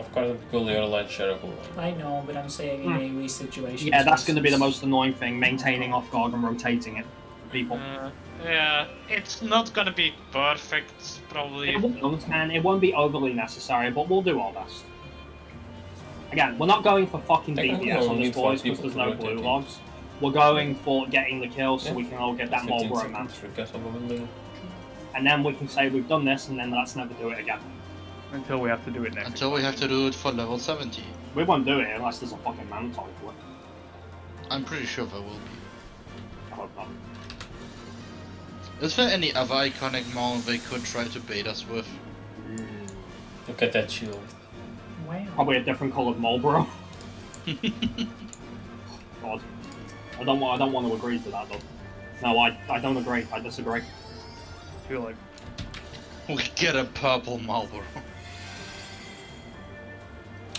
Of course, the peculiar light shareable. I know, but I'm saying in AoE situations. Yeah, that's going to be the most annoying thing, maintaining off guard and rotating it for people. Yeah, it's not gonna be perfect, probably. It won't, and it won't be overly necessary, but we'll do our best. Again, we're not going for fucking DPS on this, boys, because there's no blue logs. We're going for getting the kill so we can all get that Marlboro man. And then we can say we've done this, and then let's never do it again. Until we have to do it next. Until we have to do it for level 70. We won't do it unless there's a fucking man title for it. I'm pretty sure there will be. I hope not. Is there any other iconic mount they could try to bait us with? Look at that shield. Wow. Probably a different coloured Marlboro. God. I don't want to agree to that though. No, I don't agree. I disagree. I feel like We get a purple Marlboro.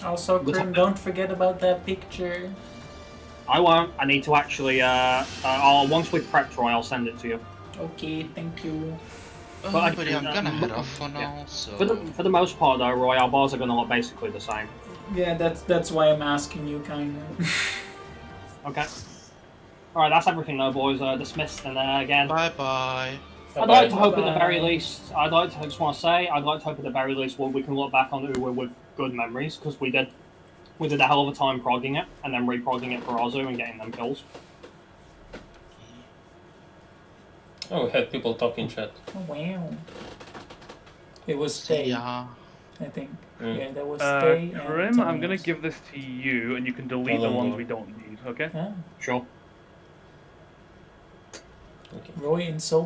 Also, Krim, don't forget about that picture. I won't. I need to actually. Once we've prepped Roy, I'll send it to you. Okay, thank you. But But yeah, I'm gonna head off for now. So For the most part, though, Roy, our bars are going to look basically the same. Yeah, that's why I'm asking you, kinda. Okay. Alright, that's everything though, boys. Dismissed and again. bye bye. I'd like to hope at the very least, I'd like to hope at the very least we can look back on Uwe with good memories, because we did a hell of a time progging it, and then re-progging it for Azu and getting them kills. Oh, we had people talk in chat. Oh, wow. It was See Stay, ya. I think. Mm. Yeah, that was Stay. and Krim, I'm someone gonna else. give this to you, and you can delete the ones we don't need. Okay? Ah, Sure. Roy insulted